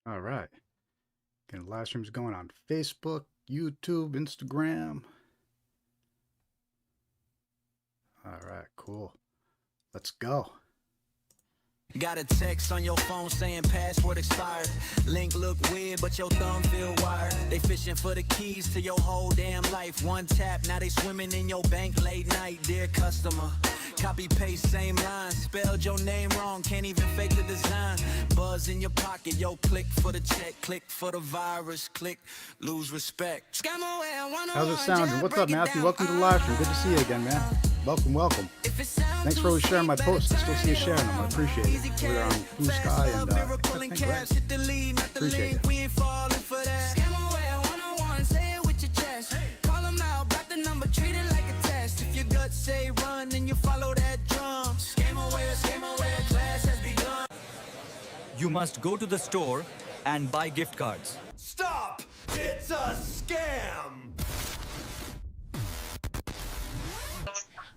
All right. Getting live streams going on Facebook, YouTube, Instagram. All right, cool. Let's go. Got a text on your phone saying password expired. Link look weird, but your thumb feel wired. They fishing for the keys to your whole damn life. One tap, now they swimming in your bank late night. Dear customer, copy paste same line. Spelled your name wrong, can't even fake the design. Buzz in your pocket, yo, click for the check, click for the virus, click, lose respect. How's it sounding? What's up, Matthew? Welcome to the live stream. Good to see you again, man. Welcome. Thanks for always sharing my posts. I still see you sharing them. I appreciate it. Whether on Blue Sky and appreciate it. Say run and you follow that drum. Scam aware, class has begun. You must go to the store and buy gift cards. Stop! It's a scam!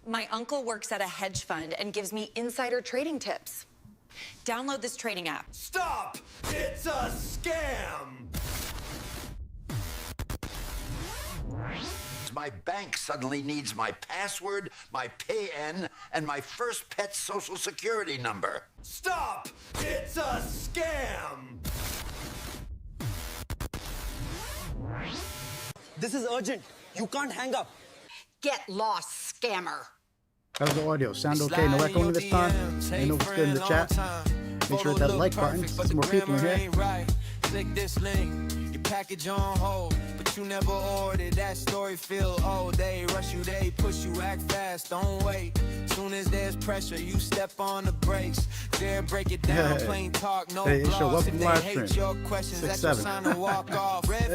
My uncle works at a hedge fund and gives me insider trading tips. Download this trading app. Stop! It's a scam! My bank suddenly needs my password, my PIN, and my first pet's social security number. Stop! It's a scam! This is urgent. You can't hang up. Get lost, scammer. How's the audio? Sound okay? No echoing this time? Let me know if it's good in the chat. Make sure to hit that like button. Some more people in here. Click this link. Your package on hold, but you never ordered. That story feel old. They rush you, they push you, act fast, don't wait. Soon as there's pressure, you step on the brakes. Dare break it down, plain talk, no gloss. If they hate your questions, that's your sign to walk off. Red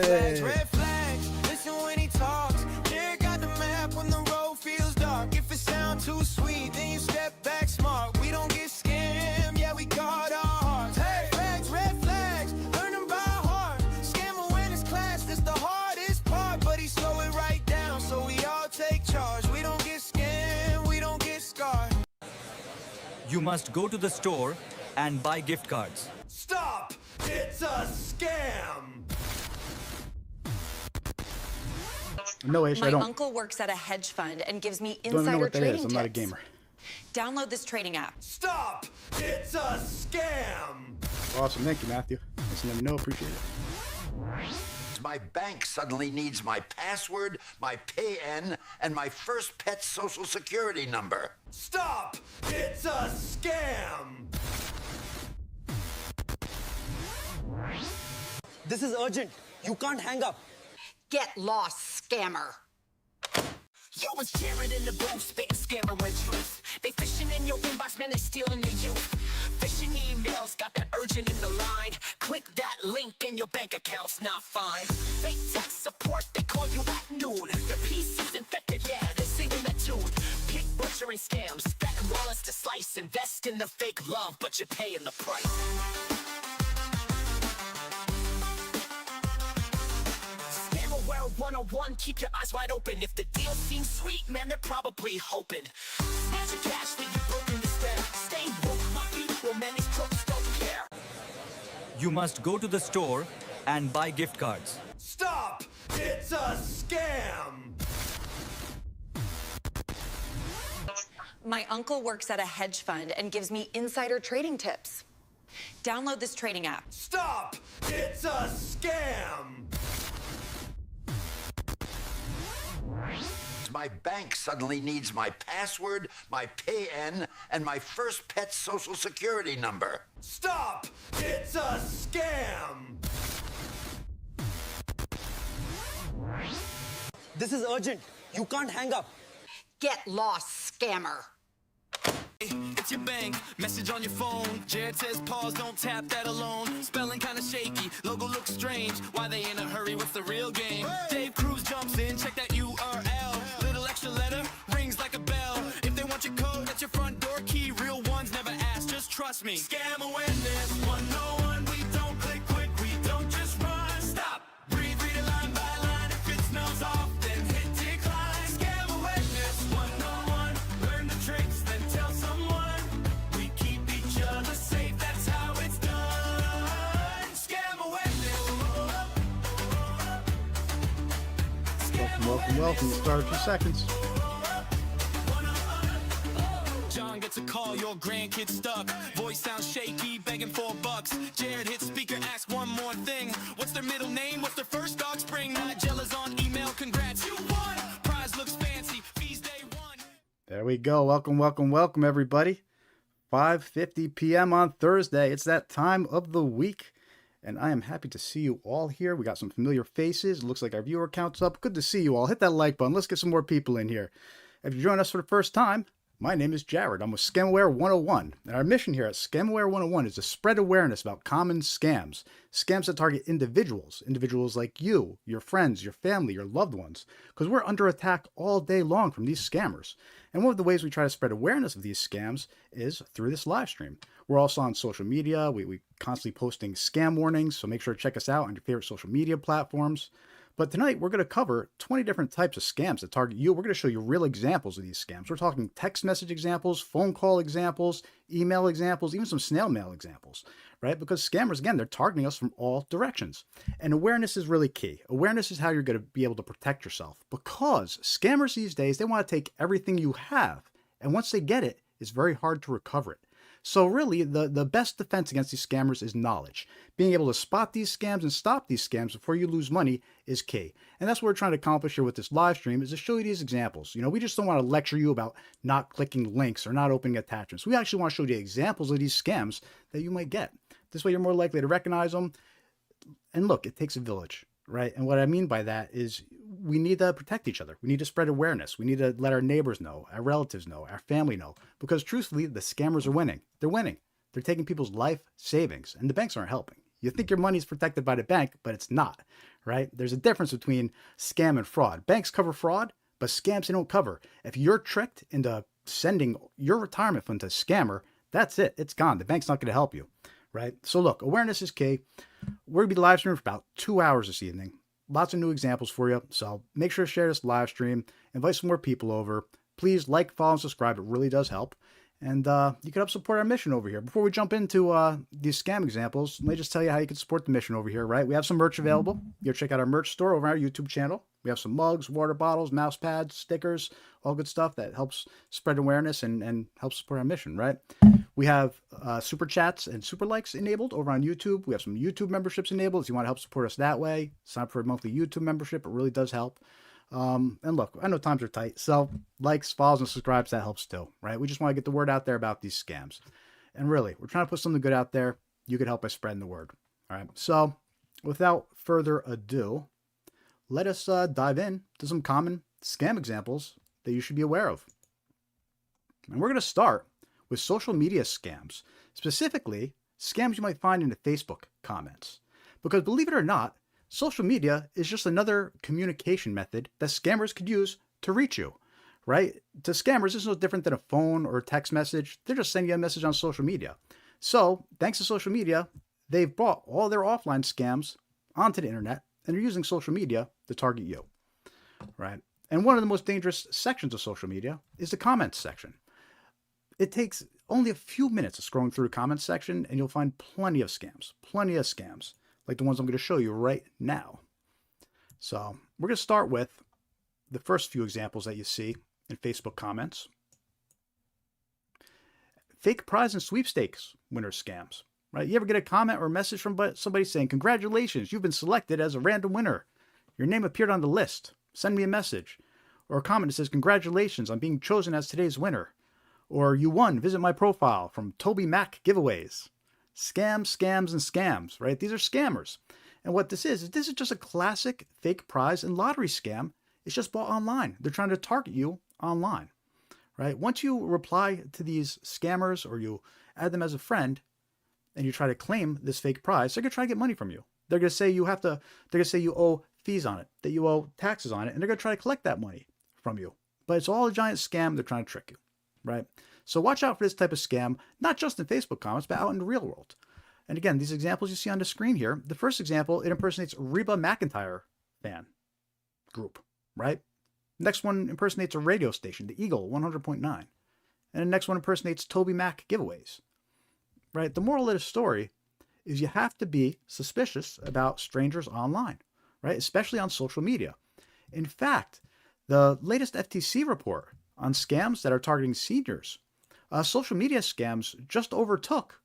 flags, listen when he talks. Jared got the map when the road feels dark. If it sounds too sweet, then you step back smart. We don't get scammed, yeah, we guard our hearts. Hey, red flags, learn them by heart. Scam awareness class, that's the hardest part. But he slow it right down, so we all take charge. We don't get scammed, we don't get scarred. You must go to the store and buy gift cards. Stop! It's a scam! No, Ash, I My don't. uncle works at a hedge fund and gives me Don't even know insider what that trading is. I'm tips. not a gamer. Download this trading app. Stop! It's a scam! Awesome. Thank you, Matthew. Listen, let me know. Appreciate it. My bank suddenly needs my password, my PIN, and my first pet's social security number. Stop! It's a scam! This is urgent. You can't hang up. Get lost, scammer. Yo, it's Jared in the booth, spitting scammer with truth. They fishing in your inbox, man, they stealing your youth. Phishing emails, got that urgent in the line. Click that link and your bank account's not fine. Fake tech support, they call you at noon. Your PC's infected, yeah, they're singing that tune. Pick butchering scams, fat wallets to slice. Invest in the fake love, but you're paying the price. World 101, keep your eyes wide open. If the deal seems sweet, man, they're probably hoping. Snatch your cash, then you broke in despair. Stay woke, my people, man, these crooks don't care. You must go to the store and buy gift cards. Stop! It's a scam! My uncle works at a hedge fund and gives me insider trading tips. Download this trading app. Stop! It's a scam! My bank suddenly needs my password, my PIN, and my first pet's social security number. Stop! It's a scam! This is urgent. You can't hang up. Get lost, scammer. It's your bank, message on your phone. Jared says pause, don't tap that alone. Spelling kinda shaky, logo looks strange. Why they in a hurry, what's the real game? Dave Cruz jumps in, check that URL. Little extra letter, rings like a bell. If they want your code, that's your front door key. Real ones never ask, just trust me. Scam awareness 101, we don't click quick, we don't just run. Stop, read it line by line. If it smells off, then hit decline. Scam awareness 101, learn the tricks, then tell someone. We keep each other safe, that's how it's done. Scam awareness. Welcome, welcome. You start in 2 seconds. John gets a call, your grandkid stuck. Voice sounds shaky, begging for bucks. Jared hits speaker, ask one more thing. What's their middle name? What's their first dog spring? Nigella's on email, congrats, you won. Prize looks fancy, fees day one. There we go. Welcome, welcome, welcome, everybody. 5:50 p.m. on Thursday. It's that time of the week, and I am happy to see you all here. We got some familiar faces. It looks like our viewer count's up. Good to see you all. Hit that like button. Let's get some more people in here. If you're joining us for the first time, my name is Jared. I'm with Scamware 101, and our mission here at Scamware 101 is to spread awareness about common scams, scams that target individuals like you, your friends, your family, your loved ones, because we're under attack all day long from these scammers. And one of the ways we try to spread awareness of these scams is through this live stream. We're also on social media. We constantly posting scam warnings, so make sure to check us out on your favorite social media platforms. But tonight, we're going to cover 20 different types of scams that target you. We're going to show you real examples of these scams. We're talking text message examples, phone call examples, email examples, even some snail mail examples, right? Because scammers, again, they're targeting us from all directions. And awareness is really key. Awareness is how you're going to be able to protect yourself, because scammers these days, they want to take everything you have. And once they get it, it's very hard to recover it. So really, the best defense against these scammers is knowledge. Being able to spot these scams and stop these scams before you lose money is key. And that's what we're trying to accomplish here with this live stream, is to show you these examples. You know, we just don't want to lecture you about not clicking links or not opening attachments. We actually want to show you examples of these scams that you might get. This way you're more likely to recognize them. And look, it takes a village, right? And what I mean by that is we need to protect each other. We need to spread awareness. We need to let our neighbors know, our relatives know, our family know, because truthfully, the scammers are winning. They're winning. They're taking people's life savings, and the banks aren't helping. You think your money is protected by the bank, but it's not, right? There's a difference between scam and fraud. Banks cover fraud, but scams they don't cover. If you're tricked into sending your retirement fund to a scammer, that's it. It's gone. The bank's not going to help you, right? So look, awareness is key. We're going to be live streaming for about 2 hours this evening. Lots of new examples for you. So make sure to share this live stream. Invite some more people over. Please like, follow, and subscribe. It really does help. And you can help support our mission over here. Before we jump into these scam examples, let me just tell you how you can support the mission over here, right? We have some merch available. Go check out our merch store over on our YouTube channel. We have some mugs, water bottles, mouse pads, stickers, all good stuff that helps spread awareness and helps support our mission, right? We have super chats and super likes enabled over on YouTube. We have some YouTube memberships enabled. If you want to help support us that way, sign up for a monthly YouTube membership. It really does help. And look, I know times are tight, so likes, follows, and subscribes, that helps too, right? We just want to get the word out there about these scams. And really, we're trying to put something good out there. You could help by spreading the word. All right. So without further ado, let us dive in to some common scam examples that you should be aware of. And we're going to start with social media scams, specifically scams you might find in the Facebook comments. Because believe it or not, social media is just another communication method that scammers could use to reach you, right? To scammers, this is no different than a phone or a text message. They're just sending you a message on social media. So thanks to social media, they've brought all their offline scams onto the internet, and they're using social media to target you, right? And one of the most dangerous sections of social media is the comments section. It takes only a few minutes of scrolling through the comments section, and you'll find plenty of scams, like the ones I'm going to show you right now. So we're going to start with the first few examples that you see in Facebook comments. Fake prize and sweepstakes winner scams, right? You ever get a comment or a message from somebody saying, congratulations, you've been selected as a random winner. Your name appeared on the list. Send me a message. Or a comment that says, congratulations on being chosen as today's winner. Or you won, visit my profile from Toby Mac Giveaways. Scams, scams, and scams, right? These are scammers. And what this is just a classic fake prize and lottery scam. It's just bought online. They're trying to target you online, right? Once you reply to these scammers or you add them as a friend and you try to claim this fake prize, they're going to try to get money from you. They're going to say they're going to say you owe fees on it, that you owe taxes on it, and they're going to try to collect that money from you. But it's all a giant scam. They're trying to trick you, right? So watch out for this type of scam, not just in Facebook comments, but out in the real world. And again, these examples you see on the screen here, the first example, it impersonates Reba McEntire fan group, right? Next one impersonates a radio station, the Eagle 100.9. And the next one impersonates Toby Mac Giveaways, right? The moral of the story is you have to be suspicious about strangers online, right? Especially on social media. In fact, the latest FTC report on scams that are targeting seniors, social media scams just overtook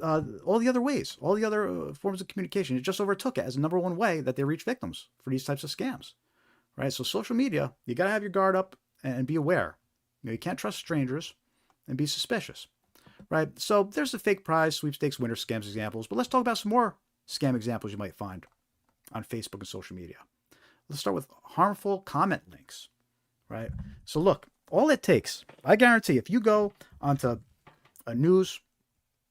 all the other ways, all the other forms of communication. It just overtook it as the number one way that they reach victims for these types of scams, right? So social media, you got to have your guard up and be aware. You can't trust strangers and be suspicious, right? So there's the fake prize, sweepstakes, winner scams examples, but let's talk about some more scam examples you might find on Facebook and social media. Let's start with harmful comment links, right? So look, all it takes, I guarantee, if you go onto a news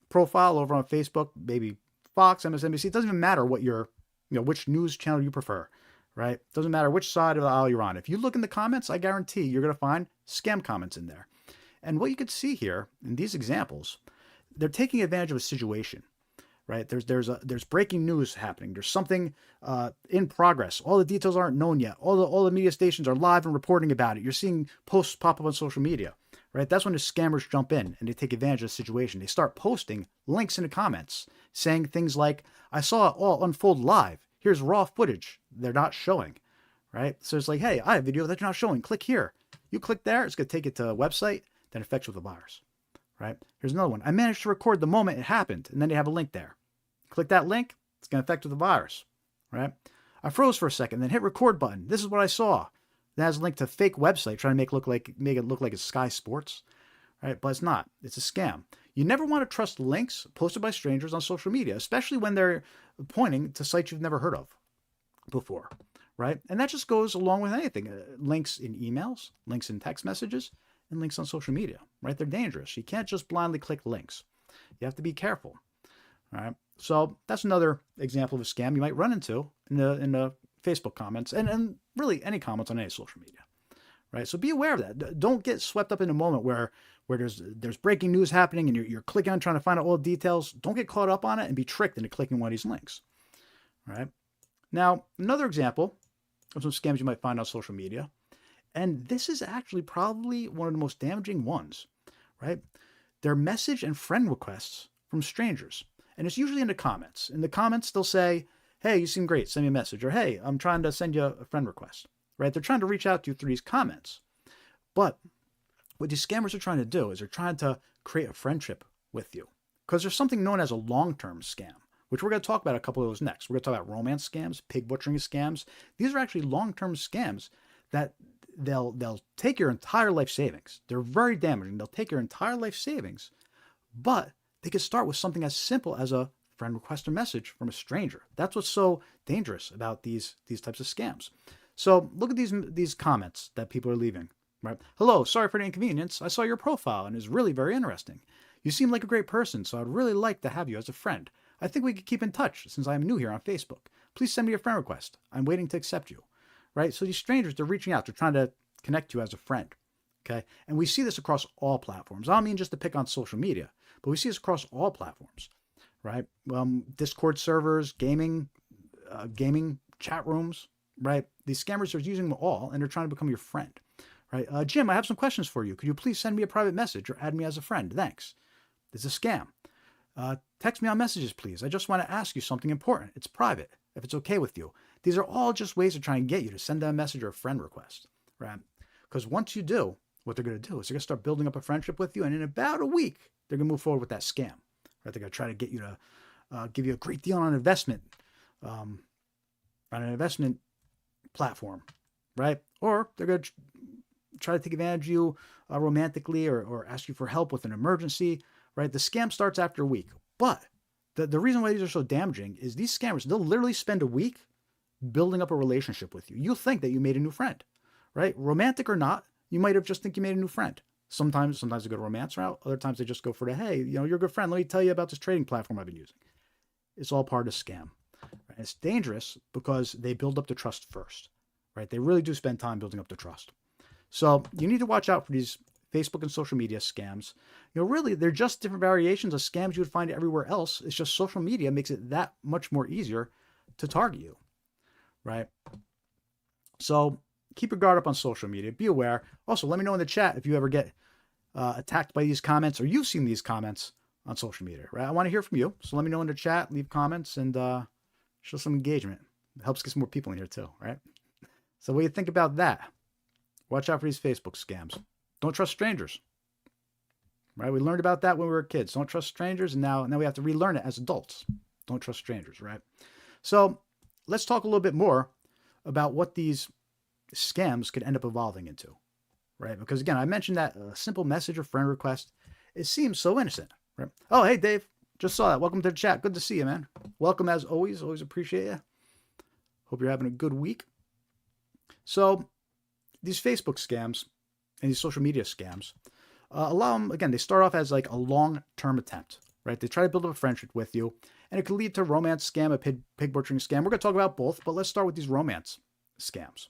profile over on Facebook, maybe Fox, MSNBC, it doesn't even matter what which news channel you prefer, right? It doesn't matter which side of the aisle you're on. If you look in the comments, I guarantee you're going to find scam comments in there. And what you could see here in these examples, they're taking advantage of a situation, right? There's breaking news happening. There's something in progress. All the details aren't known yet. All the media stations are live and reporting about it. You're seeing posts pop up on social media, right? That's when the scammers jump in and they take advantage of the situation. They start posting links in the comments saying things like, I saw it all unfold live. Here's raw footage they're not showing, right? So it's like, hey, I have a video that you're not showing. Click here. You click there, it's going to take you to a website that infects with a virus, right? Here's another one. I managed to record the moment it happened, and then they have a link there. Click that link, it's going to infect with a virus, right? I froze for a second, then hit record button. This is what I saw. That has a link to a fake website trying to make it look like it's Sky Sports, right? But it's not. It's a scam. You never want to trust links posted by strangers on social media, especially when they're pointing to sites you've never heard of before, right? And that just goes along with anything. Links in emails, links in text messages, and links on social media, right? They're dangerous. You can't just blindly click links. You have to be careful, all right? So that's another example of a scam you might run into in the Facebook comments and really any comments on any social media, right? So be aware of that. Don't get swept up in a moment where there's breaking news happening and you're clicking on trying to find out all the details. Don't get caught up on it and be tricked into clicking one of these links, all right? Now, another example of some scams you might find on social media, and this is actually probably one of the most damaging ones, right? They're message and friend requests from strangers. And it's usually in the comments. In the comments, they'll say, hey, you seem great, send me a message. Or, hey, I'm trying to send you a friend request, right? They're trying to reach out to you through these comments. But what these scammers are trying to do is they're trying to create a friendship with you. Because there's something known as a long-term scam, which we're going to talk about a couple of those next. We're going to talk about romance scams, pig butchering scams. These are actually long-term scams that they'll take your entire life savings. They're very damaging. They'll take your entire life savings, but they could start with something as simple as a friend request or message from a stranger. That's what's so dangerous about these types of scams. So look at these comments that people are leaving, right? Hello, sorry for the inconvenience. I saw your profile and it's really very interesting. You seem like a great person, so I'd really like to have you as a friend. I think we could keep in touch since I am new here on Facebook. Please send me a friend request. I'm waiting to accept you, right? So these strangers, they're reaching out. They're trying to connect you as a friend, okay? And we see this across all platforms. I don't mean just to pick on social media, but we see this across all platforms, right? Discord servers, gaming chat rooms, right? These scammers are using them all, and they're trying to become your friend, right? Jim, I have some questions for you. Could you please send me a private message or add me as a friend? Thanks. It's a scam. Text me on messages, please. I just want to ask you something important. It's private, if it's okay with you. These are all just ways to try and get you to send them a message or a friend request, right? Because once you do, what they're going to do is they're going to start building up a friendship with you, and in about a week, they're going to move forward with that scam, right? They're going to try to get you to give you a great deal on an investment platform, right? Or they're going to try to take advantage of you romantically or ask you for help with an emergency, right? The scam starts after a week. But the reason why these are so damaging is these scammers, they'll literally spend a week building up a relationship with you. You'll think that you made a new friend, right? Romantic or not, you might have just think you made a new friend. Sometimes they go to romance route. Other times they just go for the, hey, you're a good friend. Let me tell you about this trading platform I've been using. It's all part of the scam. Right? It's dangerous because they build up the trust first, right? They really do spend time building up the trust. So you need to watch out for these Facebook and social media scams. Really, they're just different variations of scams you would find everywhere else. It's just social media makes it that much more easier to target you, right? So keep your guard up on social media. Be aware. Also, let me know in the chat if you ever get attacked by these comments or you've seen these comments on social media, right? I want to hear from you. So let me know in the chat, leave comments, and show some engagement. It helps get some more people in here too, right? So what do you think about that? Watch out for these Facebook scams. Don't trust strangers. Right? We learned about that when we were kids. Don't trust strangers, and now we have to relearn it as adults. Don't trust strangers, right? So let's talk a little bit more about what these scams could end up evolving into, right? Because again, I mentioned that a simple message or friend request, it seems so innocent, right? Oh, hey, Dave, just saw that. Welcome to the chat. Good to see you, man. Welcome as always. Always appreciate you. Hope you're having a good week. So these Facebook scams and these social media scams, a lot of them, again, they start off as like a long-term attempt, right? They try to build up a friendship with you, and it could lead to a romance scam, a pig butchering scam. We're going to talk about both, but let's start with these romance scams,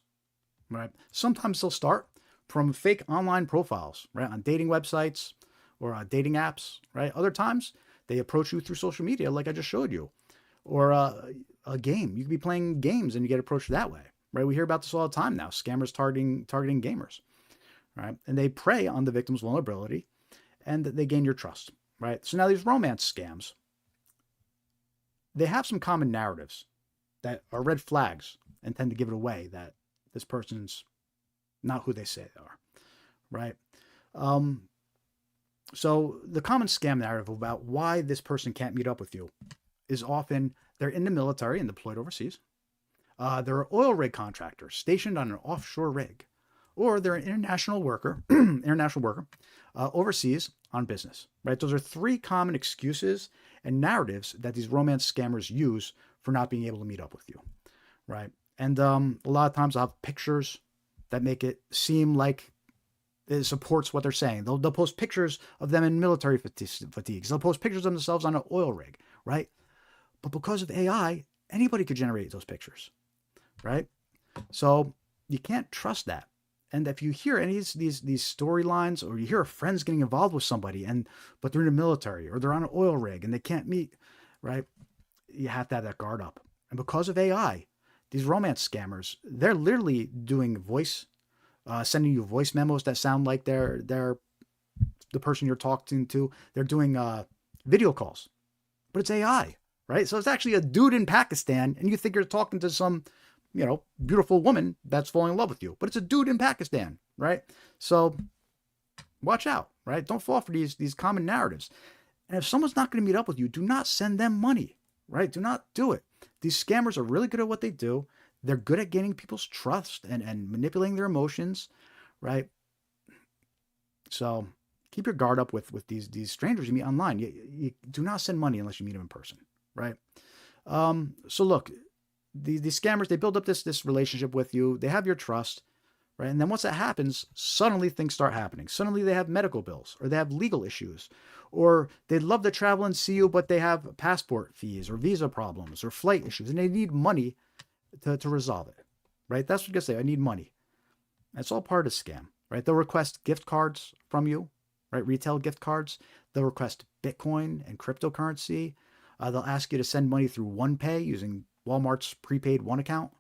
right? Sometimes they'll start from fake online profiles, right, on dating websites or dating apps, right? Other times they approach you through social media, like I just showed you, or a game. You could be playing games and you get approached that way, right? We hear about this all the time now. Scammers targeting gamers, right? And they prey on the victim's vulnerability, and they gain your trust, right? So now these romance scams, they have some common narratives that are red flags and tend to give it away that this person's not who they say they are, right? So the common scam narrative about why this person can't meet up with you is often they're in the military and deployed overseas. They're an oil rig contractor stationed on an offshore rig, or they're an international worker, overseas on business, right? Those are three common excuses and narratives that these romance scammers use for not being able to meet up with you, right? And a lot of times I'll have pictures that make it seem like it supports what they're saying. They'll post pictures of them in military fatigues. They'll post pictures of themselves on an oil rig, right? But because of AI, anybody could generate those pictures, right? So you can't trust that. And if you hear any of these storylines, or you hear a friend's getting involved with somebody, but they're in the military or they're on an oil rig and they can't meet, right? You have to have that guard up. And because of AI, these romance scammers, they're literally doing sending you voice memos that sound like they're the person you're talking to. They're doing video calls, but it's AI, right? So it's actually a dude in Pakistan, and you think you're talking to some, beautiful woman that's falling in love with you, but it's a dude in Pakistan, right? So watch out, right? Don't fall for these common narratives. And if someone's not going to meet up with you, do not send them money, right? Do not do it. These scammers are really good at what they do. They're good at gaining people's trust and manipulating their emotions, right? So keep your guard up with these strangers you meet online. You do not send money unless you meet them in person, right? So look, these scammers, they build up this relationship with you. They have your trust, right? And then once that happens, suddenly things start happening. Suddenly they have medical bills, or they have legal issues, or they'd love to travel and see you, but they have passport fees or visa problems or flight issues, and they need money to resolve it, right? That's what you say. I need money. That's all part of the scam, right? They'll request gift cards from you, right? Retail gift cards. They'll request Bitcoin and cryptocurrency. They'll ask you to send money through OnePay using Walmart's prepaid One account,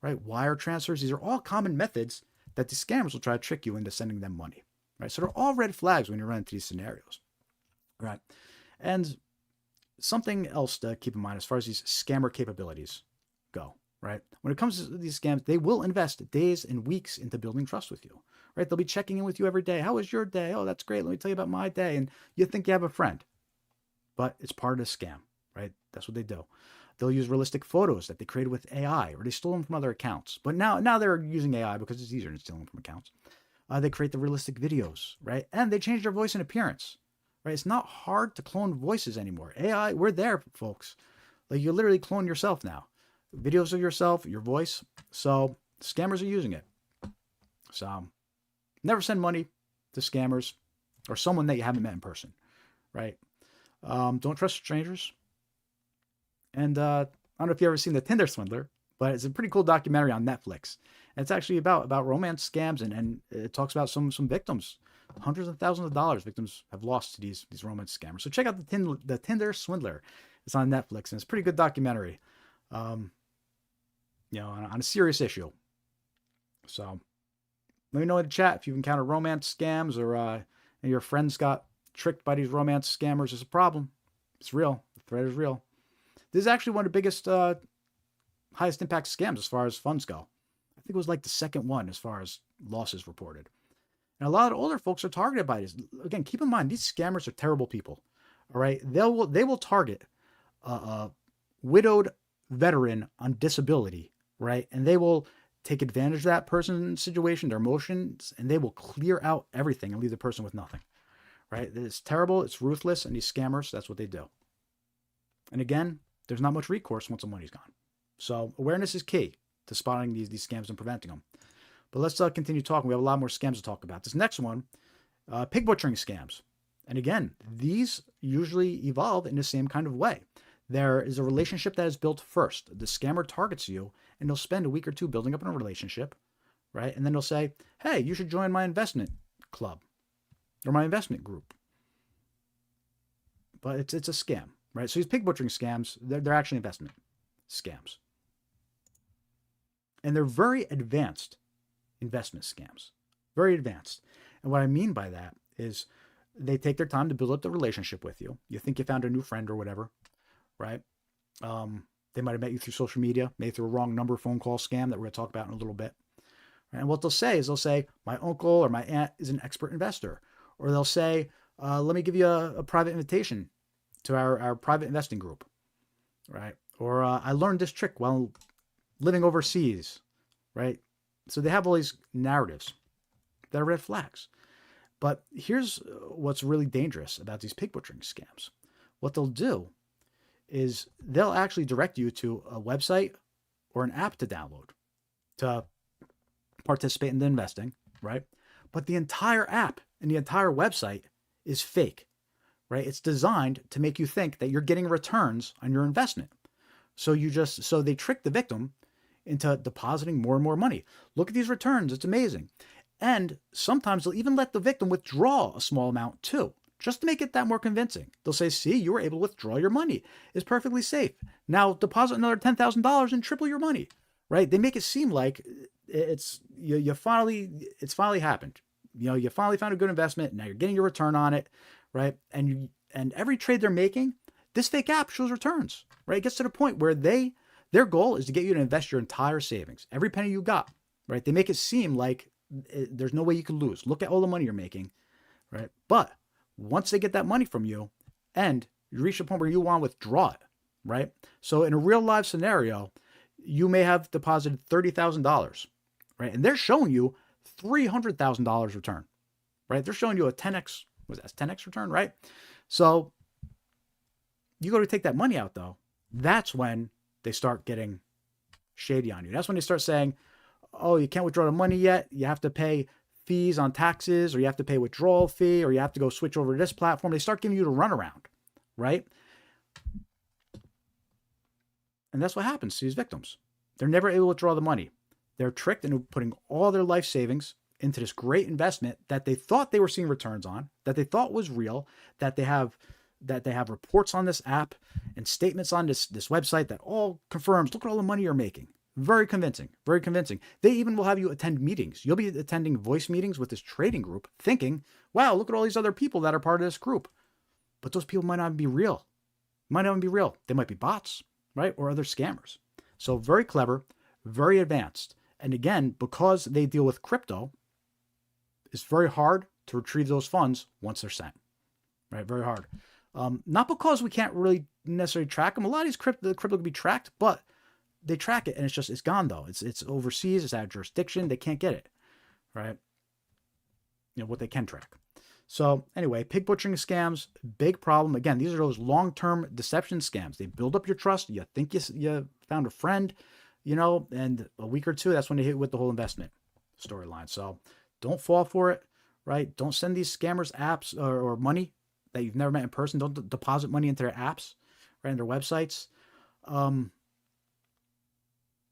right? Wire transfers. These are all common methods that the scammers will try to trick you into sending them money, right? So they're all red flags when you run into these scenarios, right? And something else to keep in mind as far as these scammer capabilities go, right? When it comes to these scams, they will invest days and weeks into building trust with you, right? They'll be checking in with you every day. How was your day? Oh, that's great. Let me tell you about my day. And you think you have a friend, but it's part of the scam, right? That's what they do. They'll use realistic photos that they created with AI, or they stole them from other accounts. But now they're using AI because it's easier than stealing from accounts. They create the realistic videos, right? And they change their voice and appearance, right? It's not hard to clone voices anymore. AI, we're there, folks. Like, you literally clone yourself now. Videos of yourself, your voice. So scammers are using it. So never send money to scammers or someone that you haven't met in person, right? Don't trust strangers. And I don't know if you've ever seen The Tinder Swindler, but it's a pretty cool documentary on Netflix. And it's actually about romance scams, and it talks about some victims. Hundreds of thousands of dollars victims have lost to these romance scammers. So check out the Tinder Swindler. It's on Netflix, and it's a pretty good documentary. On a serious issue. So let me know in the chat if you've encountered romance scams, or your friends got tricked by these romance scammers. It's a problem. It's real. The threat is real. This is actually one of the biggest, highest impact scams as far as funds go. I think it was like the second one as far as losses reported. And a lot of older folks are targeted by this. Again, keep in mind, these scammers are terrible people. All right. They will target a widowed veteran on disability, right? And they will take advantage of that person's situation, their emotions, and they will clear out everything and leave the person with nothing, right? It's terrible. It's ruthless. And these scammers, that's what they do. And again, there's not much recourse once the money's gone. So awareness is key to spotting these scams and preventing them. But let's continue talking. We have a lot more scams to talk about. This next one, pig butchering scams. And again, these usually evolve in the same kind of way. There is a relationship that is built first. The scammer targets you, and they'll spend a week or two building up in a relationship, right? And then they'll say, hey, you should join my investment club or my investment group. But it's a scam, right? So these pig butchering scams, they're actually investment scams. And they're very advanced investment scams, very advanced. And what I mean by that is they take their time to build up the relationship with you. You think you found a new friend or whatever, right? They might have met you through social media, maybe through a wrong number phone call scam that we're going to talk about in a little bit. And what they'll say is my uncle or my aunt is an expert investor. Or they'll say, let me give you a private invitation to our private investing group, right? Or I learned this trick while living overseas, right? So they have all these narratives that are red flags. But here's what's really dangerous about these pig butchering scams. What they'll do is they'll actually direct you to a website or an app to download to participate in the investing, right? But the entire app and the entire website is fake, right? It's designed to make you think that you're getting returns on your investment. So they trick the victim into depositing more and more money. Look at these returns. It's amazing. And sometimes they'll even let the victim withdraw a small amount too, just to make it that more convincing. They'll say, see, you were able to withdraw your money. It's perfectly safe. Now deposit another $10,000 and triple your money, right? They make it seem like it's finally happened. You finally found a good investment. Now you're getting your return on it, right? And every trade they're making, this fake app shows returns, right? It gets to the point where their goal is to get you to invest your entire savings, every penny you got, right? They make it seem like there's no way you can lose. Look at all the money you're making, right? But once they get that money from you and you reach the point where you want to withdraw it, right? So in a real live scenario, you may have deposited $30,000, right? And they're showing you $300,000 return, right? They're showing you a 10x, 10x return, right? So you go to take that money out though. That's when they start getting shady on you. That's when they start saying, oh, you can't withdraw the money yet. You have to pay fees on taxes, or you have to pay withdrawal fee, or you have to go switch over to this platform. They start giving you the runaround, right? And that's what happens to these victims. They're never able to withdraw the money. They're tricked into putting all their life savings into this great investment that they thought they were seeing returns on, that they thought was real, that they have reports on this app and statements on this website that all confirms, look at all the money you're making. Very convincing, very convincing. They even will have you attend meetings. You'll be attending voice meetings with this trading group thinking, wow, look at all these other people that are part of this group. But those people might not be real. Might not even be real. They might be bots, right? Or other scammers. So very clever, very advanced. And again, because they deal with crypto, it's very hard to retrieve those funds once they're sent, right? Very hard. Not because we can't really necessarily track them. A lot of these crypto can be tracked, but they track it and it's gone though. It's overseas, it's out of jurisdiction. They can't get it, right? What they can track. So anyway, pig butchering scams, big problem. Again, these are those long-term deception scams. They build up your trust. You think you found a friend, and a week or two, that's when they hit with the whole investment storyline. So don't fall for it, right? Don't send these scammers apps or money that you've never met in person. Don't deposit money into their apps, right, and their websites.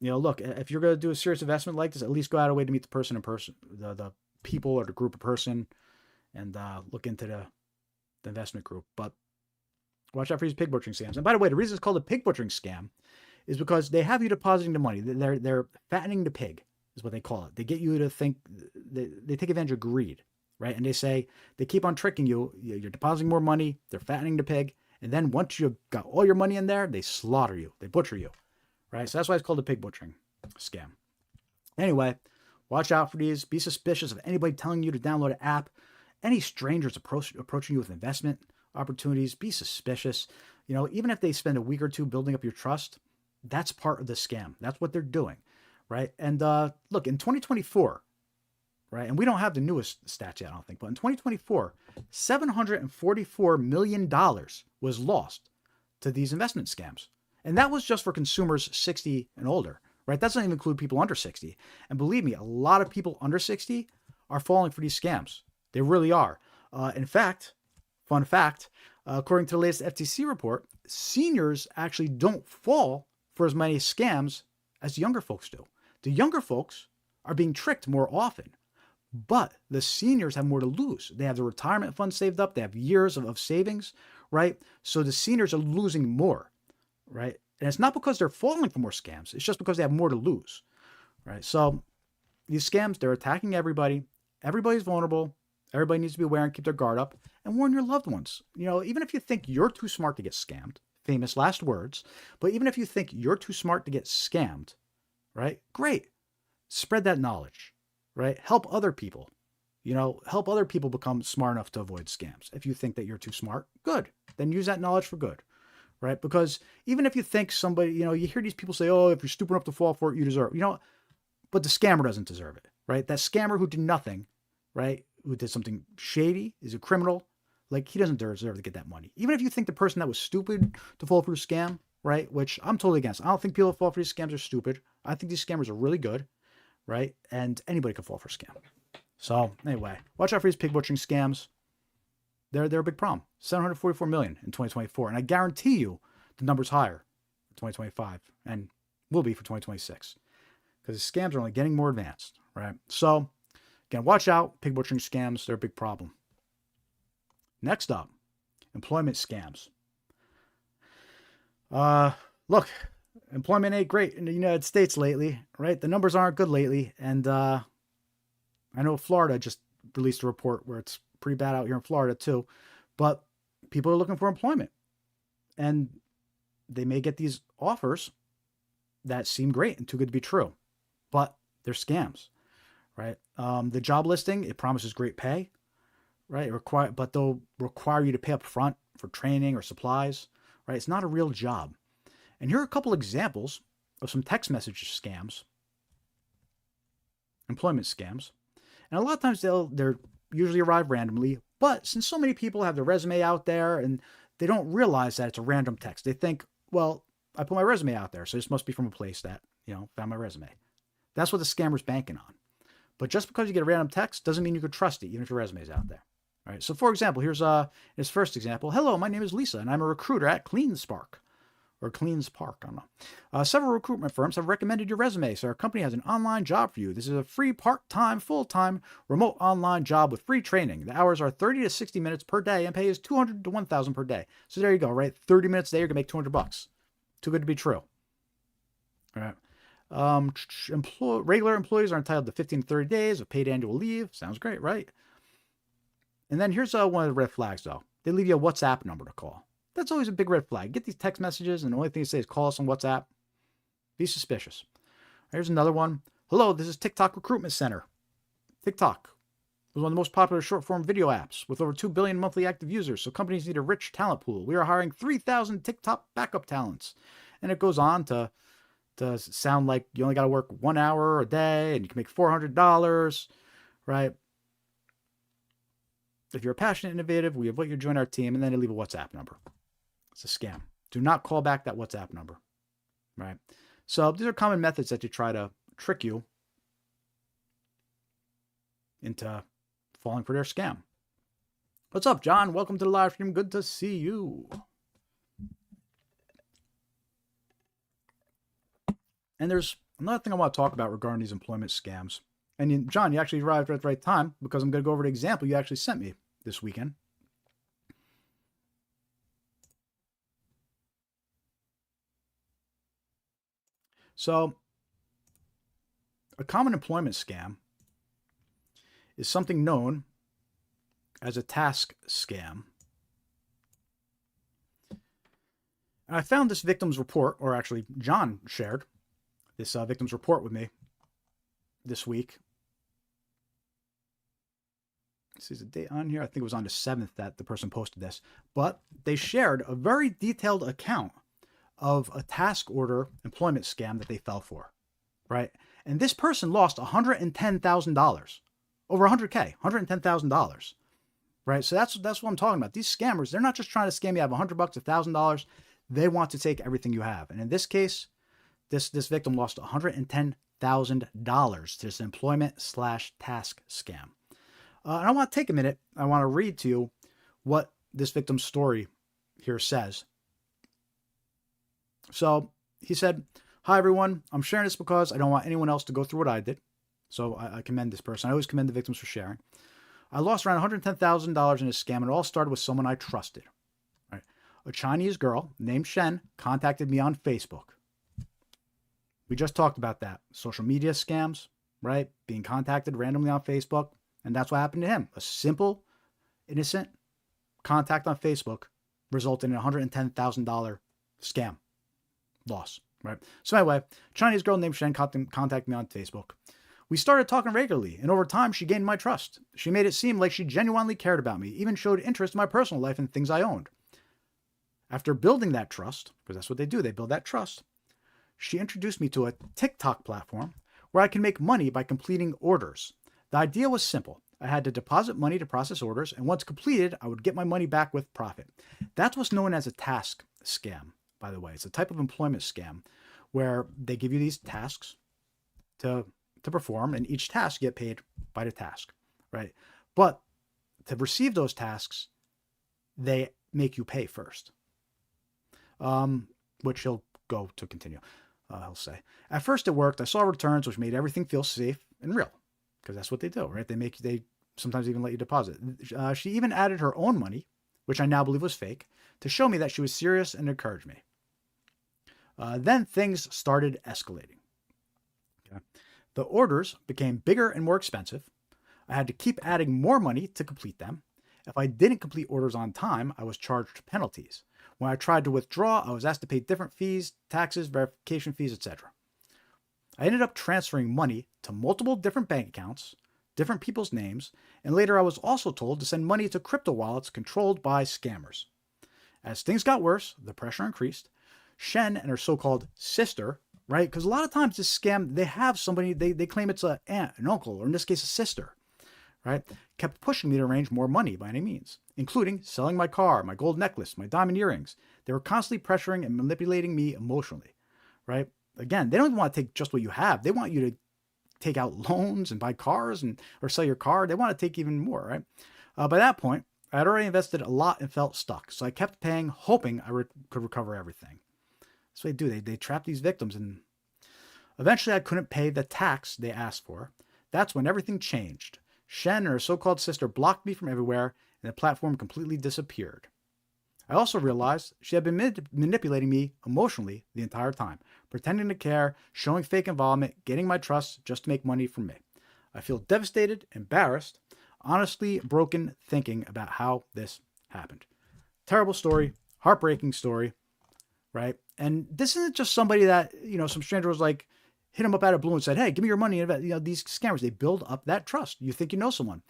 Look, if you're going to do a serious investment like this, at least go out of the way to meet the person in person, the people or the group of person, and look into the investment group. But watch out for these pig butchering scams. And by the way, the reason it's called a pig butchering scam is because they have you depositing the money. They're fattening the pig is what they call it. They get you to think, they take advantage of greed, right? And they keep on tricking you. You're depositing more money. They're fattening the pig. And then once you've got all your money in there, they slaughter you. They butcher you, right? So that's why it's called a pig butchering scam. Anyway, watch out for these. Be suspicious of anybody telling you to download an app. Any strangers approaching you with investment opportunities, be suspicious. You know, even if they spend a week or two building up your trust, that's part of the scam. That's what they're doing, right? And look, in 2024, right, and we don't have the newest stats yet, I don't think, but in 2024, $744 million was lost to these investment scams. And that was just for consumers 60 and older, right? That doesn't even include people under 60. And believe me, a lot of people under 60 are falling for these scams. They really are. In fact, fun fact, according to the latest FTC report, seniors actually don't fall for as many scams as younger folks do. The younger folks are being tricked more often, but the seniors have more to lose. They have the retirement fund saved up. They have years of savings, right? So the seniors are losing more, right? And it's not because they're falling for more scams. It's just because they have more to lose, right? So these scams, they're attacking everybody. Everybody's vulnerable. Everybody needs to be aware and keep their guard up and warn your loved ones. You know, even if you think you're too smart to get scammed, famous last words, but even if you think you're too smart to get scammed, right? Great. Spread that knowledge, right? Help other people, you know, help other people become smart enough to avoid scams. If you think that you're too smart, good. Then use that knowledge for good, right? Because even if you think somebody, you know, you hear these people say, oh, if you're stupid enough to fall for it, you deserve it, you know, but the scammer doesn't deserve it, right? That scammer who did nothing, right? Who did something shady, is a criminal, like he doesn't deserve to get that money. Even if you think the person that was stupid to fall for a scam, right? Which I'm totally against. I don't think people that fall for these scams are stupid. I think these scammers are really good, right? And anybody can fall for a scam. So anyway, watch out for these pig butchering scams. They're a big problem. 744 million in 2024. And I guarantee you the number's higher for 2025 and will be for 2026 because the scams are only getting more advanced, right? So again, watch out. Pig butchering scams, they're a big problem. Next up, employment scams. Look, employment ain't great in the United States lately, right? The numbers aren't good lately. And I know Florida just released a report where it's pretty bad out here in Florida too. But people are looking for employment. And they may get these offers that seem great and too good to be true. But they're scams, right? The job listing, it promises great pay, right? But they'll require you to pay up front for training or supplies, right? It's not a real job. And here are a couple examples of some text message scams, employment scams. And a lot of times they're usually arrive randomly, but since so many people have their resume out there and they don't realize that it's a random text, they think, well, I put my resume out there, so this must be from a place that, you know, found my resume. That's what the scammer's banking on. But just because you get a random text doesn't mean you could trust it, even if your resume is out there. All right. So for example, here's his first example. Hello, my name is Lisa, and I'm a recruiter at CleanSpark. Or Cleans Park, I don't know. Several recruitment firms have recommended your resume, so our company has an online job for you. This is a free part-time, full-time, remote online job with free training. The hours are 30 to 60 minutes per day, and pay is $200 to $1,000 per day. So there you go, right? 30 minutes a day, you're gonna make $200. Too good to be true. All right. Regular employees are entitled to 15 to 30 days of paid annual leave. Sounds great, right? And then here's one of the red flags, though. They leave you a WhatsApp number to call. That's always a big red flag. Get these text messages, and the only thing they say is call us on WhatsApp. Be suspicious. Here's another one. Hello, this is TikTok Recruitment Center. TikTok was one of the most popular short-form video apps with over 2 billion monthly active users, so companies need a rich talent pool. We are hiring 3,000 TikTok backup talents. And it goes on to sound like you only got to work 1 hour a day, and you can make $400, right? If you're passionate and innovative, we invite you to join our team, and then they leave a WhatsApp number. It's a scam. Do not call back that WhatsApp number, right? So these are common methods that you try to trick you into falling for their scam. What's up, John? Welcome to the live stream. Good to see you. And there's another thing I want to talk about regarding these employment scams. And John, you actually arrived at the right time because I'm going to go over the example you actually sent me this weekend. So, a common employment scam is something known as a task scam. And I found this victim's report, or actually John shared this victim's report with me. this week. This is the date on here. I think it was on the 7th that the person posted this. But they shared a very detailed account of a task order employment scam that they fell for, right? And this person lost $110,000, over $100K, $110,000, right? So that's what I'm talking about. These scammers, they're not just trying to scam you out of $100, $1,000. They want to take everything you have. And in this case, this victim lost $110,000 to this employment/task scam. And I want to take a minute. I want to read to you what this victim's story here says. So he said, "Hi, everyone. I'm sharing this because I don't want anyone else to go through what I did." So I commend this person. I always commend the victims for sharing. "I lost around $110,000 in this scam, and it all started with someone I trusted. Right? A Chinese girl named Shen contacted me on Facebook. We just talked about that. Social media scams, right? Being contacted randomly on Facebook. And that's what happened to him. A simple, innocent contact on Facebook resulted in a $110,000 scam loss, right? So anyway, Chinese girl named Shen contacted me on Facebook. We started talking regularly, and over time, she gained my trust. She made it seem like she genuinely cared about me, even showed interest in my personal life and things I owned. After building that trust, because that's what they do, they build that trust, she introduced me to a TikTok platform where I can make money by completing orders. The idea was simple. I had to deposit money to process orders, and once completed, I would get my money back with profit. That's what's known as a task scam, by the way. It's a type of employment scam where they give you these tasks to perform, and each task you get paid by the task, right? But to receive those tasks, they make you pay first, which he'll go to continue. He'll say, at first it worked. I saw returns, which made everything feel safe and real. Because that's what they do, right? They sometimes even let you deposit. She even added her own money, which I now believe was fake, to show me that she was serious and encourage me. Then things started escalating. Okay. The orders became bigger and more expensive. I had to keep adding more money to complete them. If I didn't complete orders on time, I was charged penalties. When I tried to withdraw, I was asked to pay different fees, taxes, verification fees, etc. I ended up transferring money to multiple different bank accounts, different people's names, and later I was also told to send money to crypto wallets controlled by scammers. As things got worse, the pressure increased. Shen and her so-called sister, right? Because a lot of times this scam, they have somebody, they claim it's an aunt, an uncle, or in this case, a sister, right? Kept pushing me to arrange more money by any means, including selling my car, my gold necklace, my diamond earrings. They were constantly pressuring and manipulating me emotionally, right? Again, they don't want to take just what you have. They want you to take out loans and buy cars or sell your car. They want to take even more, right? By that point, I had already invested a lot and felt stuck. So I kept paying, hoping I could recover everything. That's what they do. They trap these victims, and eventually I couldn't pay the tax they asked for. That's when everything changed. Shen and her so-called sister blocked me from everywhere, and the platform completely disappeared. I also realized she had been manipulating me emotionally the entire time, pretending to care, showing fake involvement, getting my trust just to make money from me. I feel devastated, embarrassed, honestly broken thinking about how this happened. Terrible story, heartbreaking story, right? And this isn't just somebody that, some stranger was like, hit him up out of blue and said, hey, give me your money. These scammers, they build up that trust. You think you know someone.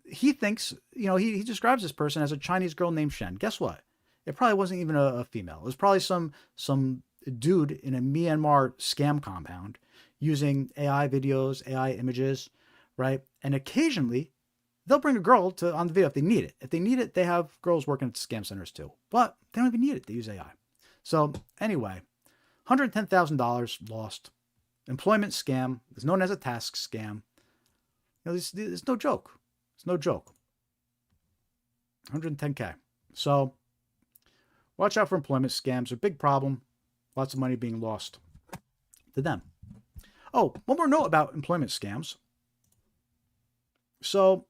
He thinks, he describes this person as a Chinese girl named Shen. Guess what? It probably wasn't even a female. It was probably some dude in a Myanmar scam compound using AI videos, AI images, right? And occasionally they'll bring a girl on the video if they need it. If they need it, they have girls working at scam centers too. But they don't even need it. They use AI. So anyway, $110,000 lost. Employment scam is known as a task scam. It's no joke. It's no joke. 110K. So watch out for employment scams. They're a big problem. Lots of money being lost to them. Oh, one more note about employment scams. So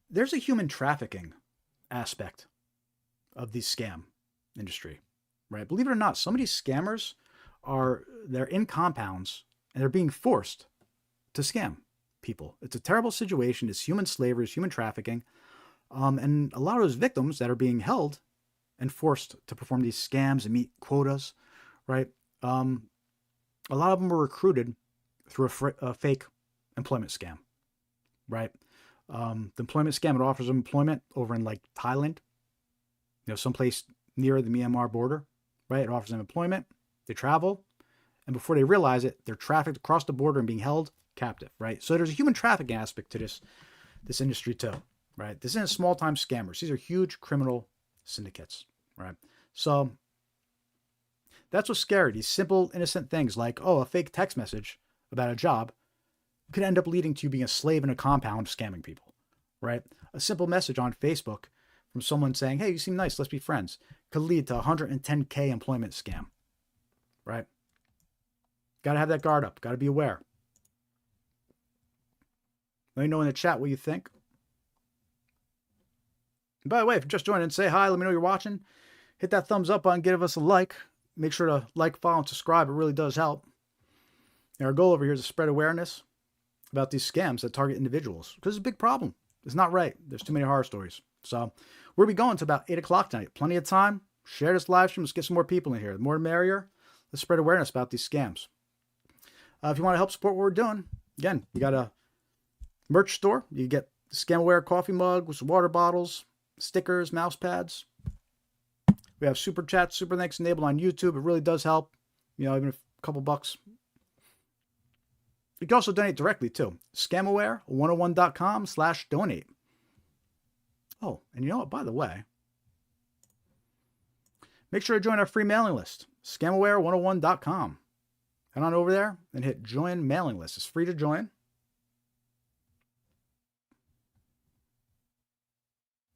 there's a human trafficking aspect of the scam industry, right? Believe it or not, some of these scammers they're in compounds and they're being forced to scam people. It's a terrible situation. It's human slavery, it's human trafficking. And a lot of those victims that are being held and forced to perform these scams and meet quotas, right? a lot of them were recruited through a fake employment scam, right? The employment scam, it offers them employment over in like Thailand, someplace near the Myanmar border, right? It offers them employment. They travel, and before they realize it, they're trafficked across the border and being held captive, right? So there's a human trafficking aspect to this industry too, right? This isn't small-time scammers. These are huge criminal syndicates, right? So that's what's scary. These simple, innocent things like, a fake text message about a job could end up leading to you being a slave in a compound scamming people, right? A simple message on Facebook from someone saying, hey, you seem nice, let's be friends, could lead to a 110K employment scam, right? Got to have that guard up. Got to be aware. Let me know in the chat what you think. And by the way, if you're just joining, say hi. Let me know you're watching. Hit that thumbs up button. Give us a like. Make sure to like, follow, and subscribe. It really does help. And our goal over here is to spread awareness about these scams that target individuals. Because it's a big problem. It's not right. There's too many horror stories. So we'll be going to about 8 o'clock tonight. Plenty of time. Share this live stream. Let's get some more people in here. The more the merrier. Let's spread awareness about these scams. If you want to help support what we're doing, again, we got a merch store. You get the Scamaware coffee mug with some water bottles, stickers, mouse pads. We have super chats, super thanks enabled on YouTube. It really does help. Even a couple bucks. You can also donate directly too. Scamaware101.com/donate. Oh, and you know what? By the way, make sure to join our free mailing list. Scamaware101.com. Head on over there and hit join mailing list. It's free to join.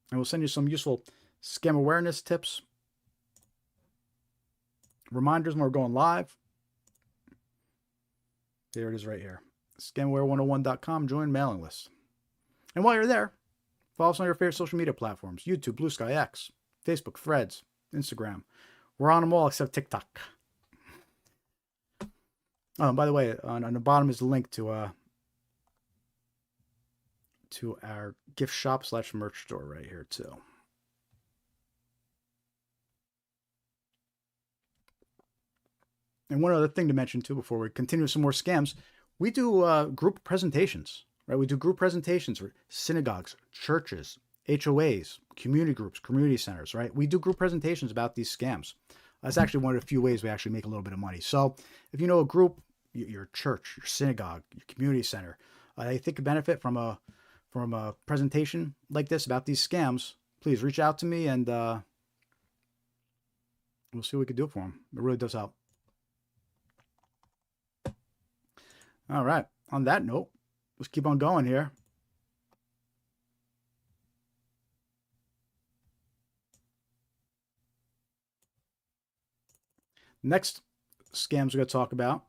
And we'll send you some useful scam awareness tips. Reminders when we're going live. There it is right here. Scamaware101.com, join mailing list. And while you're there, follow us on your favorite social media platforms. YouTube, Blue Sky X, Facebook, Threads, Instagram. We're on them all except TikTok. Oh, and by the way, on the bottom is the link to our gift shop / merch store right here too. And one other thing to mention too before we continue with some more scams, we do group presentations, right? We do group presentations for synagogues, churches, HOAs, community groups, community centers, right? We do group presentations about these scams. That's actually one of the few ways we actually make a little bit of money. So if you know a group, your church, your synagogue, your community center, they think could benefit from a presentation like this about these scams, please reach out to me and we'll see what we can do for them. It really does help. All right. On that note, let's keep on going here. Next scams we're going to talk about.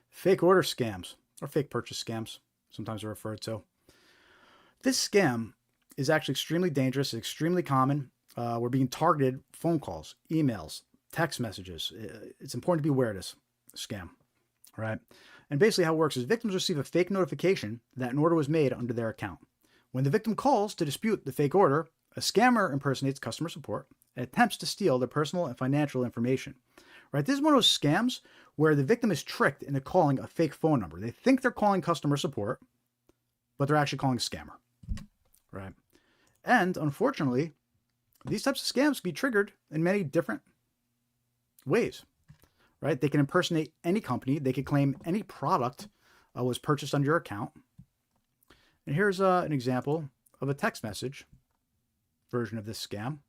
Fake order scams, or fake purchase scams, sometimes they're referred to. This scam is actually extremely dangerous, extremely common. We're being targeted phone calls, emails, text messages. It's important to be aware of this scam, right? And basically how it works is victims receive a fake notification that an order was made under their account. When the victim calls to dispute the fake order, a scammer impersonates customer support and attempts to steal their personal and financial information. Right? This is one of those scams where the victim is tricked into calling a fake phone number. They think they're calling customer support, but they're actually calling a scammer. Right? And unfortunately, these types of scams can be triggered in many different ways. Right? They can impersonate any company. They could claim any product was purchased on your account. And here's an example of a text message version of this scam.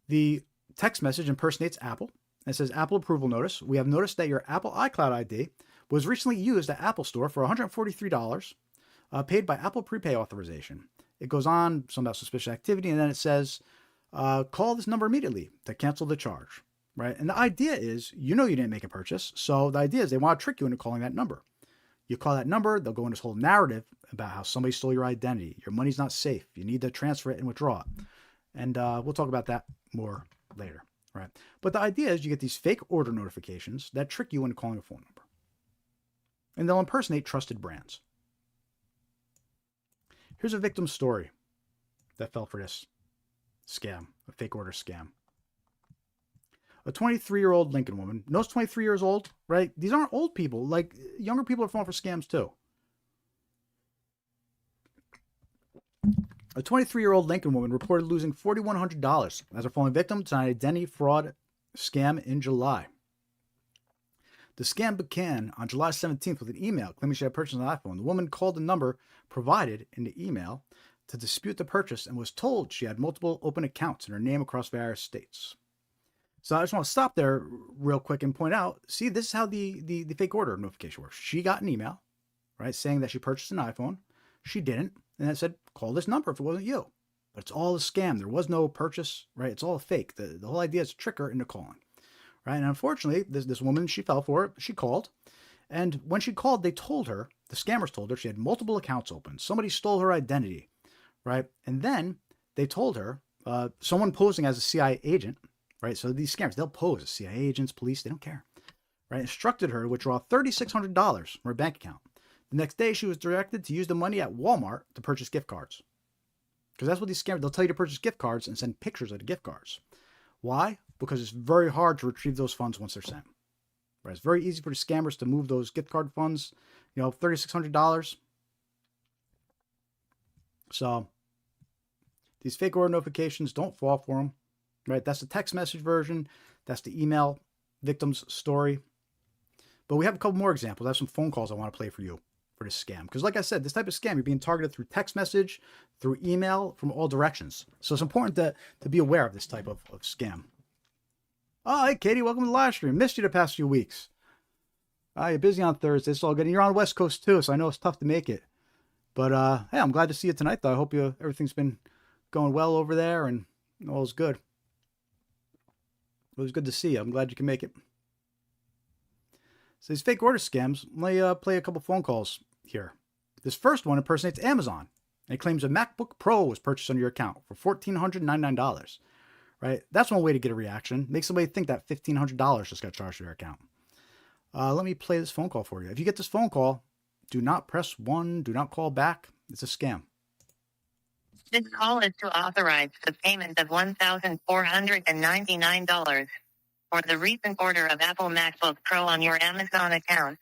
The text message impersonates Apple. It says, Apple approval notice. We have noticed that your Apple iCloud ID was recently used at Apple Store for $143, paid by Apple Prepay authorization. It goes on, some about suspicious activity, and then it says, call this number immediately to cancel the charge. Right? And the idea is, you didn't make a purchase, so the idea is they want to trick you into calling that number. You call that number, they'll go in this whole narrative about how somebody stole your identity. Your money's not safe. You need to transfer it and withdraw it. And we'll talk about that more later, right? But the idea is you get these fake order notifications that trick you into calling a phone number. And they'll impersonate trusted brands. Here's a victim's story that fell for this scam, a fake order scam. A 23-year-old Lincoln woman. Knows 23 years old, right? These aren't old people. Like, younger people are falling for scams too. A 23-year-old Lincoln woman reported losing $4,100 as her falling victim to an identity fraud scam in July. The scam began on July 17th with an email claiming she had purchased an iPhone. The woman called the number provided in the email to dispute the purchase and was told she had multiple open accounts in her name across various states. So I just want to stop there real quick and point out, see, this is how the fake order notification works. She got an email, right, saying that she purchased an iPhone. She didn't. And it said, call this number if it wasn't you. But it's all a scam. There was no purchase, right? It's all fake. The whole idea is to trick her into calling, right? And unfortunately, this woman, she fell for it. She called. And when she called, they told her, the scammers told her she had multiple accounts open. Somebody stole her identity, right? And then they told her, someone posing as a CIA agent, right? So these scammers, they'll pose as CIA agents, police, they don't care, right? Instructed her to withdraw $3,600 from her bank account. The next day, she was directed to use the money at Walmart to purchase gift cards. Because that's what these scammers, they'll tell you to purchase gift cards and send pictures of the gift cards. Why? Because it's very hard to retrieve those funds once they're sent. Right? It's very easy for the scammers to move those gift card funds, $3,600. So these fake order notifications, don't fall for them. Right? That's the text message version. That's the email victim's story. But we have a couple more examples. I have some phone calls I want to play for you for this scam. Because like I said, this type of scam, you're being targeted through text message, through email, from all directions. So it's important to be aware of this type of scam. Oh, hey, Katie, welcome to the live stream. Missed you the past few weeks. You're busy on Thursday. It's all good. And you're on the West Coast too, so I know it's tough to make it. But hey, I'm glad to see you tonight, though. I hope everything's been going well over there and all's good. It was good to see you. I'm glad you can make it. So these fake order scams, let me play a couple phone calls here. This first one impersonates Amazon. And it claims a MacBook Pro was purchased on your account for $1,499. Right? That's one way to get a reaction. Make somebody think that $1,500 just got charged to their account. Let me play this phone call for you. If you get this phone call, do not press 1. Do not call back. It's a scam. This call is to authorize the payment of $1,499 for the recent order of Apple MacBook Pro on your Amazon account.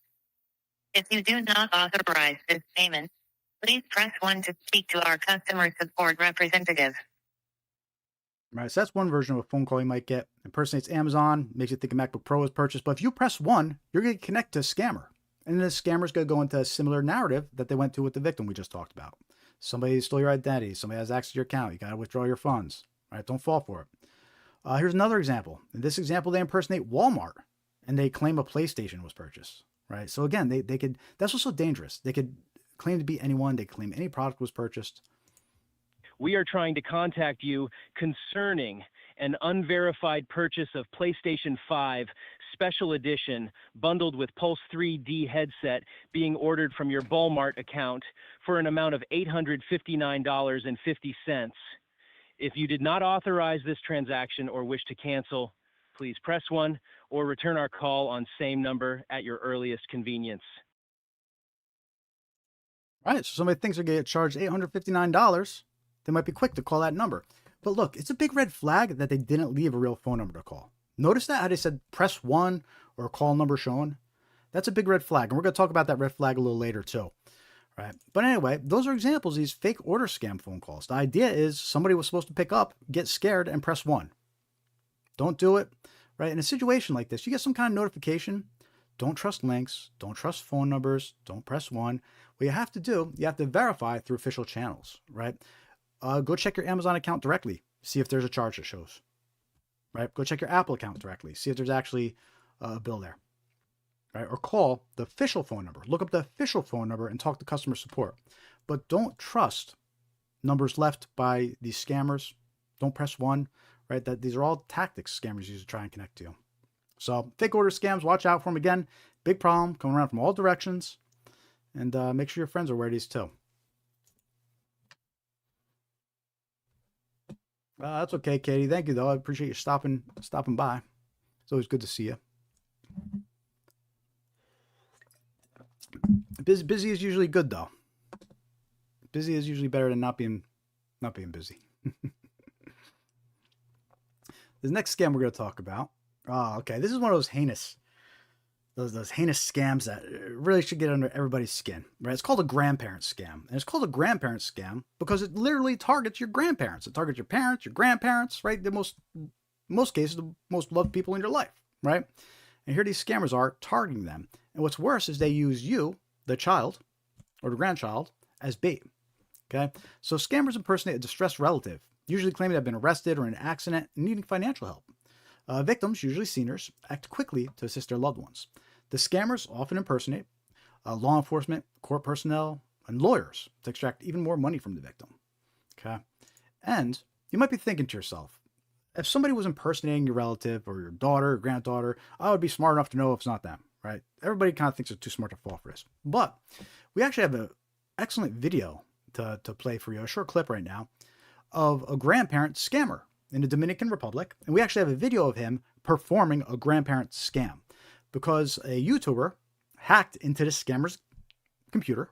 If you do not authorize this payment, please press 1 to speak to our customer support representative. Right, so that's one version of a phone call you might get. Impersonates Amazon, makes you think a MacBook Pro was purchased. But if you press 1, you're going to connect to a scammer. And then the scammer's going to go into a similar narrative that they went to with the victim we just talked about. Somebody stole your identity. Somebody has access to your account. You got to withdraw your funds. Right? Don't fall for it. Here's another example. In this example, they impersonate Walmart and they claim a PlayStation was purchased. Right? So again, they could, that's what's so dangerous. They could claim to be anyone. They claim any product was purchased. We are trying to contact you concerning an unverified purchase of PlayStation 5 Special Edition bundled with Pulse 3D headset being ordered from your Walmart account for an amount of $859.50. If you did not authorize this transaction or wish to cancel, please press 1 or return our call on same number at your earliest convenience. All right, so somebody thinks they're going to get charged $859. They might be quick to call that number. But look, it's a big red flag that they didn't leave a real phone number to call. Notice that how they said press 1 or call number shown? That's a big red flag. And we're going to talk about that red flag a little later too. Right? But anyway, those are examples of these fake order scam phone calls. The idea is somebody was supposed to pick up, get scared, and press 1. Don't do it. Right? In a situation like this, you get some kind of notification. Don't trust links. Don't trust phone numbers. Don't press 1. What you have to do, you have to verify through official channels. Right? Go check your Amazon account directly. See if there's a charge that shows. Right? Go check your Apple account directly. See if there's actually a bill there. Right? Or call the official phone number. Look up the official phone number and talk to customer support. But don't trust numbers left by these scammers. Don't press 1. Right? That these are all tactics scammers use to try and connect to you. So fake order scams, watch out for them. Again, big problem coming around from all directions. And make sure your friends are aware of these too. That's okay, Katie. Thank you, though. I appreciate you stopping by. It's always good to see you. Busy is usually good, though. Busy is usually better than not being busy. The next scam we're going to talk about Oh, okay. This is one of those heinous, those heinous scams that really should get under everybody's skin, right? It's called a grandparent scam, and it's called a grandparent scam because it literally targets your grandparents. It targets your parents, your grandparents, right? The most cases, the most loved people in your life, right? And here these scammers are targeting them. And what's worse is they use you, the child or the grandchild, as bait. Okay, so scammers impersonate a distressed relative, usually claiming to have been arrested or in an accident and needing financial help. Victims, usually seniors, act quickly to assist their loved ones. The scammers often impersonate law enforcement, court personnel, and lawyers to extract even more money from the victim. Okay, and you might be thinking to yourself, if somebody was impersonating your relative or your daughter or granddaughter, I would be smart enough to know if it's not them, right? Everybody kind of thinks they're too smart to fall for this. But we actually have an excellent video to play for you, a short clip right now, of a grandparent scammer in the Dominican Republic. And we actually have a video of him performing a grandparent scam because a YouTuber hacked into this scammer's computer,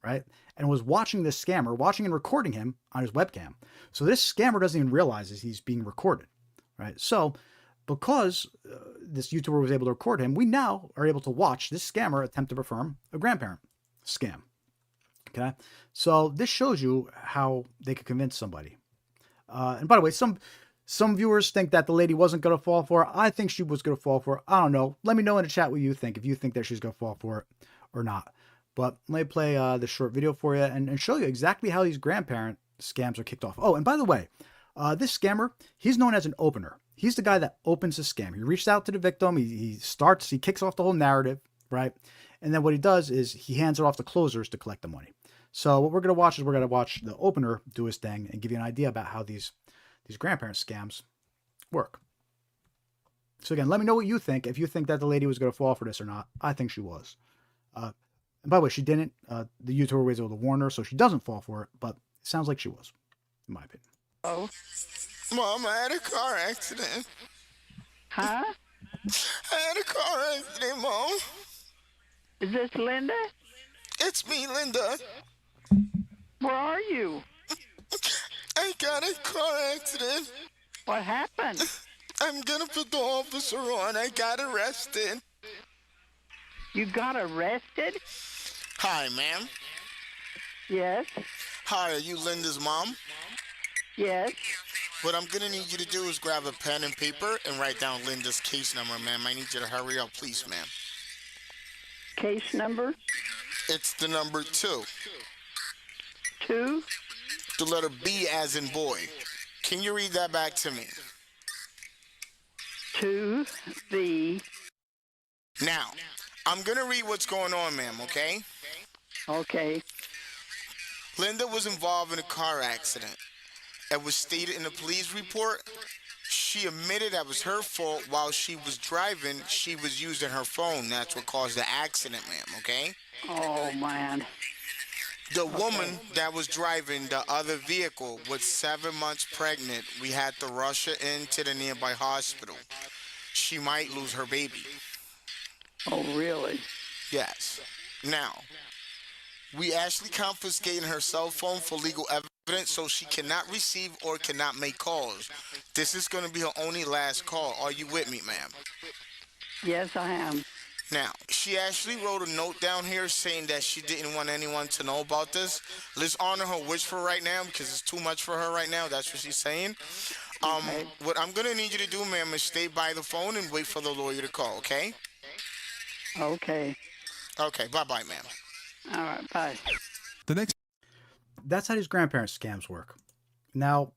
right? And was watching this scammer, watching and recording him on his webcam. So this scammer doesn't even realize he's being recorded, right? So because this YouTuber was able to record him, we now are able to watch this scammer attempt to perform a grandparent scam. Okay, so this shows you how they could convince somebody. And by the way, some viewers think that the lady wasn't going to fall for it. I think she was going to fall for it. I don't know. Let me know in the chat what you think, if you think that she's going to fall for it or not. But let me play this short video for you and show you exactly how these grandparent scams are kicked off. Oh, and by the way, this scammer, he's known as an opener. He's the guy that opens the scam. He reaches out to the victim. He kicks off the whole narrative, right? And then what he does is he hands it off to closers to collect the money. So what we're going to watch is we're going to watch the opener do his thing and give you an idea about how these grandparent scams work. So again, let me know what you think. If you think that the lady was going to fall for this or not. I think she was. And by the way, she didn't. The YouTuber was able to warn her, so she doesn't fall for it. But it sounds like she was, in my opinion. Oh, Mom, I had a car accident. Huh? I had a car accident, Mom. Is this Linda? It's me, Linda. Where are you? I got a car accident. What happened? I'm gonna put the officer on. I got arrested. You got arrested? Hi, ma'am. Yes. Hi, are you Linda's mom? Yes. What I'm gonna need you to do is grab a pen and paper and write down Linda's case number, ma'am. I need you to hurry up, please, ma'am. Case number? It's the number 2. 2? The letter B as in boy. Can you read that back to me? 2B. Now, I'm going to read what's going on, ma'am, okay? Okay. Linda was involved in a car accident. It was stated in the police report. She admitted that was her fault. While she was driving, she was using her phone. That's what caused the accident, ma'am, okay? Oh, man. The woman that was driving the other vehicle was 7 months pregnant. We had to rush her into the nearby hospital. She might lose her baby. Oh, really? Yes. Now, we actually confiscated her cell phone for legal evidence, so she cannot receive or cannot make calls. This is going to be her only last call. Are you with me, ma'am? Yes, I am. Now, she actually wrote a note down here saying that she didn't want anyone to know about this. Let's honor her wish for right now because it's too much for her right now. That's what she's saying. Okay. What I'm going to need you to do, ma'am, is stay by the phone and wait for the lawyer to call, okay? Okay. Okay, bye-bye, ma'am. All right, bye. That's how these grandparent scams work. Now,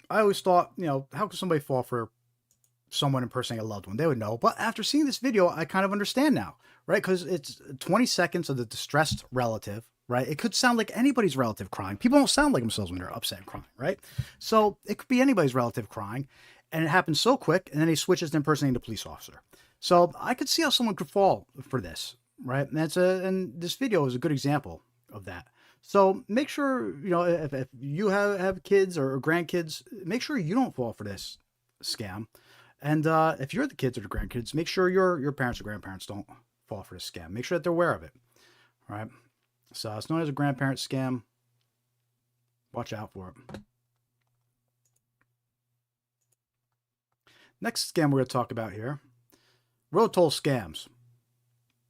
I always thought, how could somebody fall for someone impersonating a loved one? They would know. But after seeing this video, I kind of understand now, right? Because it's 20 seconds of the distressed relative, right? It could sound like anybody's relative crying. People don't sound like themselves when they're upset and crying, right? So it could be anybody's relative crying, and it happens so quick, and then he switches to impersonating the police officer. So I could see how someone could fall for this, right? And this video is a good example of that. So make sure, if you have kids or grandkids, make sure you don't fall for this scam. And if you're the kids or the grandkids, make sure your parents or grandparents don't fall for this scam. Make sure that they're aware of it. All right. So it's known as a grandparent scam. Watch out for it. Next scam we're going to talk about here, road toll scams.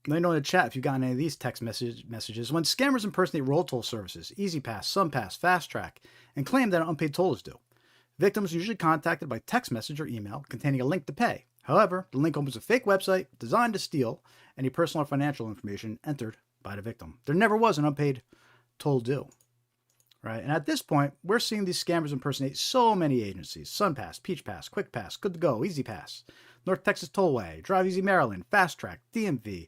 Let me know in the chat if you've gotten any of these text messages. When scammers impersonate road toll services, EasyPass, SunPass, Fast Track, and claim that an unpaid toll is due, victims are usually contacted by text message or email containing a link to pay. However, the link opens a fake website designed to steal any personal or financial information entered by the victim. There never was an unpaid toll due. Right? And at this point, we're seeing these scammers impersonate so many agencies: SunPass, PeachPass, QuickPass, Good to Go, EasyPass, North Texas Tollway, Drive Easy Maryland, Fast Track, DMV,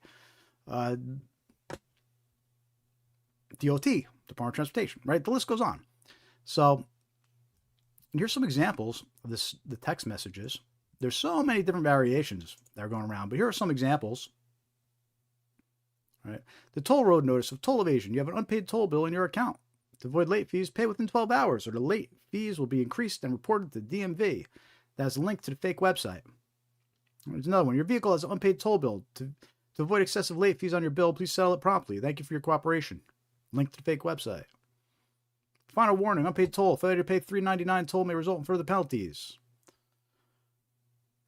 DOT, Department of Transportation, right? The list goes on. So here's some examples of the text messages. There's so many different variations that are going around, but here are some examples. Right? The toll road notice of toll evasion. You have an unpaid toll bill in your account. To avoid late fees, pay within 12 hours, or the late fees will be increased and reported to DMV. That has a link to the fake website. There's another one. Your vehicle has an unpaid toll bill. To avoid excessive late fees on your bill, please settle it promptly. Thank you for your cooperation. Link to the fake website. Final warning: unpaid toll. Failure to pay $3.99 toll may result in further penalties.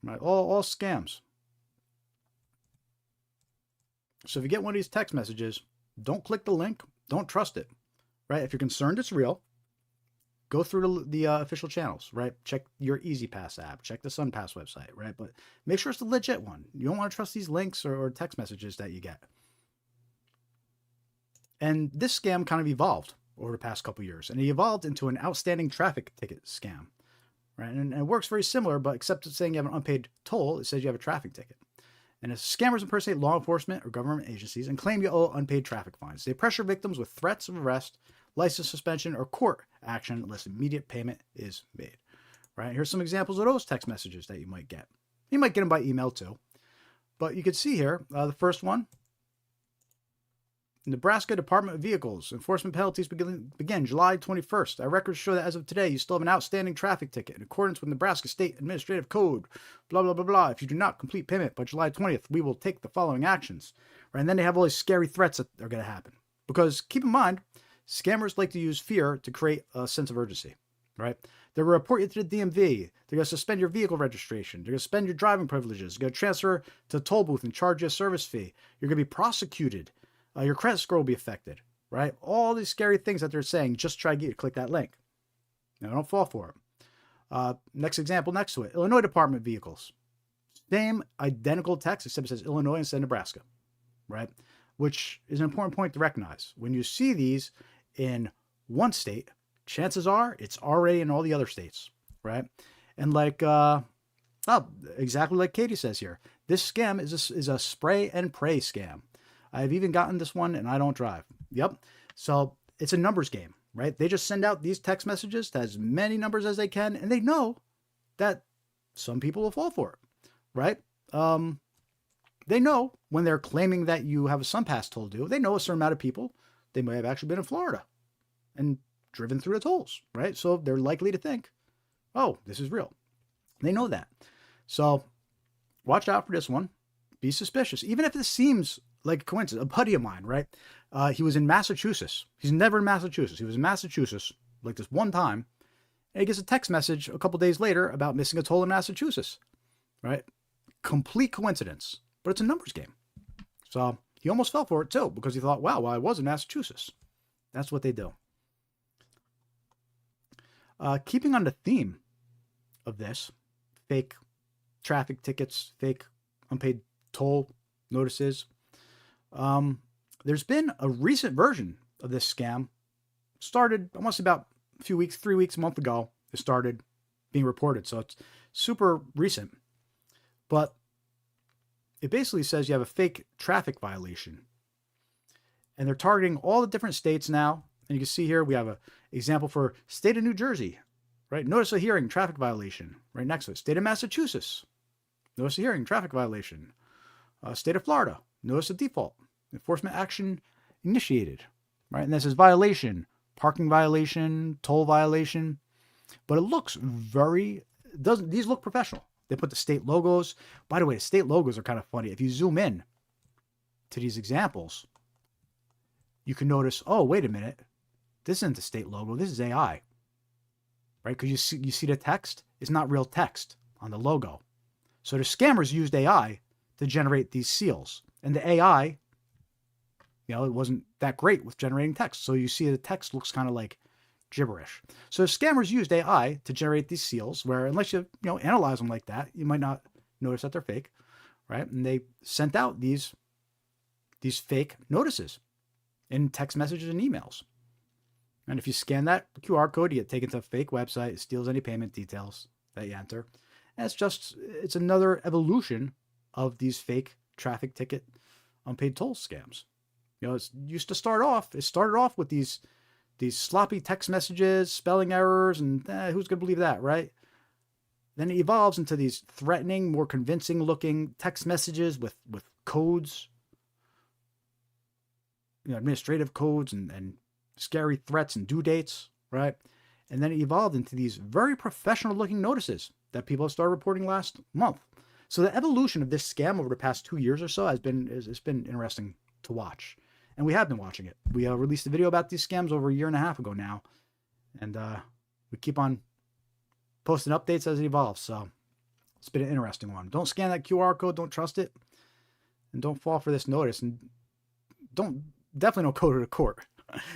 Right, all scams. So if you get one of these text messages, don't click the link. Don't trust it. Right? If you're concerned it's real, go through the official channels. Right? Check your EasyPass app. Check the SunPass website. Right? But make sure it's the legit one. You don't want to trust these links or text messages that you get. And this scam kind of evolved over the past couple years, and it evolved into an outstanding traffic ticket scam. Right? And it works very similar, but except it's saying you have an unpaid toll, it says you have a traffic ticket. And if scammers impersonate law enforcement or government agencies and claim you owe unpaid traffic fines, they pressure victims with threats of arrest, license suspension, or court action unless immediate payment is made. Right? Here's some examples of those text messages that you might get. You might get them by email too. But you can see here, the first one, Nebraska Department of Vehicles. Enforcement penalties begin July 21st. Our records show that as of today, you still have an outstanding traffic ticket in accordance with Nebraska State Administrative Code. Blah, blah, blah, blah. If you do not complete payment by July 20th, we will take the following actions. Right? And then they have all these scary threats that are going to happen. Because keep in mind, scammers like to use fear to create a sense of urgency. Right? They're going to report you to the DMV. They're going to suspend your vehicle registration. They're going to suspend your driving privileges. They're going to transfer to a toll booth and charge you a service fee. You're going to be prosecuted. Your credit score will be affected, right? All these scary things that they're saying, just try to get you to click that link. Now, don't fall for it. Next example next to it, Illinois Department of Vehicles. Same identical text, except it says Illinois instead of Nebraska, right? Which is an important point to recognize. When you see these in one state, chances are it's already in all the other states, right? And like, exactly like Katie says here, this scam is a spray and pray scam. I've even gotten this one and I don't drive. Yep. So it's a numbers game, right? They just send out these text messages to as many numbers as they can, and they know that some people will fall for it, right? They know when they're claiming that you have a SunPass toll due, they know a certain amount of people, they may have actually been in Florida and driven through the tolls, right? So they're likely to think, oh, this is real. They know that. So watch out for this one. Be suspicious. Even if it seems like a coincidence. A buddy of mine, right? He was in Massachusetts. He's never in Massachusetts. He was in Massachusetts like this one time, and he gets a text message a couple days later about missing a toll in Massachusetts, right? Complete coincidence, but it's a numbers game. So he almost fell for it too, because he thought, wow, well, I was in Massachusetts. That's what they do. Keeping on the theme of this, fake traffic tickets, fake unpaid toll notices, there's been a recent version of this scam. Started almost about a few weeks, 3 weeks, a month ago, it started being reported. So it's super recent. But it basically says you have a fake traffic violation. And they're targeting all the different states now. And you can see here we have an example for state of New Jersey, right? Notice of hearing, traffic violation, right next to it. State of Massachusetts, notice of hearing, traffic violation. State of Florida, notice of default, enforcement action initiated, right? And this is violation, parking violation, toll violation, but it looks these look professional. They put the state logos. By the way, the state logos are kind of funny. If you zoom in to these examples, you can notice, oh, wait a minute. This isn't the state logo. This is AI, right? Because you see the text. It's not real text on the logo. So the scammers used AI to generate these seals. And the AI, it wasn't that great with generating text. So you see the text looks kind of like gibberish. So scammers used AI to generate these seals where unless you analyze them like that, you might not notice that they're fake, right? And they sent out these fake notices in text messages and emails. And if you scan that QR code, you get taken to a fake website. It steals any payment details that you enter. And it's another evolution of these fake traffic ticket unpaid toll scams. It started off with these sloppy text messages, spelling errors, and who's going to believe that, right? Then it evolves into these threatening, more convincing looking text messages with codes, administrative codes and scary threats and due dates, right? And then it evolved into these very professional looking notices that people started reporting last month. So the evolution of this scam over the past 2 years or so it's been interesting to watch. And we have been watching it. We released a video about these scams over a year and a half ago now. And we keep on posting updates as it evolves. So it's been an interesting one. Don't scan that QR code. Don't trust it. And don't fall for this notice. And definitely don't go to the court.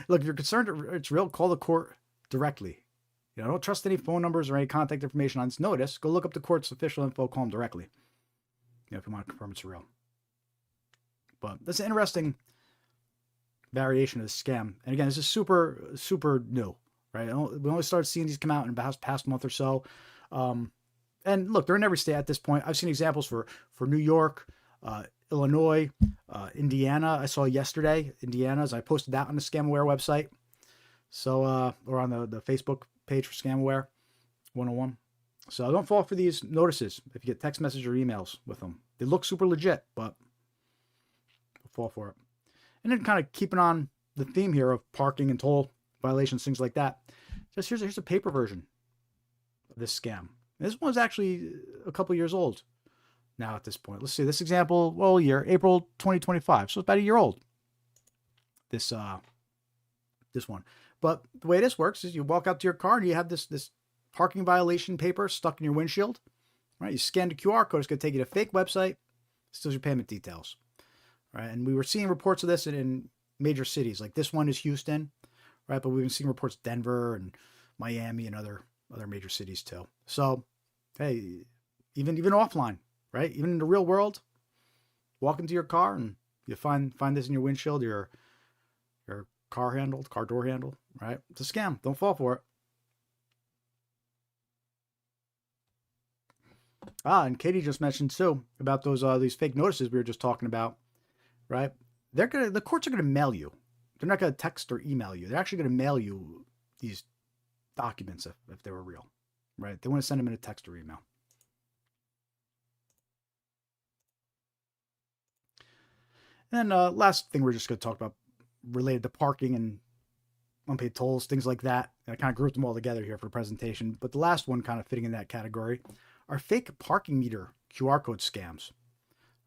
Look, if you're concerned it's real, call the court directly. Don't trust any phone numbers or any contact information on this notice. Go look up the court's official info, call them directly. If you want to confirm it's real. But that's an interesting variation of the scam. And again, this is super, super new, right? We only started seeing these come out in the past month or so. And look, they're in every state at this point. I've seen examples for New York, Illinois, Indiana. I saw yesterday, Indiana's. I posted that on the ScamAware website. So, or on the Facebook page for ScamAware 101. So don't fall for these notices if you get text messages or emails with them. They look super legit, but don't fall for it. And then kind of keeping on the theme here of parking and toll violations, things like that. Just here's a paper version of this scam. This one's actually a couple years old now at this point. Let's see this example, April 2025. So it's about a year old. This one. But the way this works is you walk out to your car and you have this parking violation paper stuck in your windshield, right? You scan the QR code. It's going to take you to a fake website, steals your payment details, right? And we were seeing reports of this in major cities. Like this one is Houston, right? But we've been seeing reports Denver and Miami and other major cities too. So, hey, even offline, right? Even in the real world, walk into your car and you find this in your windshield, your car door handle, right? It's a scam. Don't fall for it. And Katie just mentioned too about these fake notices we were just talking about, right? The courts are gonna mail you. They're not gonna text or email you. They're actually gonna mail you these documents if they were real, right? They want to send them in a text or email. And then last thing we're just gonna talk about related to parking and unpaid tolls, things like that. I kind of grouped them all together here for the presentation, but the last one kind of fitting in that category are fake parking meter QR code scams,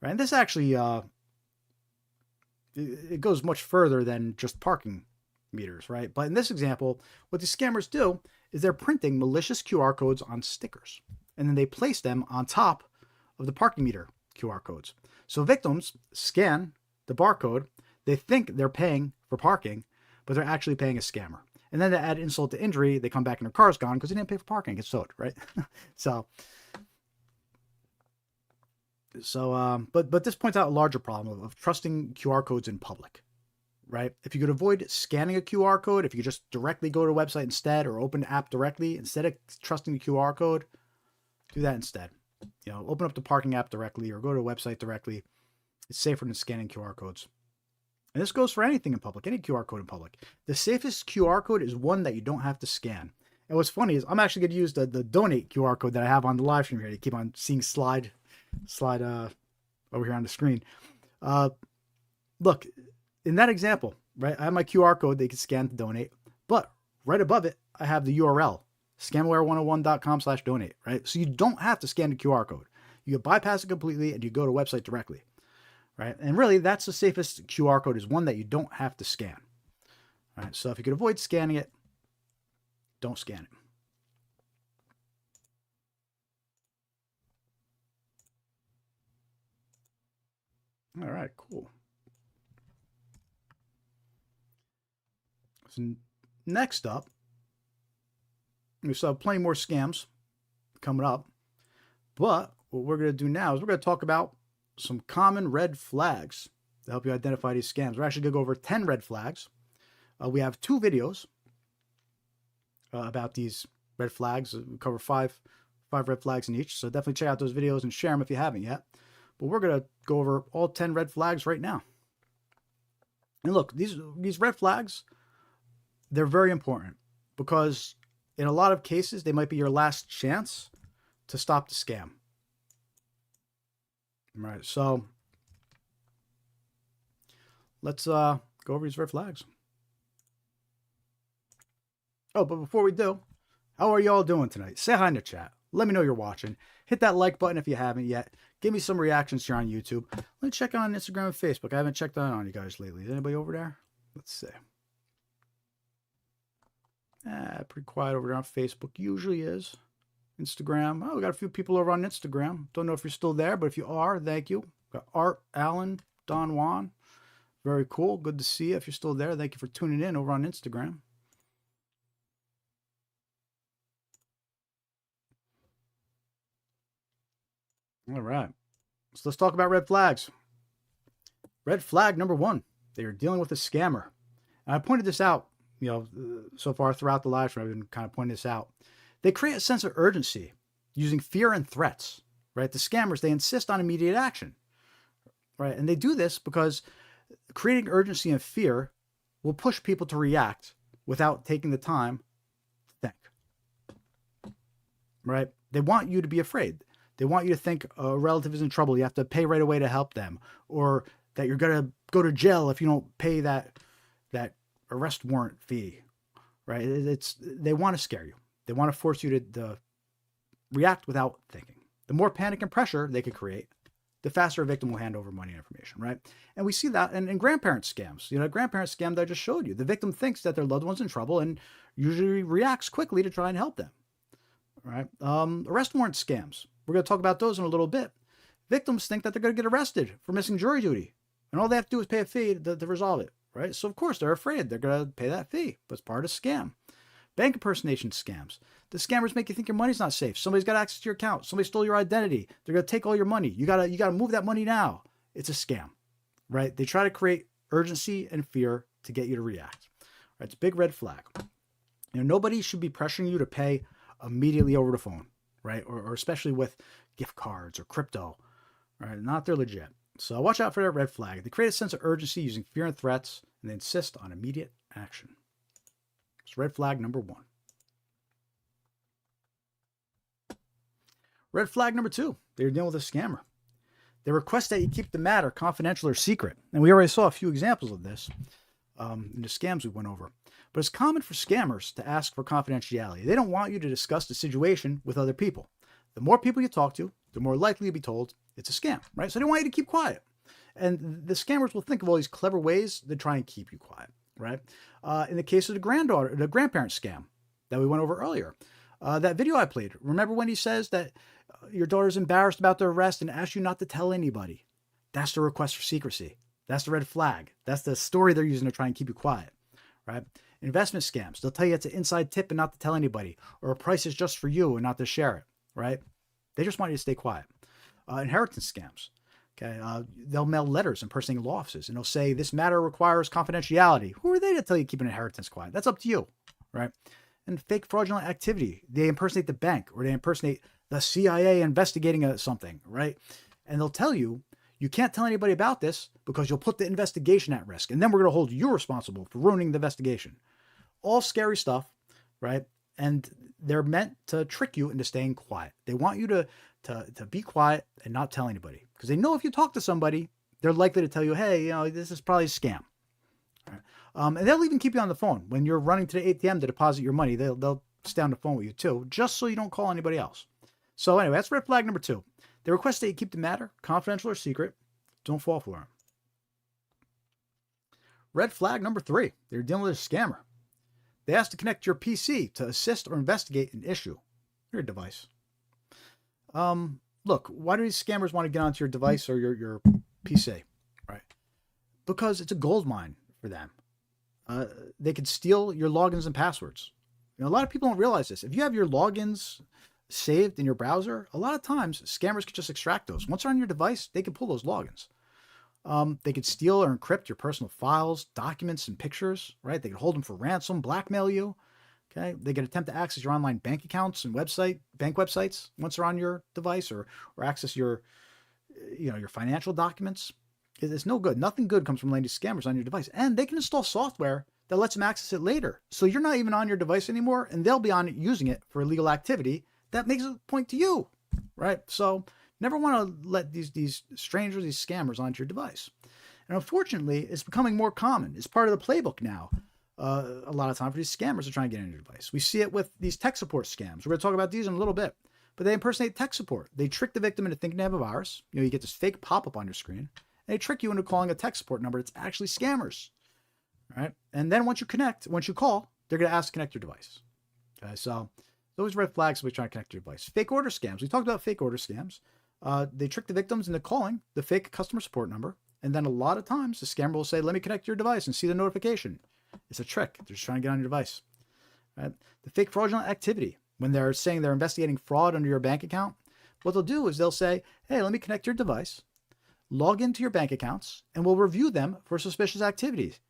right? And this actually, it goes much further than just parking meters, right? But in this example, what these scammers do is they're printing malicious QR codes on stickers, and then they place them on top of the parking meter QR codes. So victims scan the barcode, they think they're paying for parking, but they're actually paying a scammer. And then to add insult to injury, they come back and their car's gone because they didn't pay for parking. It's towed, right? But this points out a larger problem of trusting QR codes in public, right? If you could avoid scanning a QR code, if you could just directly go to a website instead or open the app directly, instead of trusting the QR code, do that instead. Open up the parking app directly or go to a website directly. It's safer than scanning QR codes. And this goes for anything in public, any QR code in public. The safest QR code is one that you don't have to scan. And what's funny is I'm actually going to use the donate QR code that I have on the live stream here. You keep on seeing slide over here on the screen. Look, in that example, right, I have my QR code that you can scan to donate, but right above it, I have the URL, scamaware101.com/donate, right? So you don't have to scan the QR code. You can bypass it completely and you go to a website directly. Right? And really, that's the safest QR code is one that you don't have to scan. All right? So if you could avoid scanning it, don't scan it. All right, cool. So next up, we saw plenty more scams coming up. But what we're going to do now is we're going to talk about some common red flags to help you identify these scams. We're actually going to go over 10 red flags. We have 2 videos about these red flags. We cover five red flags in each. So definitely check out those videos and share them if you haven't yet. But we're going to go over all 10 red flags right now. And look, these red flags, they're very important because in a lot of cases, they might be your last chance to stop the scam. All right, so let's go over these red flags. Oh, but before we do, how are you all doing tonight? Say hi in the chat. Let me know you're watching. Hit that like button if you haven't yet. Give me some reactions here on YouTube. Let me check on Instagram and Facebook. I haven't checked on you guys lately. Is anybody over there? Let's see. Pretty quiet over there on Facebook. Usually is. Instagram. Oh, we got a few people over on Instagram. Don't know if you're still there, but if you are, thank you. Got Art, Allen, Don Juan. Very cool. Good to see you. If you're still there, thank you for tuning in over on Instagram. All right. So let's talk about red flags. Red flag number 1. They are dealing with a scammer. And I pointed this out, so far throughout the live stream. I've been kind of pointing this out. They create a sense of urgency using fear and threats, right? The scammers, they insist on immediate action, right? And they do this because creating urgency and fear will push people to react without taking the time to think, right? They want you to be afraid. They want you to think a relative is in trouble. You have to pay right away to help them, or that you're going to go to jail if you don't pay that arrest warrant fee, right? They want to scare you. They want to force you to react without thinking. The more panic and pressure they can create, the faster a victim will hand over money and information, right? And we see that in grandparent scams. Grandparent scam that I just showed you. The victim thinks that their loved one's in trouble and usually reacts quickly to try and help them, right? Arrest warrant scams. We're going to talk about those in a little bit. Victims think that they're going to get arrested for missing jury duty, and all they have to do is pay a fee to resolve it, right? So, of course, they're afraid they're going to pay that fee, but it's part of the scam. Bank impersonation scams. The scammers make you think your money's not safe. Somebody's got access to your account. Somebody stole your identity. They're going to take all your money. You gotta move that money now. It's a scam, right? They try to create urgency and fear to get you to react. Right? It's a big red flag. Nobody should be pressuring you to pay immediately over the phone, right? Or especially with gift cards or crypto, right? Not they're legit. So watch out for that red flag. They create a sense of urgency using fear and threats, and they insist on immediate action. It's red flag number 1. Red flag number 2. They're dealing with a scammer. They request that you keep the matter confidential or secret. And we already saw a few examples of this in the scams we went over. But it's common for scammers to ask for confidentiality. They don't want you to discuss the situation with other people. The more people you talk to, the more likely you'll be told it's a scam, right? So they want you to keep quiet. And the scammers will think of all these clever ways to try and keep you quiet, right? In the case of the grandparent scam that we went over earlier, that video I played, remember when he says that your daughter's embarrassed about the arrest and asks you not to tell anybody? That's the request for secrecy. That's the red flag. That's the story they're using to try and keep you quiet, right? Investment scams, they'll tell you it's an inside tip and not to tell anybody, or a price is just for you and not to share it, right? They just want you to stay quiet. Inheritance scams, okay? They'll mail letters impersonating law offices, and they'll say, this matter requires confidentiality. Who are they to tell you to keep an inheritance quiet? That's up to you, right? And fake fraudulent activity. They impersonate the bank, or they impersonate the CIA investigating something, right? And they'll tell you, you can't tell anybody about this because you'll put the investigation at risk. And then we're going to hold you responsible for ruining the investigation. All scary stuff, right? And they're meant to trick you into staying quiet. They want you to be quiet and not tell anybody, because they know if you talk to somebody, they're likely to tell you, hey, this is probably a scam. Right? And they'll even keep you on the phone when you're running to the ATM to deposit your money. They'll stay on the phone with you too, just so you don't call anybody else. So anyway, that's red flag number 2. They request that you keep the matter confidential or secret. Don't fall for them. Red flag number 3. They're dealing with a scammer. They ask to connect your PC to assist or investigate an issue. Your device. Look, why do these scammers want to get onto your device or your PC? because it's a gold mine for them. They could steal your logins and passwords. You know, a lot of people don't realize this. If you have your logins saved in your browser, a lot of times scammers can just extract those. Once they're on your device, they can pull those logins. They could steal or encrypt your personal files, documents, and pictures, right? They could hold them for ransom, blackmail you. Okay. They could attempt to access your online bank accounts and bank websites once they're on your device, or access your financial documents. It's no good. Nothing good comes from letting these scammers on your device. And they can install software that lets them access it later. So you're not even on your device anymore, and they'll be on it using it for illegal activity that makes a point to you, right? So never want to let these strangers, these scammers onto your device. And unfortunately, it's becoming more common. It's part of the playbook now. A lot of time for these scammers to try and get into your device. We see it with these tech support scams. We're going to talk about these in a little bit. But they impersonate tech support. They trick the victim into thinking they have a virus. You know, you get this fake pop-up on your screen. And they trick you into calling a tech support number. It's actually scammers. Right? And then once you call, they're going to ask to connect your device. Okay, so those red flags when we try to connect your device. Fake order scams. We talked about fake order scams. They trick the victims into calling the fake customer support number. And then a lot of times the scammer will say, let me connect your device and see the notification. It's a trick. They're just trying to get on your device. Right? The fake fraudulent activity. When they're saying they're investigating fraud under your bank account, what they'll do is they'll say, hey, let me connect your device, log into your bank accounts, and we'll review them for suspicious activities.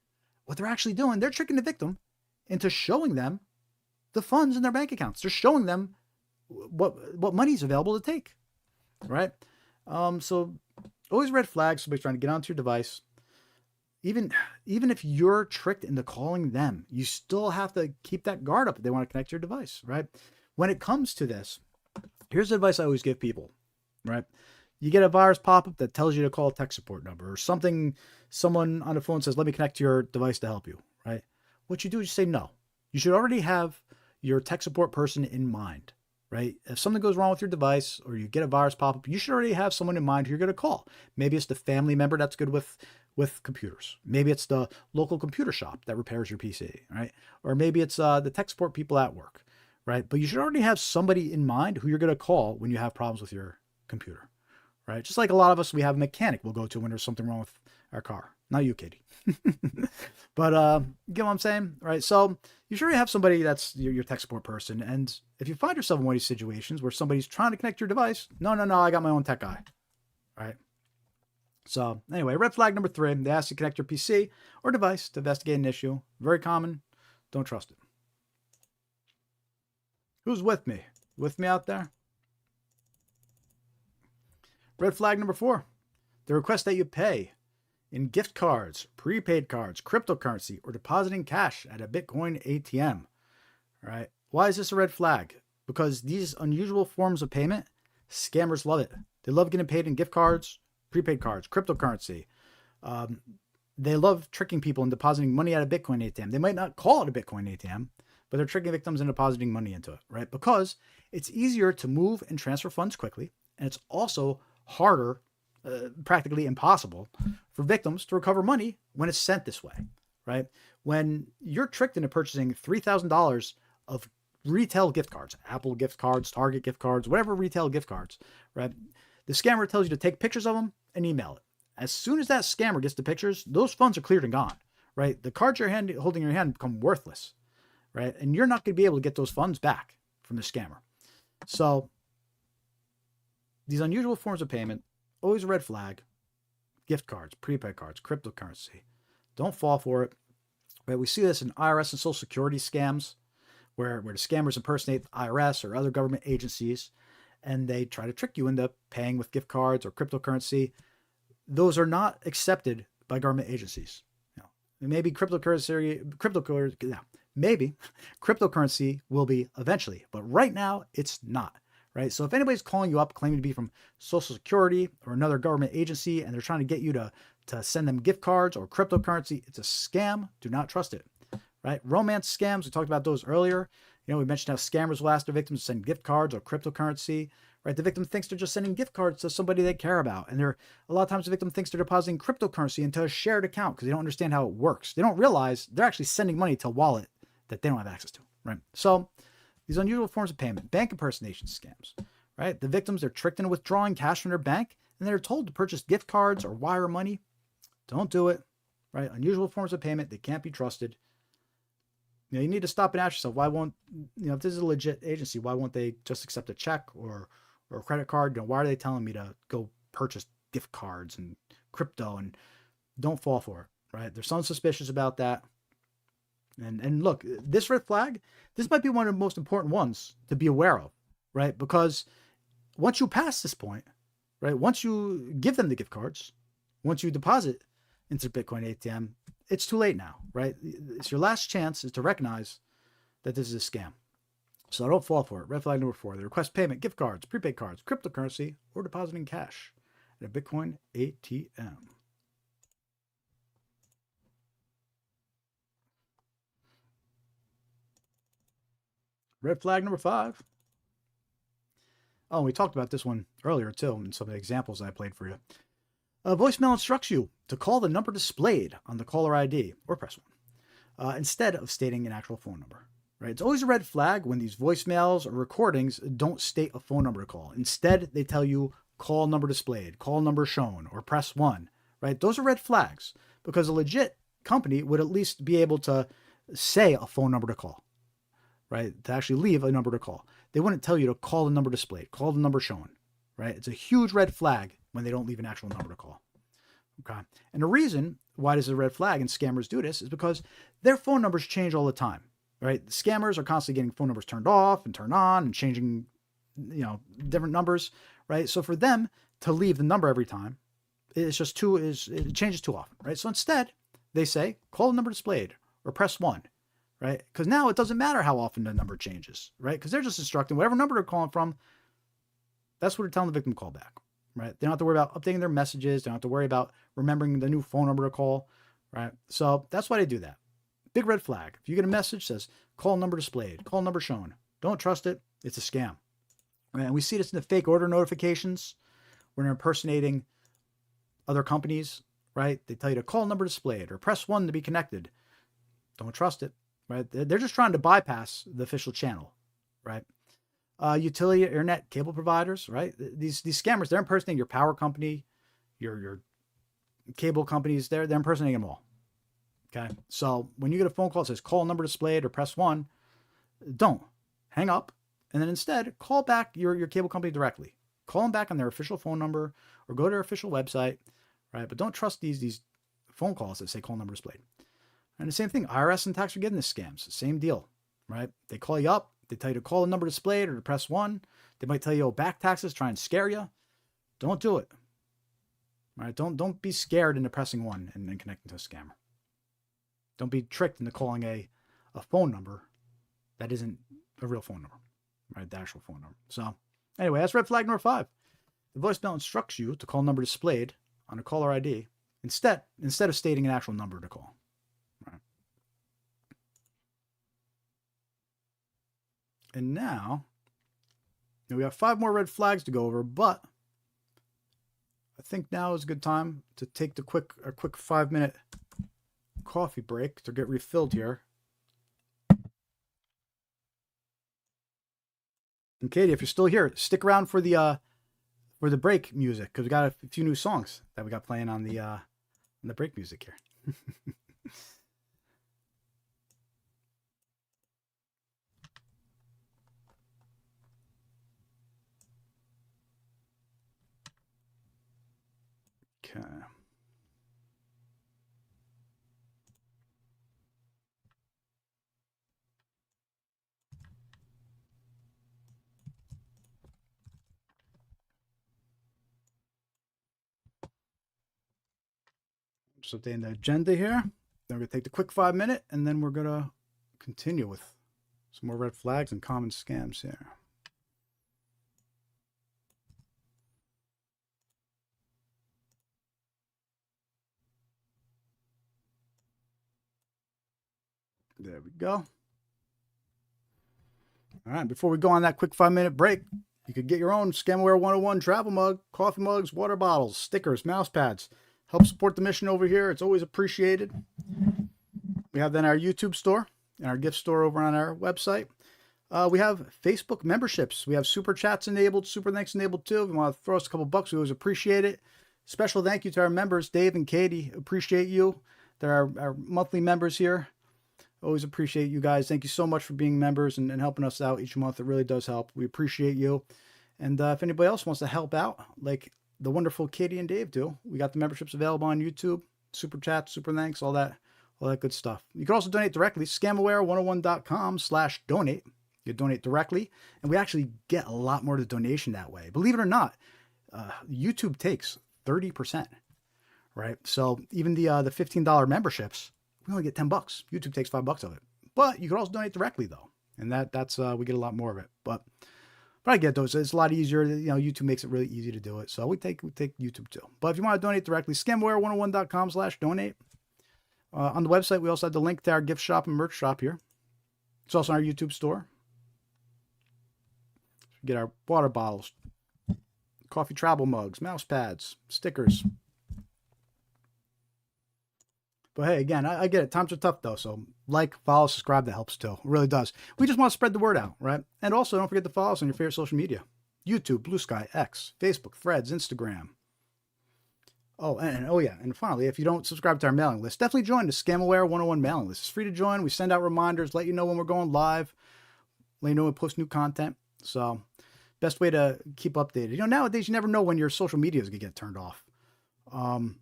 What they're actually doing, they're tricking the victim into showing them the funds in their bank accounts. They're showing them what money is available to take, right? So always red flags. Somebody's trying to get onto your device. Even if you're tricked into calling them, you still have to keep that guard up if they want to connect to your device, right? When it comes to this, here's the advice I always give people, right? You get a virus pop-up that tells you to call a tech support number, or someone on the phone says, let me connect to your device to help you, right? What you do is you say no. You should already have your tech support person in mind, right? If something goes wrong with your device or you get a virus pop-up, you should already have someone in mind who you're going to call. Maybe it's the family member that's good with computers. Maybe it's the local computer shop that repairs your PC, right? Or maybe it's the tech support people at work, right? But you should already have somebody in mind who you're going to call when you have problems with your computer, right? Just like a lot of us, we have a mechanic we'll go to when there's something wrong with our car. Not you, Katie. But you get what I'm saying? Right? So you should already have somebody that's your tech support person. And if you find yourself in one of these situations where somebody's trying to connect your device, no, I got my own tech guy, right? So anyway, red flag number 3, they ask you to connect your PC or device to investigate an issue. Very common. Don't trust it. Who's with me? With me out there? Red flag number 4, they request that you pay in gift cards, prepaid cards, cryptocurrency, or depositing cash at a Bitcoin ATM. All right. Why is this a red flag? Because these unusual forms of payment, scammers love it. They love getting paid in gift cards, prepaid cards, cryptocurrency. They love tricking people and depositing money at a Bitcoin ATM. They might not call it a Bitcoin ATM, but they're tricking victims into depositing money into it, right? Because it's easier to move and transfer funds quickly, and it's also harder, practically impossible, for victims to recover money when it's sent this way, right? When you're tricked into purchasing $3,000 of retail gift cards, Apple gift cards, Target gift cards, whatever retail gift cards, right? The scammer tells you to take pictures of them and email it. As soon as that scammer gets the pictures, those funds are cleared and gone, right? The cards you're holding in your hand become worthless, right? And you're not going to be able to get those funds back from the scammer. So these unusual forms of payment, always a red flag. Gift cards, prepaid cards, cryptocurrency. Don't fall for it. Right? We see this in IRS and Social Security scams where the scammers impersonate the IRS or other government agencies, and they try to trick you into paying with gift cards or cryptocurrency. Those are not accepted by government agencies. You know, maybe cryptocurrency will be eventually, but right now it's not. Right? So if anybody's calling you up claiming to be from Social Security or another government agency and they're trying to get you to send them gift cards or cryptocurrency, it's a scam. Do not trust it. Right? Romance scams, we talked about those earlier. You know, we mentioned how scammers will ask their victims to send gift cards or cryptocurrency. Right? The victim thinks they're just sending gift cards to somebody they care about. And a lot of times the victim thinks they're depositing cryptocurrency into a shared account because they don't understand how it works. They don't realize they're actually sending money to a wallet that they don't have access to. Right? So these unusual forms of payment, bank impersonation scams, right? The victims are tricked into withdrawing cash from their bank and they're told to purchase gift cards or wire money. Don't do it. right? Unusual forms of payment, they can't be trusted. You need to stop and ask yourself, why won't, if this is a legit agency, why won't they just accept a check or a credit card? Why are they telling me to go purchase gift cards and crypto? And don't fall for it, right? There's something suspicious about that. And look, this red flag, this might be one of the most important ones to be aware of, right? Because once you pass this point, right? Once you give them the gift cards, once you deposit into the Bitcoin ATM, it's too late now, right? It's your last chance is to recognize that this is a scam. So don't fall for it. Red flag number 4, they request payment, gift cards, prepaid cards, cryptocurrency, or depositing cash at a Bitcoin ATM. Red flag number 5. Oh, we talked about this one earlier too in some of the examples I played for you. A voicemail instructs you to call the number displayed on the caller ID or press 1 instead of stating an actual phone number. Right? It's always a red flag when these voicemails or recordings don't state a phone number to call. Instead, they tell you call number displayed, call number shown, or press 1. Right? Those are red flags because a legit company would at least be able to say a phone number to call. Right? To actually leave a number to call. They wouldn't tell you to call the number displayed, call the number shown. Right? It's a huge red flag when they don't leave an actual number to call. Okay. And the reason why this is a red flag and scammers do this is because their phone numbers change all the time, right? The scammers are constantly getting phone numbers turned off and turned on and changing, different numbers, right? So for them to leave the number every time, it changes too often, right? So instead they say, call the number displayed or press 1, right? Because now it doesn't matter how often the number changes, right? Because they're just instructing whatever number they're calling from, that's what they're telling the victim to call back. Right? They don't have to worry about updating their messages. They don't have to worry about remembering the new phone number to call, right? So that's why they do that. Big red flag. If you get a message that says, call number displayed, call number shown, don't trust it. It's a scam. Right? And we see this in the fake order notifications when they're impersonating other companies, right? They tell you to call number displayed or press 1 to be connected. Don't trust it, right? They're just trying to bypass the official channel, right? Utility, internet, cable providers, right? These scammers, they're impersonating your power company, your cable companies, they're impersonating them all. Okay. So when you get a phone call that says call number displayed or press 1, don't hang up. And then instead call back your cable company directly. Call them back on their official phone number or go to their official website, right? But don't trust these phone calls that say call number displayed. And the same thing, IRS and tax forgiveness scams, same deal, right? They call you up. They tell you to call the number displayed or to press 1. They might tell you, back taxes, try and scare you. Don't do it. All right? Don't be scared into pressing 1 and then connecting to a scammer. Don't be tricked into calling a phone number that isn't a real phone number, right? The actual phone number. So anyway, that's red flag number 5. The voicemail instructs you to call number displayed on a caller ID instead of stating an actual number to call. And now we have 5 more red flags to go over, but I think now is a good time to take a quick 5-minute coffee break to get refilled here. And Katie, if you're still here, stick around for the break music because we got a few new songs that we got playing on the break music here. Okay. Just updating the agenda here. Then we're going to take the quick 5-minute, and then we're going to continue with some more red flags and common scams here. There we go. All right, before we go on that quick 5-minute break, you could get your own Scamware 101 travel mug, coffee mugs, water bottles, stickers, mouse pads. Help support the mission over here. It's always appreciated. We have then our YouTube store and our gift store over on our website. We have Facebook memberships. We have super chats enabled, super thanks enabled too. If you want to throw us a couple bucks, we always appreciate it. Special thank you to our members, Dave and Katie. Appreciate you. They're our monthly members here. Always appreciate you guys. Thank you so much for being members and helping us out each month. It really does help. We appreciate you. And if anybody else wants to help out, like the wonderful Katie and Dave do, we got the memberships available on YouTube, super chat, super thanks, all that good stuff. You can also donate directly, scamaware101.com/donate. You donate directly, and we actually get a lot more to donation that way. Believe it or not, YouTube takes 30%, right? So even the $15 memberships, we only get $10. YouTube takes $5 of it. But you can also donate directly though, and that's we get a lot more of it. But I get those. It's a lot easier. YouTube makes it really easy to do it. So we take YouTube too. But if you want to donate directly, scamaware101.com/donate. On the website, we also have the link to our gift shop and merch shop here. It's also on our YouTube store. We get our water bottles, coffee travel mugs, mouse pads, stickers. But hey, again, I get it. Times are tough though. So like, follow, subscribe. That helps too. It really does. We just want to spread the word out, right? And also don't forget to follow us on your favorite social media. YouTube, Blue Sky, X, Facebook, Threads, Instagram. And finally, if you don't subscribe to our mailing list, definitely join the Scamaware 101 mailing list. It's free to join. We send out reminders, let you know when we're going live, let you know when we post new content. So best way to keep updated. Nowadays, you never know when your social media is going to get turned off. And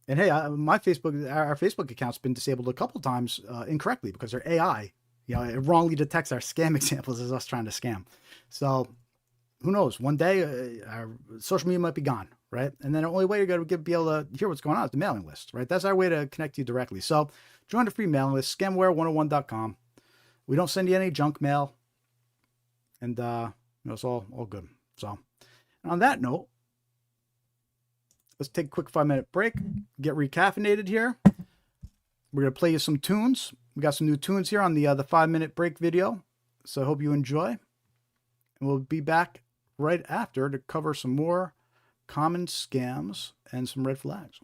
hey, our Facebook account's been disabled a couple times incorrectly because their AI, it wrongly detects our scam examples as us trying to scam. So who knows? One day our social media might be gone, right? And then the only way you're going to be able to hear what's going on is the mailing list, right? That's our way to connect you directly. So join the free mailing list, scamware101.com. We don't send you any junk mail, and it's all good. So on that note, let's take a quick 5-minute break, get recaffeinated here. We're going to play you some tunes. We got some new tunes here on the 5-minute break video. So I hope you enjoy. And we'll be back right after to cover some more common scams and some red flags.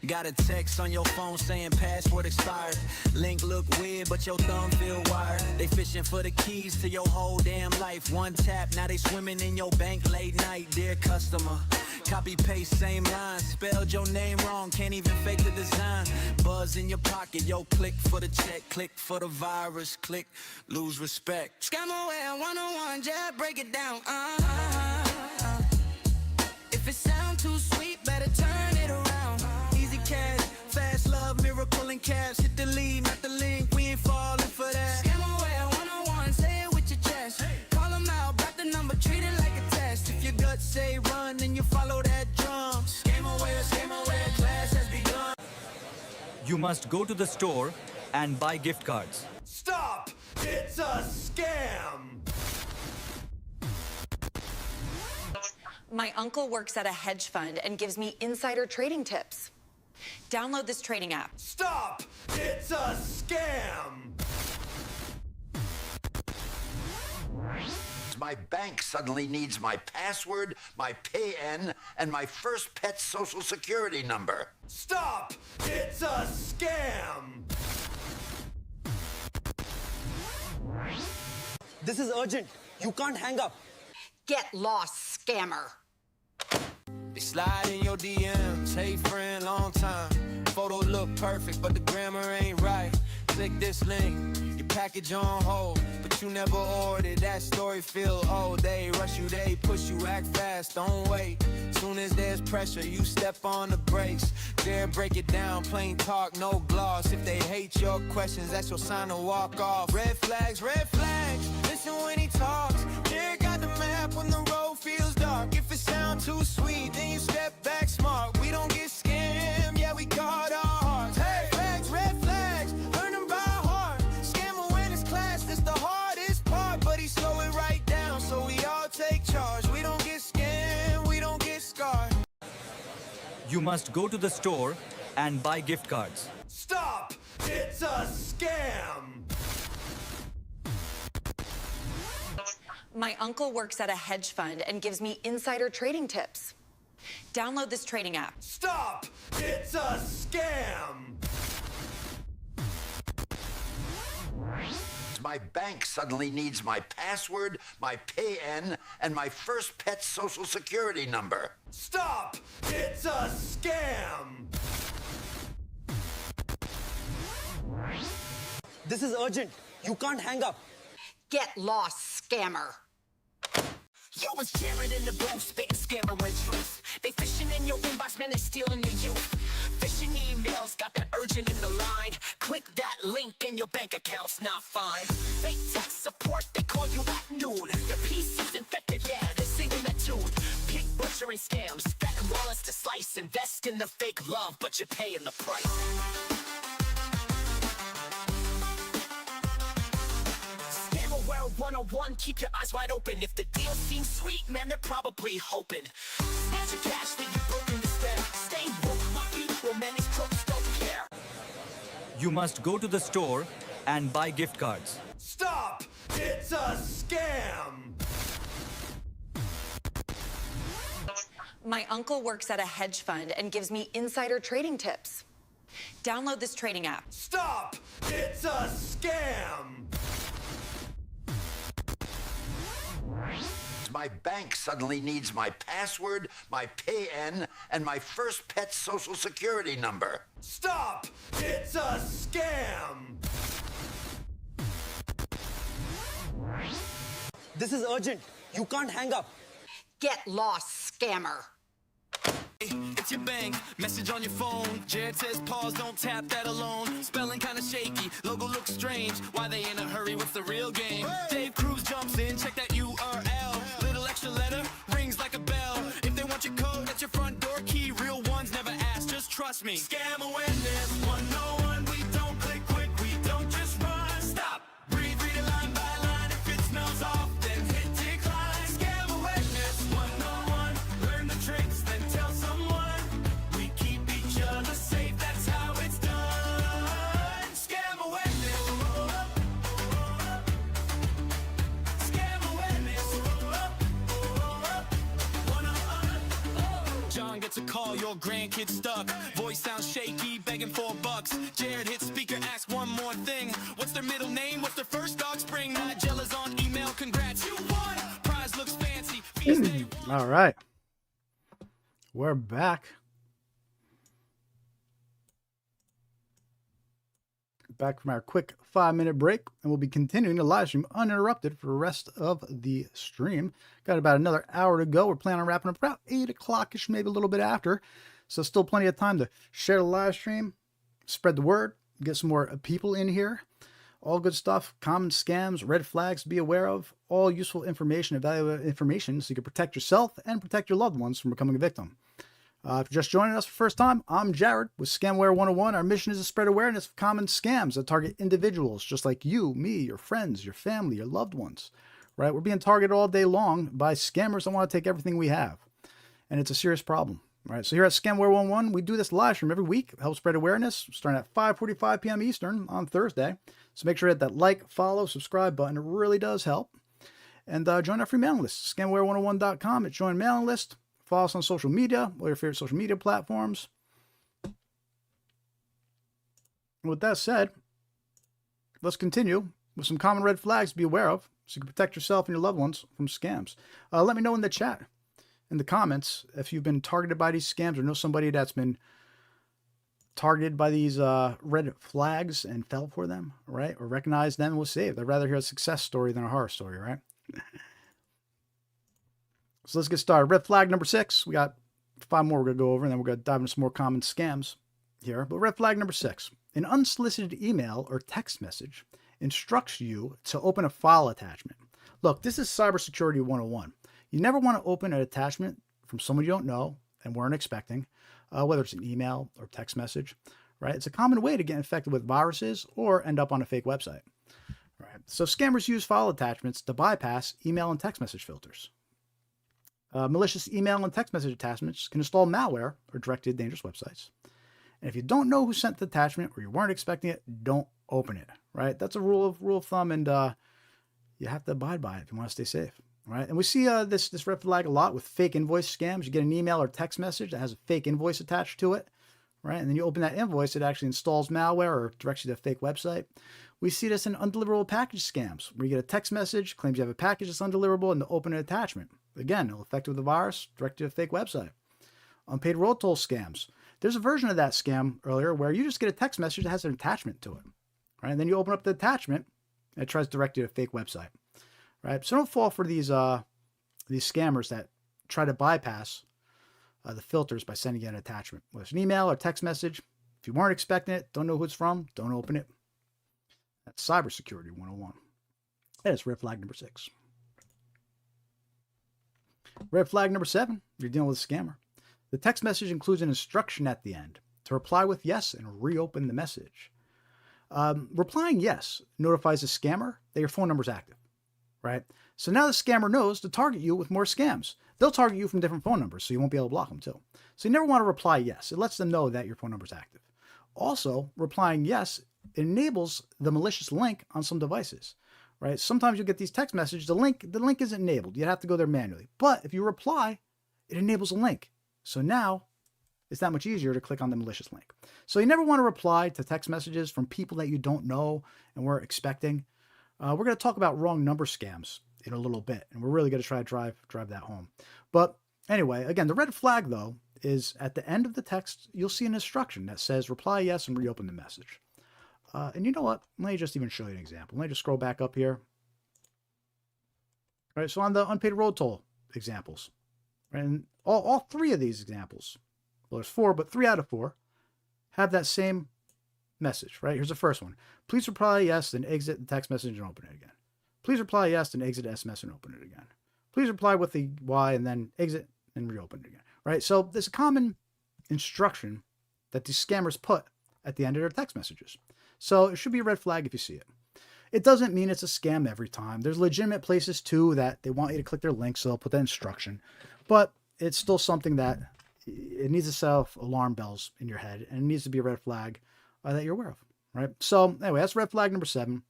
Got a text on your phone saying password expired. Link look weird, but your thumb feel wired. They fishing for the keys to your whole damn life. One tap, now they swimming in your bank late night. Dear customer, copy paste same line. Spelled your name wrong, can't even fake the design. Buzz in your pocket, yo, click for the check, click for the virus, click, lose respect. Scamaware 101, Jared, break it down. If it sound too sweet, better turn it around. Cash, fast love, miracle and cash. Hit the lead, not the link. We ain't falling for that. Scamaware 101, say it with your chest. Hey. Call them out, got the number, treat it like a test. If your gut say run, then you follow that drum. Scamaware, class has begun. You must go to the store and buy gift cards. Stop! It's a scam! My uncle works at a hedge fund and gives me insider trading tips. Download this trading app. Stop! It's a scam! My bank suddenly needs my password, my PIN, and my first pet's social security number. Stop! It's a scam! This is urgent. You can't hang up. Get lost, scammer. They slide in your DMs, hey friend, long time. Photo look perfect, but the grammar ain't right. Click this link, your package on hold, but you never ordered. That story feel old. They rush you, they push you, act fast, don't wait. Soon as there's pressure, you step on the brakes. Dare break it down, plain talk, no gloss. If they hate your questions, that's your sign to walk off. Red flags, listen when he talks. Dare got the map when the road feels dark. If it sounds too sweet, then you step back smart. We don't get scammed, yeah, we guard our hearts. Hey, red flags, learn them by heart. Scam awareness class, that's the hardest part. But he slow it right down, so we all take charge. We don't get scammed, we don't get scarred. You must go to the store and buy gift cards. Stop! It's a scam! My uncle works at a hedge fund and gives me insider trading tips. Download this trading app. Stop! It's a scam! My bank suddenly needs my password, my PAN, and my first pet's social security number. Stop! It's a scam! This is urgent. You can't hang up. Get lost, scammer. You was Jared in the booth, spitting scammer with truth. They fishing in your inbox, man, they stealing your youth. Phishing emails, got that urgent in the line. Click that link and your bank account's not fine. They text support, they call you at noon. Your PC's infected, yeah, they're singing that tune. Pig butchering scams, back wallets to slice. Invest in the fake love, but you're paying the price. Well, 101, keep your eyes wide open. If the deal seems sweet, man, they're probably hoping. Snatch your cash, then you broke in despair. Stay woke, my people, man, these crooks don't care. You must go to the store and buy gift cards. Stop! It's a scam! My uncle works at a hedge fund and gives me insider trading tips. Download this trading app. Stop! It's a scam! My bank suddenly needs my password, my PAN, and my first pet's social security number. Stop! It's a scam! This is urgent. You can't hang up. Get lost, scammer. It's your bank, message on your phone. Jared says pause, don't tap that alone. Spelling kinda shaky, logo looks strange. Why they in a hurry, what's the real game? Dave Cruz jumps in, check that URL. Little extra letter, rings like a bell. If they want your code, that's your front door key. Real ones never ask, just trust me. Scam awareness 101, we don't click quick, we don't just run. Stop, breathe, read it line by line. If it smells off, then hit decline. Scam awareness 101, learn the tricks, then tell someone. We keep each other safe, that's how it's done. Scam awareness. Scam awareness. 101. John gets a call, your grandkid's stuck. Voice sounds shaky, begging for bucks. Jared hits speaker, asks one more thing. What's their middle name? What's their first dog spring? Nigella's on email, congrats, you won. Prize looks fancy. Feast day. All right. We're back. Back from our quick 5-minute break, and we'll be continuing the live stream uninterrupted for the rest of the stream. Got about another hour to go. We're planning on wrapping up about 8 o'clock-ish, maybe a little bit after. So still plenty of time to share the live stream, spread the word, get some more people in here. All good stuff, common scams, red flags to be aware of, all useful information, valuable information so you can protect yourself and protect your loved ones from becoming a victim. If you're just joining us for the first time, I'm Jared with Scamware 101. Our mission is to spread awareness of common scams that target individuals just like you, me, your friends, your family, your loved ones. Right? We're being targeted all day long by scammers that want to take everything we have. And it's a serious problem. Right? So here at Scamware 101, we do this live stream every week, help spread awareness, starting at 5:45 p.m. Eastern on Thursday. So make sure to hit that like, follow, subscribe button. It really does help. And join our free mailing list, scamware101.com. It's join mailing list. Follow us on social media, all your favorite social media platforms. And with that said, let's continue with some common red flags to be aware of so you can protect yourself and your loved ones from scams. Let me know in the chat, in the comments, if you've been targeted by these scams or know somebody that's been targeted by these red flags and fell for them, right? Or recognized them and was saved. I'd rather hear a success story than a horror story, right? So let's get started. Red flag number 6. We got 5 more we're going to go over, and then we're going to dive into some more common scams here. But red flag number 6. An unsolicited email or text message instructs you to open a file attachment. Look, this is cybersecurity 101. You never want to open an attachment from someone you don't know and weren't expecting, whether it's an email or text message, right? It's a common way to get infected with viruses or end up on a fake website, right? So scammers use file attachments to bypass email and text message filters. Malicious email and text message attachments can install malware or direct you to dangerous websites. And if you don't know who sent the attachment or you weren't expecting it, don't open it, right? That's a rule of thumb, and you have to abide by it if you want to stay safe, right? And we see this red flag a lot with fake invoice scams. You get an email or text message that has a fake invoice attached to it, right? And then you open that invoice, it actually installs malware or directs you to a fake website. We see this in undeliverable package scams, where you get a text message, claims you have a package that's undeliverable, and to open an attachment. Again, it'll affect with the virus, direct you to a fake website. Unpaid road toll scams. There's a version of that scam earlier where you just get a text message that has an attachment to it, right? And then you open up the attachment, and it tries to direct you to a fake website, right? So don't fall for these scammers that try to bypass the filters by sending you an attachment, whether it's an email or text message. If you weren't expecting it, don't know who it's from, don't open it. That's cybersecurity 101. That is red flag number 6. Red flag number 7, you're dealing with a scammer. The text message includes an instruction at the end to reply with yes and reopen the message. Replying yes notifies the scammer that your phone number is active, right? So now the scammer knows to target you with more scams. They'll target you from different phone numbers, so you won't be able to block them too. So you never want to reply yes. It lets them know that your phone number is active. Also, replying yes enables the malicious link on some devices, right? Sometimes you get these text messages, the link isn't enabled. You have to go there manually. But if you reply, it enables a link. So now it's that much easier to click on the malicious link. So you never want to reply to text messages from people that you don't know and weren't expecting. We're going to talk about wrong number scams in a little bit, and we're really going to try to drive that home. But anyway, again, the red flag though is at the end of the text, you'll see an instruction that says reply yes and reopen the message. And you know what? Let me just even show you an example. Let me just scroll back up here. All right, so on the unpaid road toll examples, right, and all 3 of these examples, well, there's 4, but 3 out of 4 have that same message, right? Here's the first one. Please reply yes, then exit the text message and open it again. Please reply yes, then exit SMS and open it again. Please reply with the Y and then exit and reopen it again, right? So there's a common instruction that these scammers put at the end of their text messages. So it should be a red flag if you see it. It doesn't mean it's a scam every time. There's legitimate places too that they want you to click their link, so they'll put that instruction. But it's still something that it needs to set off alarm bells in your head, and it needs to be a red flag that you're aware of, right? So anyway, that's red flag number 7.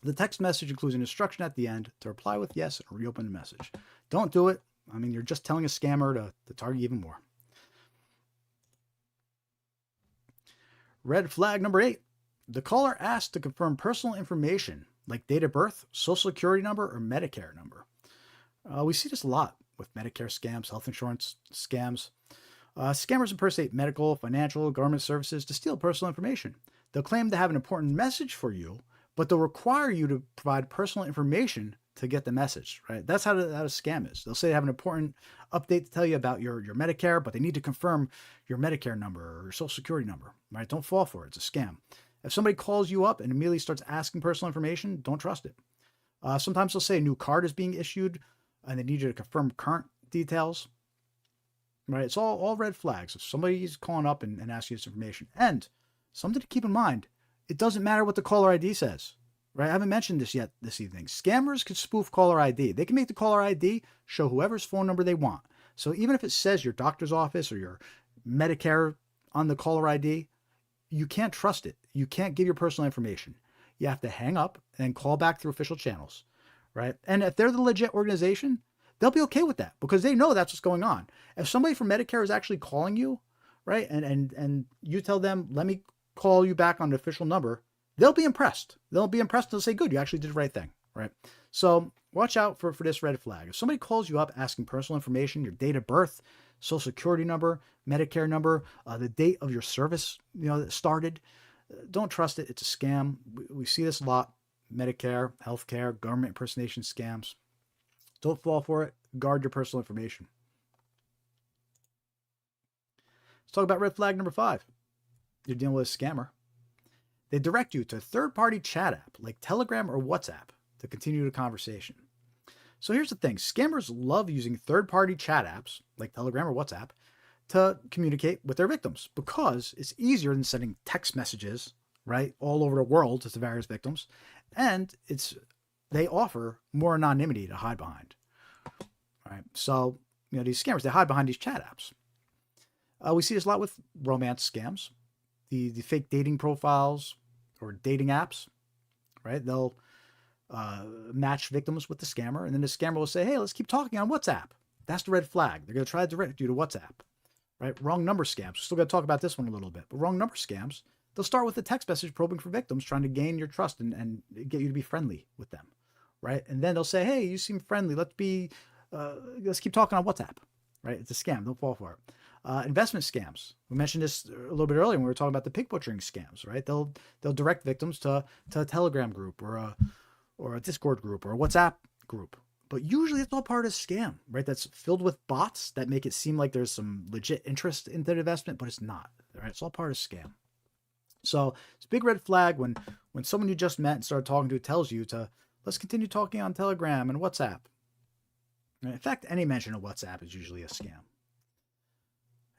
The text message includes an instruction at the end to reply with yes and reopen the message. Don't do it. I mean, you're just telling a scammer to target you even more. Red flag number 8. The caller asked to confirm personal information like date of birth, social security number, or Medicare number. We see this a lot with Medicare scams, health insurance scams. Scammers impersonate medical, financial, government services to steal personal information. They'll claim to have an important message for you, but they'll require you to provide personal information to get the message, right? That's how the scam is. They'll say they have an important update to tell you about your Medicare, but they need to confirm your Medicare number or your social security number, right? Don't fall for it. It's a scam. If somebody calls you up and immediately starts asking personal information, don't trust it. Sometimes they'll say a new card is being issued and they need you to confirm current details, right? It's all red flags. If somebody's calling up and asking you this information. And something to keep in mind, it doesn't matter what the caller ID says, right? I haven't mentioned this yet this evening. Scammers can spoof caller ID. They can make the caller ID show whoever's phone number they want. So even if it says your doctor's office or your Medicare on the caller ID, you can't trust it. You can't give your personal information. You have to hang up and call back through official channels, right? And if they're the legit organization, they'll be okay with that because they know that's what's going on. If somebody from Medicare is actually calling you, right, and you tell them, let me call you back on the official number, they'll be impressed. They'll be impressed. They'll say, good, you actually did the right thing, right? So watch out for this red flag. If somebody calls you up asking personal information, your date of birth, social security number, Medicare number, the date of your service, that started, don't trust it. It's a scam. We see this a lot. Medicare, healthcare, government impersonation scams. Don't fall for it. Guard your personal information. Let's talk about red flag number 5. You're dealing with a scammer. They direct you to a third-party chat app like Telegram or WhatsApp to continue the conversation. So here's the thing. Scammers love using third-party chat apps like Telegram or WhatsApp to communicate with their victims because it's easier than sending text messages, right, all over the world to the various victims. And they offer more anonymity to hide behind. All right. So, these scammers, they hide behind these chat apps. We see this a lot with romance scams, the fake dating profiles or dating apps, right? They'll match victims with the scammer, and then the scammer will say, hey, let's keep talking on WhatsApp. That's the red flag. They're going to try to direct you to WhatsApp. right? Wrong number scams. We're still going to talk about this one a little bit, but wrong number scams, they'll start with a text message probing for victims, trying to gain your trust and get you to be friendly with them, right? And then they'll say, hey, you seem friendly. Let's keep talking on WhatsApp, right? It's a scam. Don't fall for it. Investment scams. We mentioned this a little bit earlier when we were talking about the pig butchering scams, right? They'll direct victims to a Telegram group or a Discord group or a WhatsApp group. But usually it's all part of a scam, right? That's filled with bots that make it seem like there's some legit interest in the investment, but it's not, right? It's all part of a scam. So it's a big red flag when someone you just met and started talking to tells you to, let's continue talking on Telegram and WhatsApp. In fact, any mention of WhatsApp is usually a scam.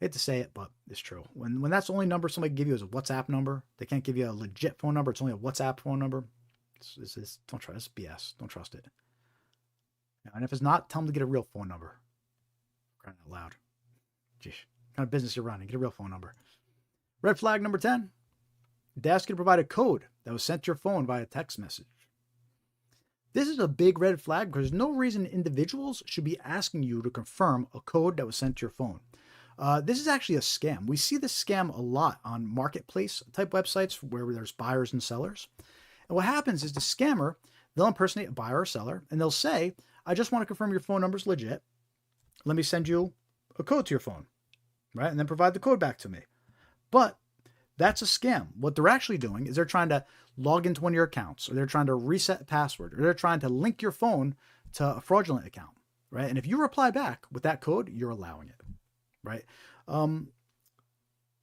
I hate to say it, but it's true. When that's the only number somebody can give you is a WhatsApp number, they can't give you a legit phone number. It's only a WhatsApp phone number. Don't trust it. It's BS. Don't trust it. And if it's not, tell them to get a real phone number. Crying out loud. Geez, what kind of business you're running? Get a real phone number. Red flag number 10. They ask you to provide a code that was sent to your phone via text message. This is a big red flag because there's no reason individuals should be asking you to confirm a code that was sent to your phone. This is actually a scam. We see this scam a lot on marketplace type websites where there's buyers and sellers. And what happens is the scammer, they'll impersonate a buyer or seller and they'll say, I just want to confirm your phone number is legit. Let me send you a code to your phone, right? And then provide the code back to me. But that's a scam. What they're actually doing is they're trying to log into one of your accounts, or they're trying to reset a password, or they're trying to link your phone to a fraudulent account, right? And if you reply back with that code, you're allowing it, right? I want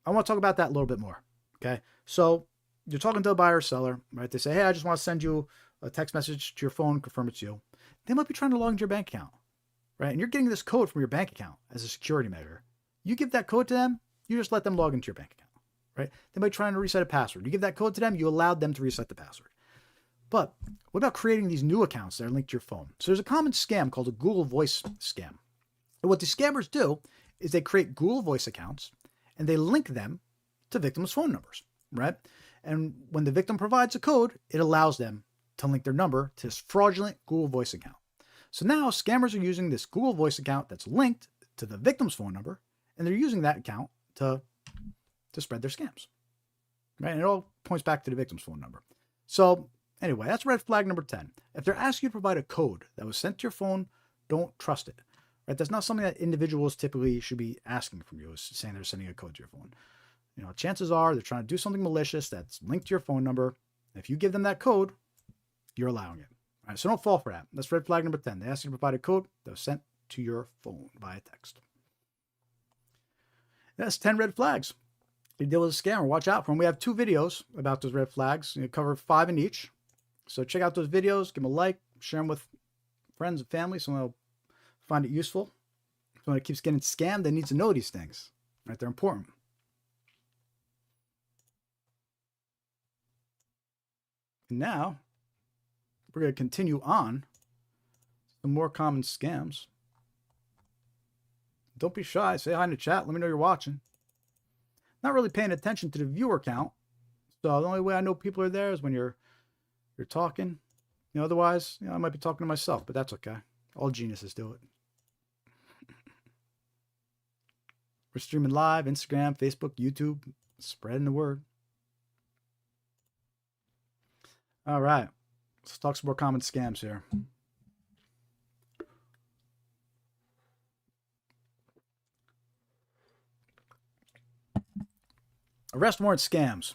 to talk about that a little bit more, okay? So you're talking to a buyer or seller, right? They say, hey, I just want to send you a text message to your phone, confirm it's you. They might be trying to log into your bank account, right? And you're getting this code from your bank account as a security measure. You give that code to them, you just let them log into your bank account, right? They might be trying to reset a password. You give that code to them, you allowed them to reset the password. But what about creating these new accounts that are linked to your phone? So there's a common scam called a Google Voice scam. And what the scammers do is they create Google Voice accounts and they link them to victims' phone numbers, right? And when the victim provides a code, it allows them to link their number to this fraudulent Google Voice account. So now scammers are using this Google Voice account that's linked to the victim's phone number, and they're using that account to spread their scams, right? And it all points back to the victim's phone number. So anyway, that's red flag number 10. If they're asking you to provide a code that was sent to your phone, don't trust it, right? That's not something that individuals typically should be asking from you, is saying they're sending a code to your phone. You know, chances are they're trying to do something malicious that's linked to your phone number. If you give them that code, you're allowing it. All right, so don't fall for that. That's red flag number 10. They ask you to provide a code that was sent to your phone via text. That's 10 red flags. You deal with a scammer, watch out for them. We have 2 videos about those red flags. You cover 5 in each. So check out those videos, give them a like, share them with friends and family, someone will find it useful. Someone that keeps getting scammed, they need to know these things, right? They're important. And now, we're going to continue on some more common scams. Don't be shy. Say hi in the chat. Let me know you're watching. Not really paying attention to the viewer count. So the only way I know people are there is when you're talking. You know, otherwise, I might be talking to myself, but that's okay. All geniuses do it. We're streaming live, Instagram, Facebook, YouTube, spreading the word. All right. Let's talk some more common scams here. Arrest warrant scams.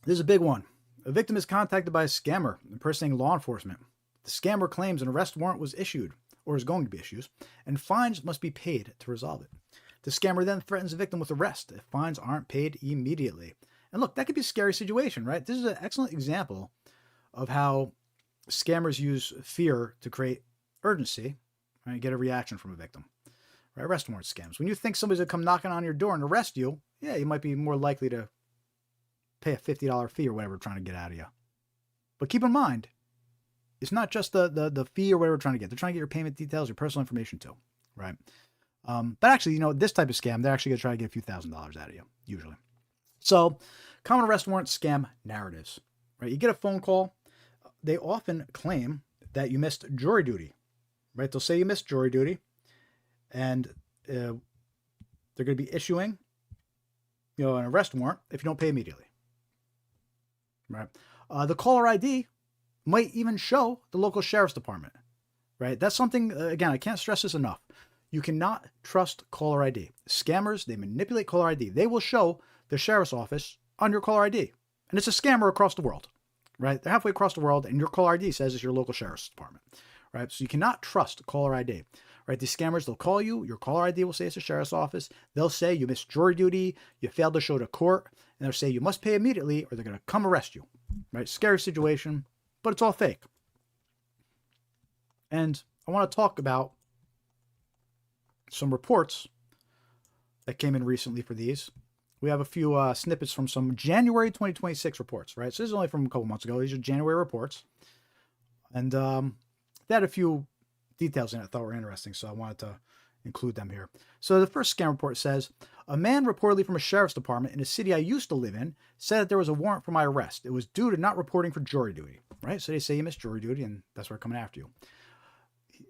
This is a big one. A victim is contacted by a scammer impersonating law enforcement. The scammer claims an arrest warrant was issued, or is going to be issued, and fines must be paid to resolve it. The scammer then threatens the victim with arrest if fines aren't paid immediately. And look, that could be a scary situation, right? This is an excellent example of how scammers use fear to create urgency, right? Get a reaction from a victim. Right? Arrest warrant scams. When you think somebody's going to come knocking on your door and arrest you, yeah, you might be more likely to pay a $50 fee or whatever we're trying to get out of you. But keep in mind, it's not just the fee or whatever we're trying to get. They're trying to get your payment details, your personal information too, right? But actually, this type of scam, they're actually going to try to get a few $1,000s out of you, usually. So, common arrest warrant scam narratives, right? You get a phone call. They often claim that you missed jury duty, right? They'll say you missed jury duty, and the they're going to be issuing, an arrest warrant if you don't pay immediately. Right? The caller ID might even show the local sheriff's department. Right? That's something, again, I can't stress this enough. You cannot trust caller ID. Scammers, they manipulate caller ID. They will show the sheriff's office on your caller ID. And it's a scammer across the world. Right? They're halfway across the world, and your caller ID says it's your local sheriff's department. Right? So you cannot trust caller ID. Right? These scammers, they'll call you. Your caller ID will say it's the sheriff's office. They'll say you missed jury duty. You failed to show to court. And they'll say you must pay immediately or they're going to come arrest you. Right? Scary situation, but it's all fake. And I want to talk about some reports that came in recently for these. We have a few snippets from some January 2026 reports, right? So this is only from a couple months ago. These are January reports. And they had a few details in it I thought were interesting, so I wanted to include them here. So the first scam report says, a man reportedly from a sheriff's department in a city I used to live in said that there was a warrant for my arrest. It was due to not reporting for jury duty, right? So they say you missed jury duty and that's why they're coming after you.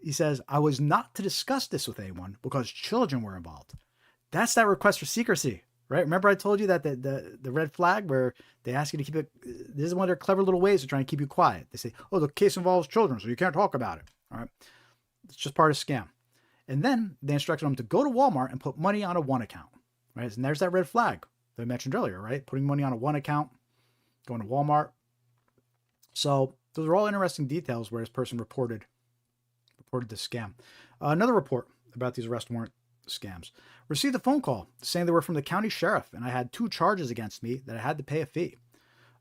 He says, I was not to discuss this with anyone because children were involved. That's that request for secrecy, right? Remember I told you that the red flag where they ask you to keep it, this is one of their clever little ways of trying to keep you quiet. They say, oh, the case involves children, so you can't talk about it, all right? It's just part of the scam. And then they instructed them to go to Walmart and put money on a one account, right? And there's that red flag that I mentioned earlier, right? Putting money on a one account, going to Walmart. So those are all interesting details where this person reported this scam. Another report about these arrest warrant scams. Received a phone call saying they were from the county sheriff and I had 2 charges against me that I had to pay a fee.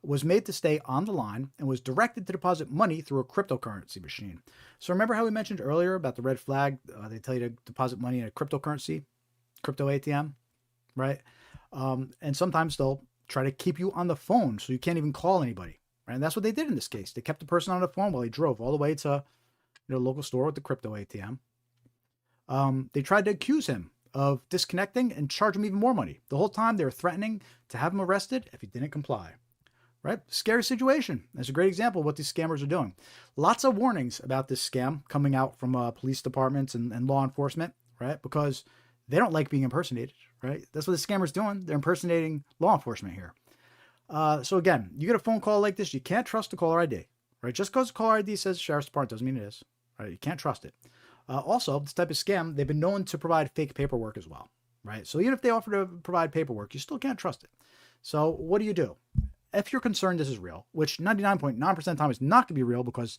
Was made to stay on the line and was directed to deposit money through a cryptocurrency machine. So remember how we mentioned earlier about the red flag? They tell you to deposit money in a cryptocurrency, crypto ATM, right? And sometimes they'll try to keep you on the phone so you can't even call anybody, right? And that's what they did in this case. They kept the person on the phone while he drove all the way to local store with the crypto ATM. They tried to accuse him of disconnecting and charge him even more money. The whole time they were threatening to have him arrested if he didn't comply. Right? Scary situation. That's a great example of what these scammers are doing. Lots of warnings about this scam coming out from police departments and law enforcement, right? Because they don't like being impersonated, right? That's what the scammer's doing. They're impersonating law enforcement here. So again, you get a phone call like this, you can't trust the caller ID, right? Just because the caller ID says sheriff's department doesn't mean it is, right? You can't trust it. Also, this type of scam, they've been known to provide fake paperwork as well, right? So even if they offer to provide paperwork, you still can't trust it. So what do? If you're concerned this is real, which 99.9% of the time is not going to be real because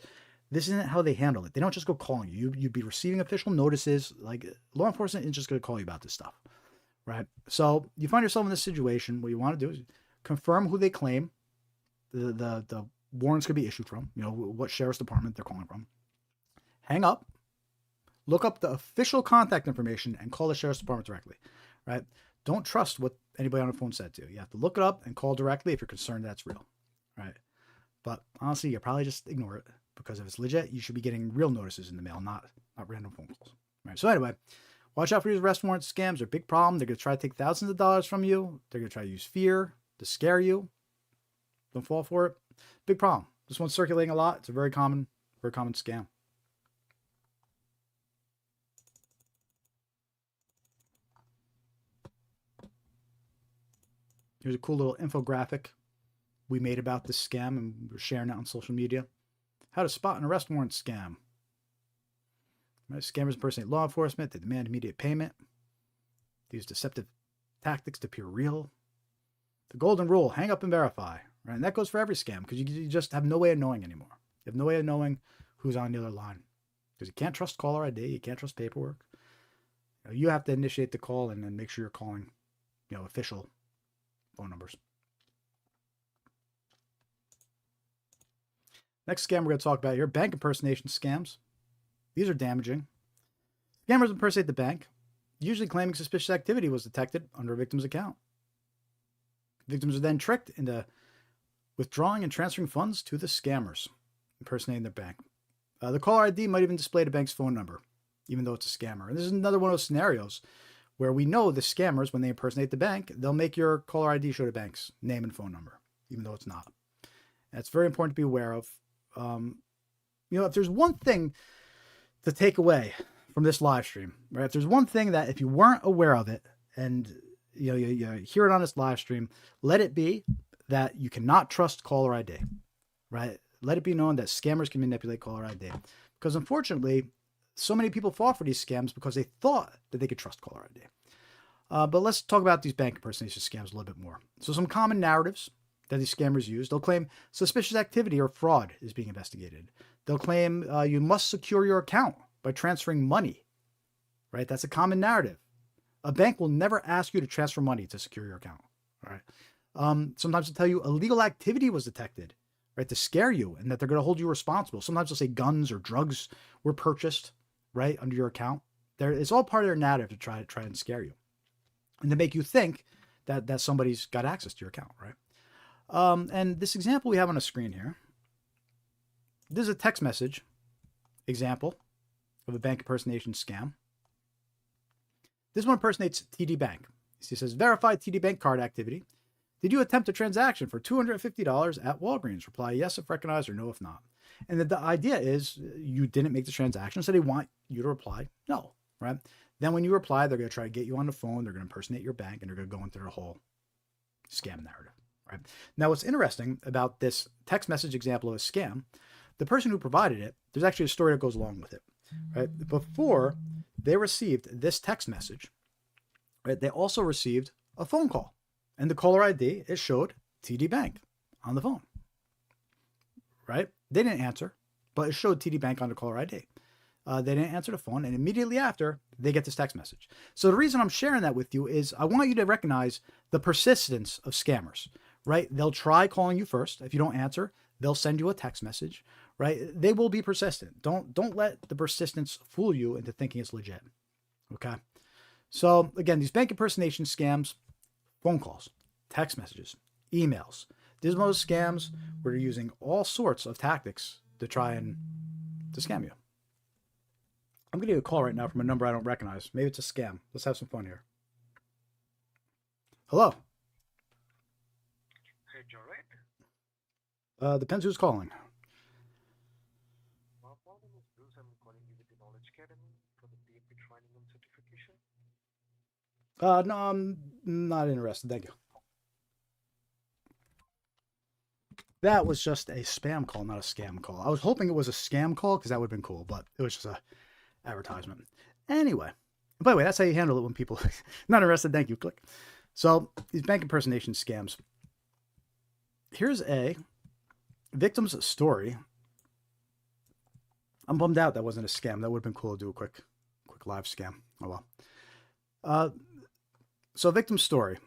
this isn't how they handle it. They don't just go calling you. You'd be receiving official notices. Like law enforcement isn't just going to call you about this stuff, right? So you find yourself in this situation. What you want to do is confirm who they claim the warrant's going to be issued from, what sheriff's department they're calling from. Hang up, look up the official contact information and call the sheriff's department directly, right? Don't trust what anybody on the phone said to you. You have to look it up and call directly if you're concerned that's real, right? But honestly, you probably just ignore it because if it's legit, you should be getting real notices in the mail, not random phone calls, right? So anyway, watch out for these arrest warrant scams. They're a big problem. They're going to try to take thousands of dollars from you. They're going to try to use fear to scare you. Don't fall for it. Big problem. This one's circulating a lot. It's a very common scam. Here's a cool little infographic we made about this scam, and we're sharing it on social media. How to spot an arrest warrant scam. Right? Scammers impersonate law enforcement. They demand immediate payment. They use deceptive tactics to appear real. The golden rule, hang up and verify. Right? And that goes for every scam because you just have no way of knowing anymore. You have no way of knowing who's on the other line because you can't trust caller ID. You can't trust paperwork. You have to initiate the call and then make sure you're calling, official phone numbers. Next scam we're going to talk about here, bank impersonation scams. These are damaging. Scammers impersonate the bank, usually claiming suspicious activity was detected under a victim's account. Victims are then tricked into withdrawing and transferring funds to the scammers, impersonating their bank. The caller ID might even display the bank's phone number, even though it's a scammer. And this is another one of those scenarios where we know the scammers, when they impersonate the bank, they'll make your caller ID show the bank's name and phone number, even though it's not. And it's very important to be aware of. If there's one thing to take away from this live stream, right? If there's one thing that if you weren't aware of it, and you hear it on this live stream, let it be that you cannot trust caller ID, right? Let it be known that scammers can manipulate caller ID, because unfortunately, so many people fall for these scams because they thought that they could trust caller ID. But let's talk about these bank impersonation scams a little bit more. So some common narratives that these scammers use: they'll claim suspicious activity or fraud is being investigated. They'll claim you must secure your account by transferring money, right? That's a common narrative. A bank will never ask you to transfer money to secure your account, all right? Sometimes they'll tell you illegal activity was detected, right, to scare you, and that they're going to hold you responsible. Sometimes they'll say guns or drugs were purchased, right, under your account. It's all part of their narrative to try and scare you, and to make you think that somebody's got access to your account, right? And this example we have on a screen here, this is a text message example of a bank impersonation scam. This one impersonates TD Bank. It says, verified TD Bank card activity. Did you attempt a transaction for $250 at Walgreens? Reply yes if recognized or no if not. And the idea is you didn't make the transaction, so they want you to reply no, right? Then when you reply, they're going to try to get you on the phone. They're going to impersonate your bank, and they're going to go into their whole scam narrative, right? Now, what's interesting about this text message example of a scam, the person who provided it, there's actually a story that goes along with it, right? Before they received this text message, right, they also received a phone call. And the caller ID, it showed TD Bank on the phone, right? They didn't answer, but it showed TD Bank on the caller ID. They didn't answer the phone, and immediately after, they get this text message. So the reason I'm sharing that with you is I want you to recognize the persistence of scammers, right? They'll try calling you first. If you don't answer, they'll send you a text message, right? They will be persistent. Don't let the persistence fool you into thinking it's legit, okay? So again, these bank impersonation scams, phone calls, text messages, emails. These are those scams where they're using all sorts of tactics to try and to scam you. I'm getting a call right now from a number I don't recognize. Maybe it's a scam. Let's have some fun here. Hello. Hey, Jared. Depends who's calling. My name is Bruce. I'm calling you with the Knowledge Academy for the PHP training and certification. No, I'm not interested. Thank you. That was just a spam call, not a scam call. I was hoping it was a scam call because that would have been cool, but it was just a advertisement. Anyway, by the way, that's how you handle it when people not interested. Thank you. Click. So these bank impersonation scams. Here's a victim's story. I'm bummed out that wasn't a scam. That would have been cool to do a quick live scam. Oh well. So victim's story.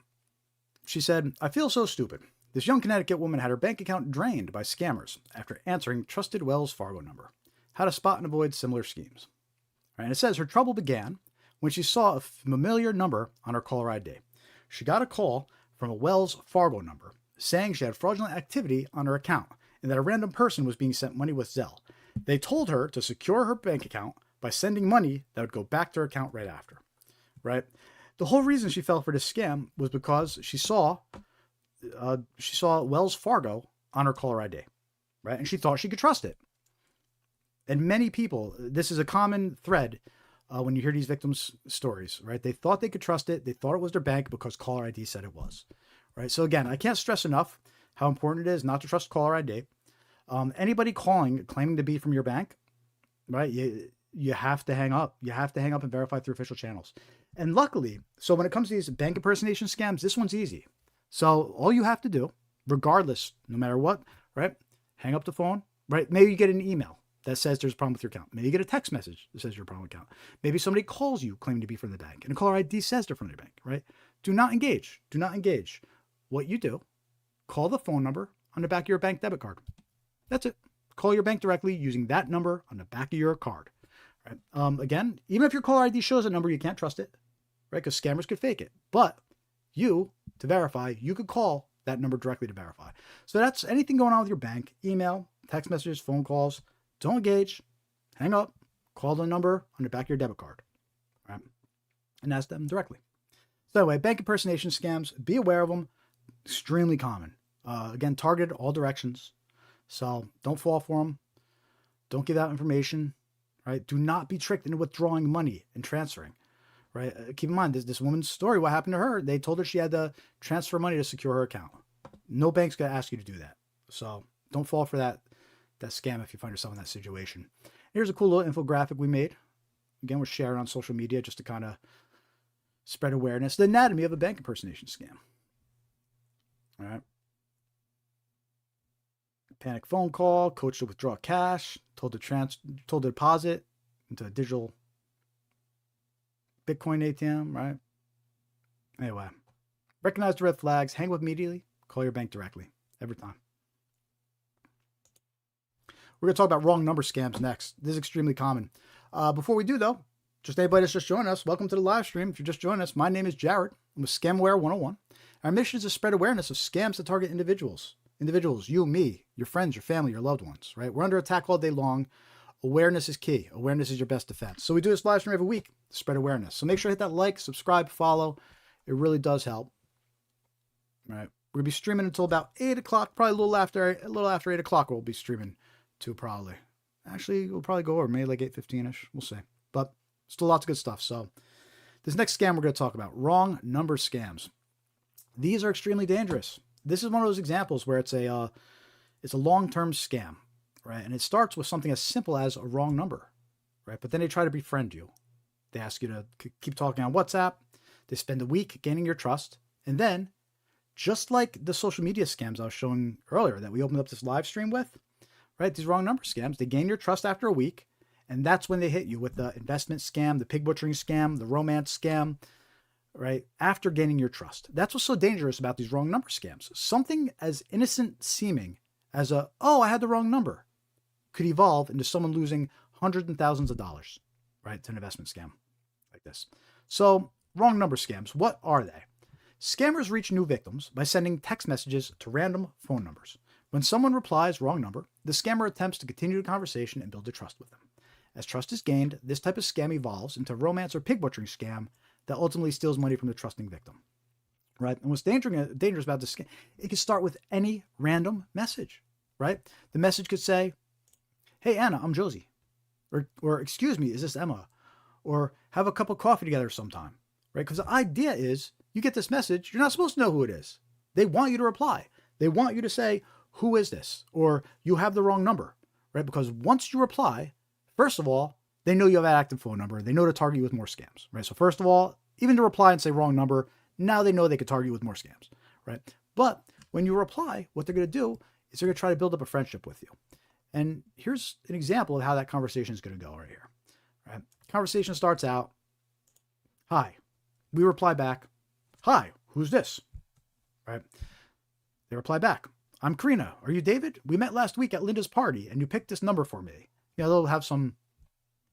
She said, I feel so stupid. This young Connecticut woman had her bank account drained by scammers after answering trusted Wells Fargo number. How to spot and avoid similar schemes. Right, and it says her trouble began when she saw a familiar number on her caller ID. She got a call from a Wells Fargo number saying she had fraudulent activity on her account and that a random person was being sent money with Zelle. They told her to secure her bank account by sending money that would go back to her account right after. Right? The whole reason she fell for this scam was because she saw Wells Fargo on her caller ID, right? And she thought she could trust it. And many people, this is a common thread when you hear these victims' stories, right? They thought they could trust it. They thought it was their bank because caller ID said it was, right? So again, I can't stress enough how important it is not to trust caller ID. Anybody claiming to be from your bank, right? You have to hang up. You have to hang up and verify through official channels. And luckily, so when it comes to these bank impersonation scams, this one's easy. So all you have to do, regardless, no matter what, right? Hang up the phone, right? Maybe you get an email that says there's a problem with your account. Maybe you get a text message that says you're a problem with your account. Maybe somebody calls you claiming to be from the bank and a caller ID says they're from the bank, right? Do not engage. Do not engage. What you do, call the phone number on the back of your bank debit card. That's it. Call your bank directly using that number on the back of your card. Right? Again, even if your caller ID shows a number, you can't trust it, right? Because scammers could fake it. But you, to verify, you could call that number directly to verify. So that's anything going on with your bank, email, text messages, phone calls. Don't engage, hang up, call the number on the back of your debit card, right? And ask them directly. So anyway, bank impersonation scams, be aware of them. Extremely common. Again, targeted all directions. So don't fall for them. Don't give out information, right? Do not be tricked into withdrawing money and transferring, right? Keep in mind this woman's story. What happened to her? They told her she had to transfer money to secure her account. No bank's gonna ask you to do that. So don't fall for that scam if you find yourself in that situation. Here's a cool little infographic we made. Again, we're sharing on social media just to kind of spread awareness. The anatomy of a bank impersonation scam. All right. Panic phone call, coach to withdraw cash, told to deposit into a digital Bitcoin ATM, right? Anyway, recognize the red flags, hang up immediately, call your bank directly every time. We're going to talk about wrong number scams next. This is extremely common. Before we do, though, just anybody that's just joined us, welcome to the live stream. If you're just joining us, my name is Jared. I'm with Scamware 101. Our mission is to spread awareness of scams that target individuals. Individuals, you, me, your friends, your family, your loved ones, right? We're under attack all day long. Awareness is key. Awareness is your best defense. So we do this live stream every week to spread awareness. So make sure to hit that like, subscribe, follow. It really does help. All right. We're going to be streaming until about 8 o'clock, probably a little after 8 o'clock we'll be streaming to probably. Actually, we'll probably go over maybe like 8:15ish. We'll see. But still lots of good stuff. So this next scam we're going to talk about, wrong number scams. These are extremely dangerous. This is one of those examples where it's a long-term scam, right? And it starts with something as simple as a wrong number, right? But then they try to befriend you. They ask you to keep talking on WhatsApp. They spend a week gaining your trust. And then, just like the social media scams I was showing earlier that we opened up this live stream with, right? These wrong number scams, they gain your trust after a week. And that's when they hit you with the investment scam, the pig butchering scam, the romance scam, right? After gaining your trust. That's what's so dangerous about these wrong number scams. Something as innocent seeming as I had the wrong number could evolve into someone losing hundreds and thousands of dollars, right? To an investment scam like this. So wrong number scams, what are they? Scammers reach new victims by sending text messages to random phone numbers. When someone replies wrong number, the scammer attempts to continue the conversation and build a trust with them. As trust is gained, this type of scam evolves into a romance or pig butchering scam that ultimately steals money from the trusting victim, right? And what's dangerous about this scam, it can start with any random message, right? The message could say, "Hey, Anna, I'm Josie," or "Excuse me, is this Emma?" Or "Have a cup of coffee together sometime," right? Because the idea is you get this message, you're not supposed to know who it is. They want you to reply. They want you to say, "Who is this?" Or "You have the wrong number," right? Because once you reply, first of all, they know you have an active phone number. They know to target you with more scams, right? So first of all, even to reply and say wrong number, now they know they could target you with more scams, right? But when you reply, what they're going to do is they're going to try to build up a friendship with you. And here's an example of how that conversation is going to go right here, right? Conversation starts out, "Hi." We reply back, "Hi, who's this?" Right? They reply back, "I'm Karina. Are you David? We met last week at Linda's party and you picked this number for me." You know, they'll have some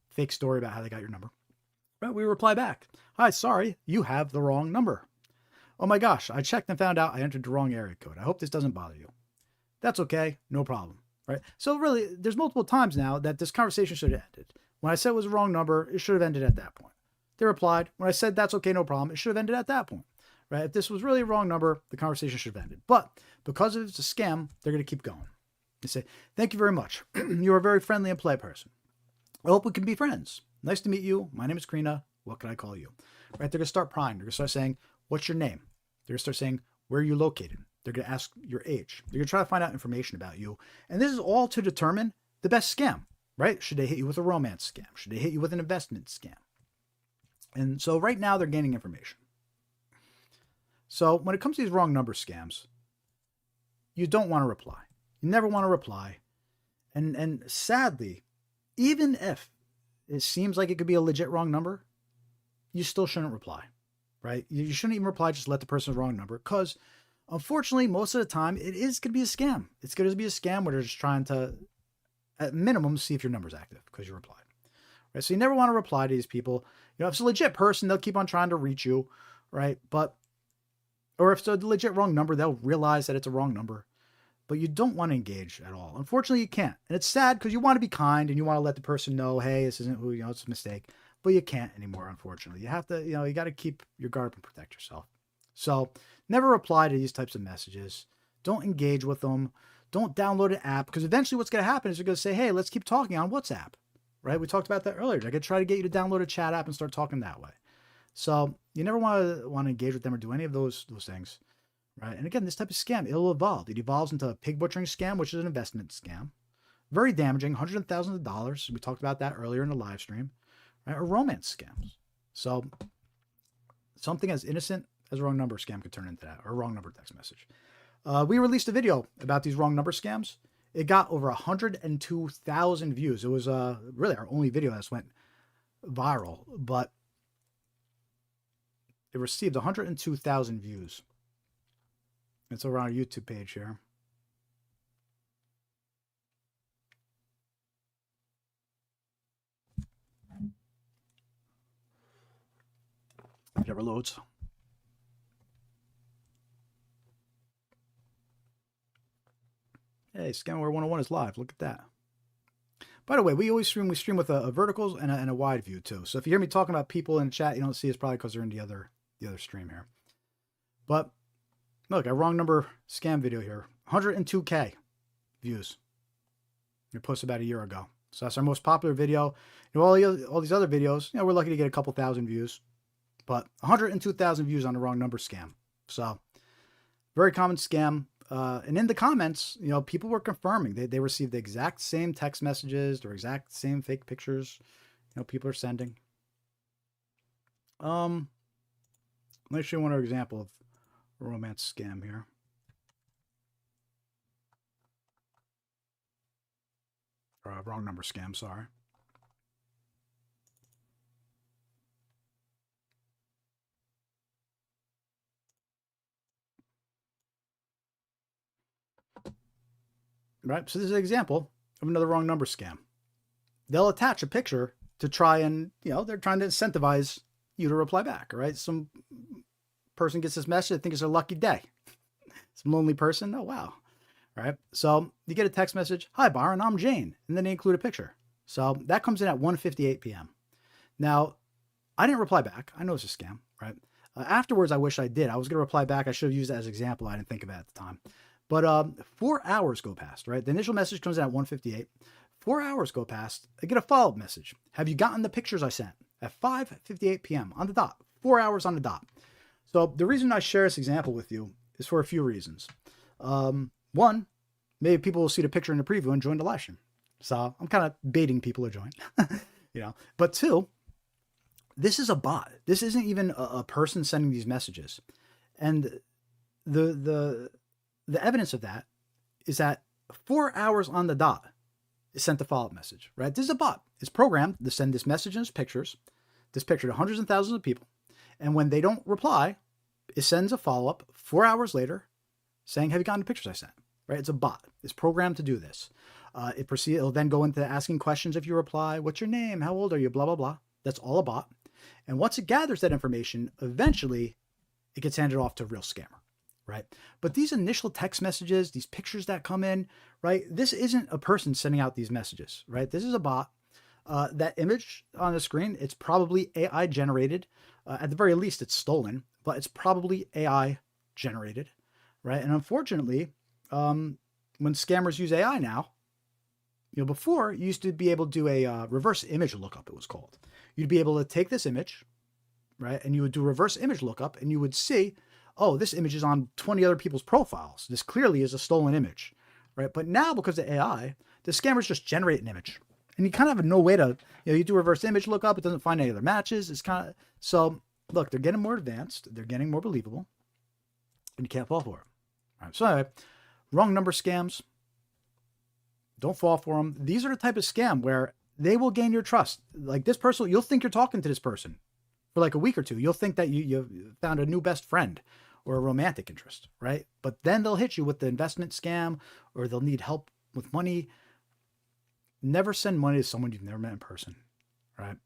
fake story about how they got your number. But we reply back, "Hi, sorry, you have the wrong number." "Oh my gosh, I checked and found out I entered the wrong area code. I hope this doesn't bother you." "That's okay, no problem." Right? So really, there's multiple times now that this conversation should have ended. When I said it was a wrong number, it should have ended at that point. They replied, when I said "that's okay, no problem," it should have ended at that point. Right? If this was really a wrong number, the conversation should have ended. But because it's a scam, they're going to keep going. They say, "Thank you very much. You're a very friendly and polite person. I hope we can be friends. Nice to meet you. My name is Karina. What can I call you?" Right? They're going to start prying. They're going to start saying, "What's your name?" They're going to start saying, "Where are you located?" They're going to ask your age. They're going to try to find out information about you. And this is all to determine the best scam, right? Should they hit you with a romance scam? Should they hit you with an investment scam? And so right now they're gaining information. So when it comes to these wrong number scams, you don't want to reply. You never want to reply. And sadly, even if it seems like it could be a legit wrong number, you still shouldn't reply, right? You shouldn't even reply, just let the person's wrong number, because unfortunately, most of the time, it is going to be a scam. It's going to be a scam where they're just trying to, at minimum, see if your number's active because you replied. Right? So you never want to reply to these people. You know, if it's a legit person, they'll keep on trying to reach you, right? Or if it's a legit wrong number, they'll realize that it's a wrong number. But you don't want to engage at all. Unfortunately, you can't. And it's sad because you want to be kind and you want to let the person know, hey, this isn't who, it's a mistake. But you can't anymore, unfortunately. You have to, you got to keep your guard up and protect yourself. So never reply to these types of messages. Don't engage with them. Don't download an app, because eventually what's going to happen is they're going to say, hey, let's keep talking on WhatsApp, right? We talked about that earlier. They're going to try to get you to download a chat app and start talking that way. So you never want to engage with them or do any of those things, right? And again, this type of scam, it'll evolve. It evolves into a pig butchering scam, which is an investment scam. Very damaging, hundreds of thousands of dollars. We talked about that earlier in the live stream, right? Or romance scams. So something as innocent as a wrong number scam could turn into that, or a wrong number text message. We released a video about these wrong number scams. It got over 102,000 views. It was really our only video that's went viral, but it received 102,000 views. It's over on our YouTube page here. If it ever loads. Hey, Scamware 101 is live. Look at that. By the way, we stream with a vertical and a wide view too. So if you hear me talking about people in the chat, you don't see it's probably because they're in the other stream here. But look, a wrong number scam video here. 102K views. It posted about a year ago. So that's our most popular video. You know, all these other videos, you know, we're lucky to get a couple thousand views. But 102,000 views on the wrong number scam. So very common scam. And in the comments, you know, people were confirming they received the exact same text messages, the exact same fake pictures, you know, people are sending. Let me show you one other example of a romance scam here. Or a wrong number scam, sorry. Right, so this is an example of another wrong number scam. They'll attach a picture to try and, you know, they're trying to incentivize you to reply back, right? Some person gets this message, they think it's a lucky day. Some lonely person, oh wow, right? So you get a text message, hi Byron, I'm Jane, and then they include a picture. So that comes in at 1:58 p.m. Now, I didn't reply back. I know it's a scam, right? Afterwards, I wish I did. I was going to reply back. I should have used that as an example. I didn't think of it at the time. But 4 hours go past, right? The initial message comes in at 1:58. 4 hours go past. I get a follow-up message. Have you gotten the pictures I sent? At 5:58 p.m. on the dot. 4 hours on the dot. So the reason I share this example with you is for a few reasons. One, maybe people will see the picture in the preview and join the live stream. So I'm kind of baiting people to join, you know. But two, this is a bot. This isn't even a person sending these messages. And the evidence of that is that 4 hours on the dot is sent a follow-up message, right? This is a bot. It's programmed to send this message and this picture to hundreds and thousands of people. And when they don't reply, it sends a follow-up 4 hours later saying, have you gotten the pictures I sent? Right? It's a bot. It's programmed to do this. It'll then go into asking questions if you reply. What's your name? How old are you? Blah, blah, blah. That's all a bot. And once it gathers that information, eventually it gets handed off to a real scammer. Right? But these initial text messages, these pictures that come in, right? This isn't a person sending out these messages, right? This is a bot. That image on the screen, it's probably AI generated. At the very least, it's stolen, but it's probably AI generated, right? And unfortunately, when scammers use AI now, you know, before you used to be able to do a reverse image lookup, it was called. You'd be able to take this image, right? And you would do reverse image lookup and you would see, oh, this image is on 20 other people's profiles. This clearly is a stolen image, right? But now, because of AI, the scammers just generate an image. And you kind of have no way to, you know, you do reverse image lookup, it doesn't find any other matches. It's kind of, so look, they're getting more advanced. They're getting more believable. And you can't fall for it. All right, so anyway, wrong number scams. Don't fall for them. These are the type of scam where they will gain your trust. Like this person, you'll think you're talking to this person for like a week or two. You'll think that you found a new best friend or a romantic interest, right? But then they'll hit you with the investment scam or they'll need help with money. Never send money to someone you've never met in person, right?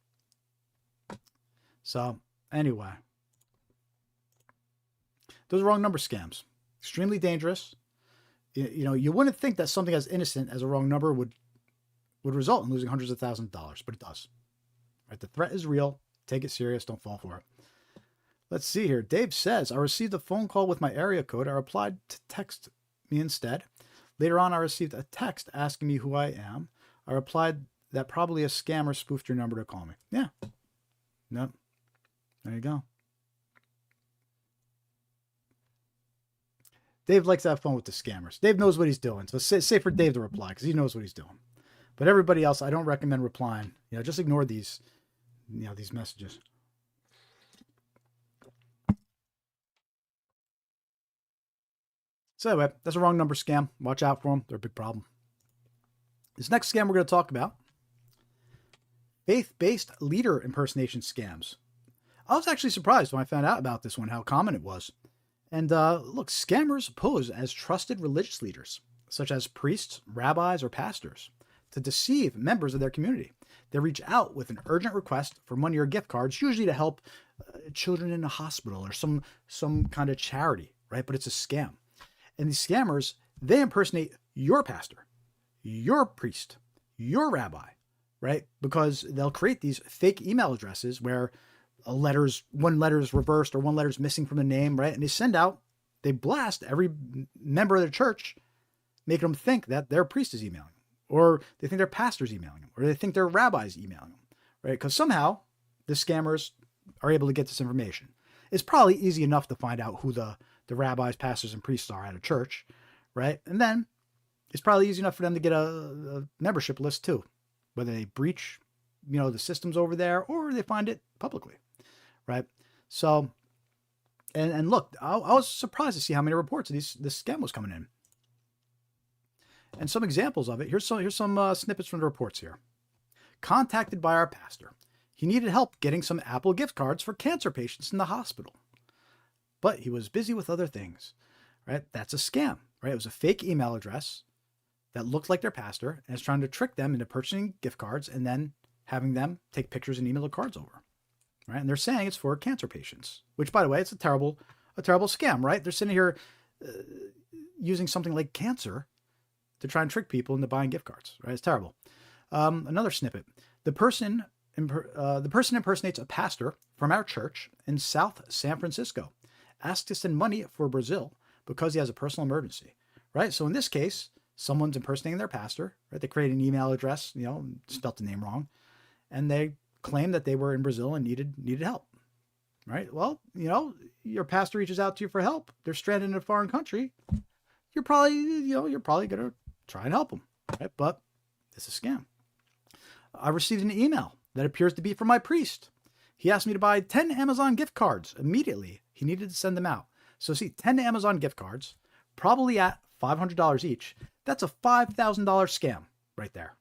So anyway, those are wrong number scams. Extremely dangerous. You know, you wouldn't think that something as innocent as a wrong number would result in losing hundreds of thousands of dollars, but it does. Right? The threat is real. Take it serious. Don't fall for it. Let's see here. Dave says, I received a phone call with my area code. I replied to text me instead. Later on, I received a text asking me who I am. I replied that probably a scammer spoofed your number to call me. Yeah. No. There you go. Dave likes to have fun with the scammers. Dave knows what he's doing. So say for Dave to reply because he knows what he's doing. But everybody else, I don't recommend replying. Just ignore these, these messages. So anyway, that's a wrong number scam. Watch out for them. They're a big problem. This next scam we're going to talk about, faith-based leader impersonation scams. I was actually surprised when I found out about this one, how common it was. And look, scammers pose as trusted religious leaders, such as priests, rabbis, or pastors, to deceive members of their community. They reach out with an urgent request for money or gift cards, usually to help children in a hospital or some kind of charity, right? But it's a scam. And these scammers, they impersonate your pastor, your priest, your rabbi, right? Because they'll create these fake email addresses where one letter is reversed or one letter is missing from the name, right? And they blast every member of the church, making them think that their priest is emailing them, or they think their pastor's emailing them, or they think their rabbi's emailing them, right? Because somehow the scammers are able to get this information. It's probably easy enough to find out who the rabbis, pastors, and priests are at a church, right? And then it's probably easy enough for them to get a membership list too, whether they breach, the systems over there or they find it publicly. Right. So, and look, I was surprised to see how many reports of this scam was coming in. And some examples of it. Here's some snippets from the reports here. Contacted by our pastor. He needed help getting some Apple gift cards for cancer patients in the hospital. But he was busy with other things. Right. That's a scam. Right. It was a fake email address that looked like their pastor and is trying to trick them into purchasing gift cards and then having them take pictures and email the cards over. Right. And they're saying it's for cancer patients, which, by the way, it's a terrible scam, right? They're sitting here using something like cancer to try and trick people into buying gift cards, right? It's terrible. Another snippet. The person impersonates a pastor from our church in South San Francisco, asks to send money for Brazil because he has a personal emergency, right? So in this case, someone's impersonating their pastor, right? They create an email address, spelt the name wrong, and they claimed that they were in Brazil and needed help, right? Well, your pastor reaches out to you for help. They're stranded in a foreign country. You're probably going to try and help them, right? But it's a scam. I received an email that appears to be from my priest. He asked me to buy 10 Amazon gift cards immediately. He needed to send them out. So see, 10 Amazon gift cards, probably at $500 each. That's a $5,000 scam right there.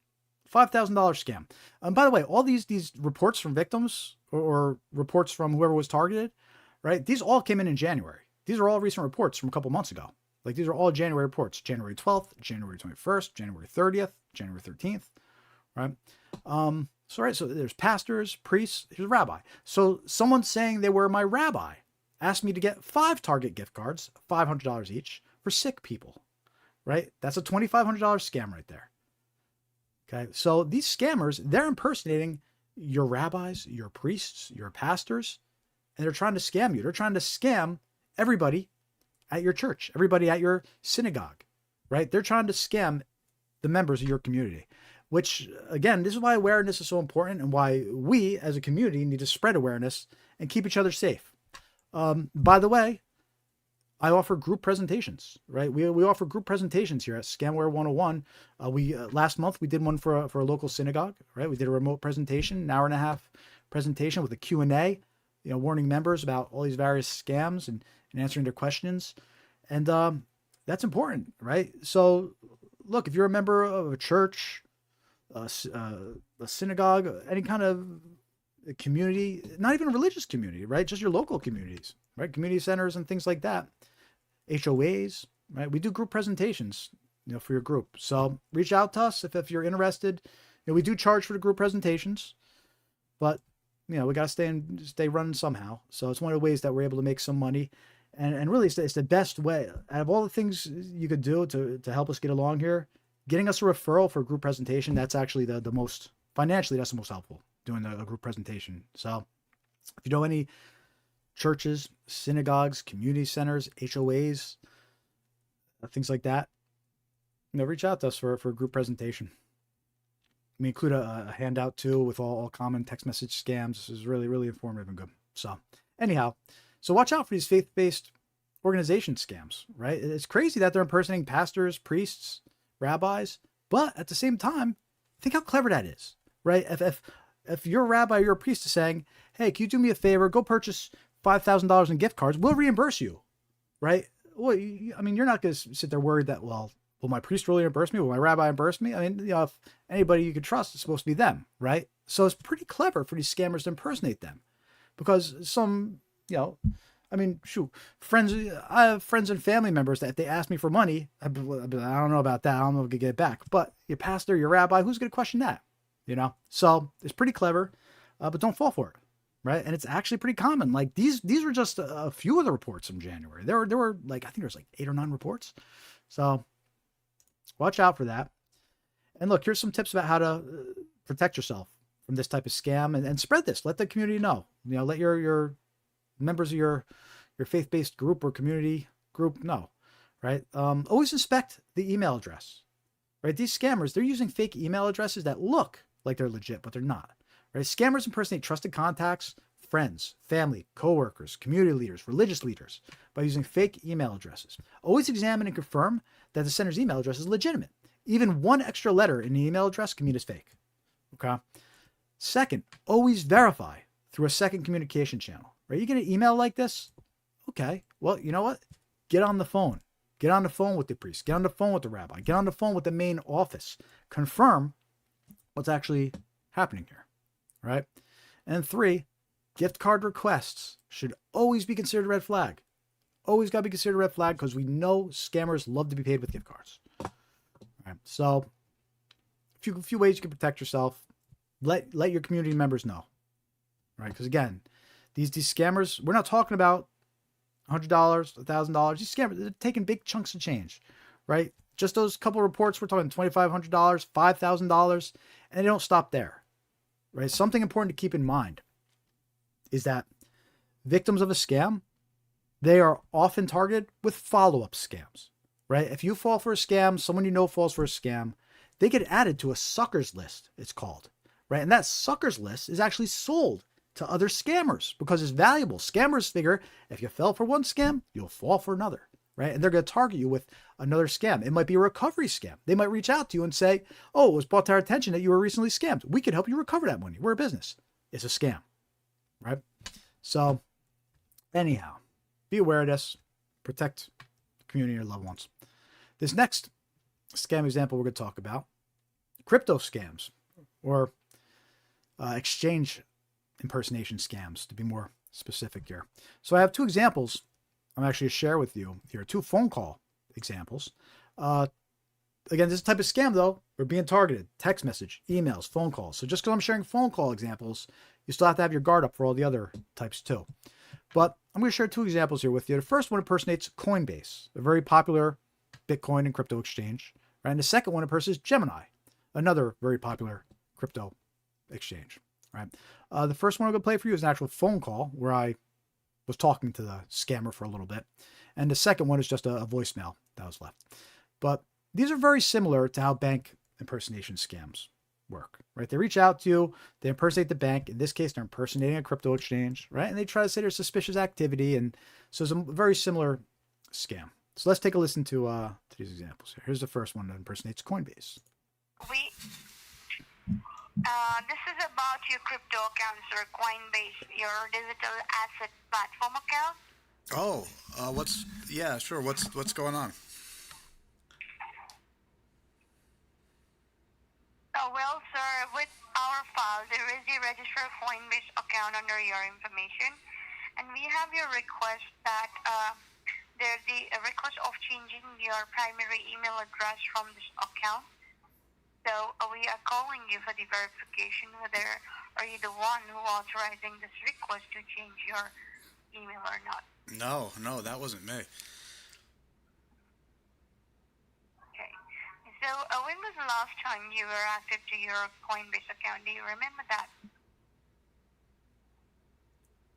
$5,000 scam. By the way, all these reports from victims or reports from whoever was targeted, right? These all came in January. These are all recent reports from a couple months ago. Like these are all January reports, January 12th, January 21st, January 30th, January 13th, right? So there's pastors, priests, here's a rabbi. So someone saying they were my rabbi asked me to get 5 Target gift cards, $500 each for sick people, right? That's a $2,500 scam right there. Okay, so these scammers, they're impersonating your rabbis, your priests, your pastors, and they're trying to scam you. They're trying to scam everybody at your church, everybody at your synagogue, right? They're trying to scam the members of your community, which, again, this is why awareness is so important and why we as a community need to spread awareness and keep each other safe. By the way, I offer group presentations, right? We offer group presentations here at Scamware 101. Last month we did one for a local synagogue, right? We did a remote presentation, an hour and a half presentation with a Q&A, warning members about all these various scams and answering their questions. And that's important, right? So look, if you're a member of a church, a synagogue, any kind of community, not even a religious community, right? Just your local communities, right? Community centers and things like that. HOAs, right? We do group presentations, for your group. So reach out to us if you're interested. We do charge for the group presentations, but we got to stay running somehow. So it's one of the ways that we're able to make some money. And really it's the best way out of all the things you could do to help us get along here. Getting us a referral for a group presentation, that's actually the most, financially, that's the most helpful, doing a group presentation. So if you know any churches, synagogues, community centers, HOAs, things like that, reach out to us for a group presentation. We include a handout too with all common text message scams. This is really, really informative and good. So anyhow, so watch out for these faith-based organization scams, right? It's crazy that they're impersonating pastors, priests, rabbis, but at the same time, think how clever that is, right? If you're a rabbi, you're a priest is saying, hey, can you do me a favor? Go purchase $5,000 in gift cards. We'll reimburse you, right? Well, I mean, you're not going to sit there worried that, well, will my priest really reimburse me? Will my rabbi reimburse me? I mean, if anybody you could trust is supposed to be them, right? So it's pretty clever for these scammers to impersonate them because some, I mean, shoot, I have friends and family members that if they ask me for money, I don't know about that. I don't know if I can get it back. But your pastor, your rabbi, who's going to question that? So it's pretty clever, but don't fall for it, right? And it's actually pretty common. Like these were just a few of the reports from January. There were like, I think there was like 8 or 9 reports. So watch out for that. And look, here's some tips about how to protect yourself from this type of scam and spread this. Let the community know. Let your members of your faith-based group or community group know, right? Always inspect the email address, right? These scammers, they're using fake email addresses that look like they're legit, but they're not, right? Scammers impersonate trusted contacts, friends, family, coworkers, community leaders, religious leaders by using fake email addresses. Always examine and confirm that the sender's email address is legitimate. Even one extra letter in the email address can mean it's fake, okay? Second, always verify through a second communication channel, right? You get an email like this? Okay, well, you know what? Get on the phone. Get on the phone with the priest. Get on the phone with the rabbi. Get on the phone with the main office. Confirm what's actually happening here, right? And 3, gift card requests should always be considered a red flag. Always got to be considered a red flag because we know scammers love to be paid with gift cards. All right, so a few ways you can protect yourself. Let your community members know, right? Because again, these scammers, we're not talking about $100, $1,000. These scammers, they're taking big chunks of change, right? Just those couple reports, we're talking $2,500, $5,000, and they don't stop there, right? Something important to keep in mind is that victims of a scam, they are often targeted with follow-up scams, right? If you fall for a scam, someone you know falls for a scam, they get added to a suckers list, it's called, right? And that suckers list is actually sold to other scammers because it's valuable. Scammers figure if you fell for one scam, you'll fall for another, right? And they're going to target you with another scam. It might be a recovery scam. They might reach out to you and say, oh, it was brought to our attention that you were recently scammed. We can help you recover that money. We're a business. It's a scam, right? So anyhow, be aware of this. Protect the community and your loved ones. This next scam example we're going to talk about, crypto scams or exchange impersonation scams, to be more specific here. So I have 2 examples I'm actually going to share with you here, 2 phone call examples. Again, this type of scam, though, we're being targeted. Text message, emails, phone calls. So just because I'm sharing phone call examples, you still have to have your guard up for all the other types too. But I'm going to share 2 examples here with you. The first one impersonates Coinbase, a very popular Bitcoin and crypto exchange. Right? And the second one impersonates Gemini, another very popular crypto exchange. Right? The first one I'm going to play for you is an actual phone call where I was talking to the scammer for a little bit. And the second one is just a voicemail that was left. But these are very similar to how bank impersonation scams work, right? They reach out to you, they impersonate the bank. In this case, they're impersonating a crypto exchange, right? And they try to say there's suspicious activity. And so it's a very similar scam. So let's take a listen to these examples here. Here's the first one that impersonates Coinbase. This is about your crypto accounts or Coinbase, your digital asset platform account. Yeah, sure. What's going on? Well, sir, with our file, there is a registered Coinbase account under your information, and we have your request that there's a request of changing your primary email address from this account. So we are calling you for the verification whether are you the one who authorizing this request to change your email or not. No, that wasn't me. Okay. So when was the last time you were active to your Coinbase account? Do you remember that?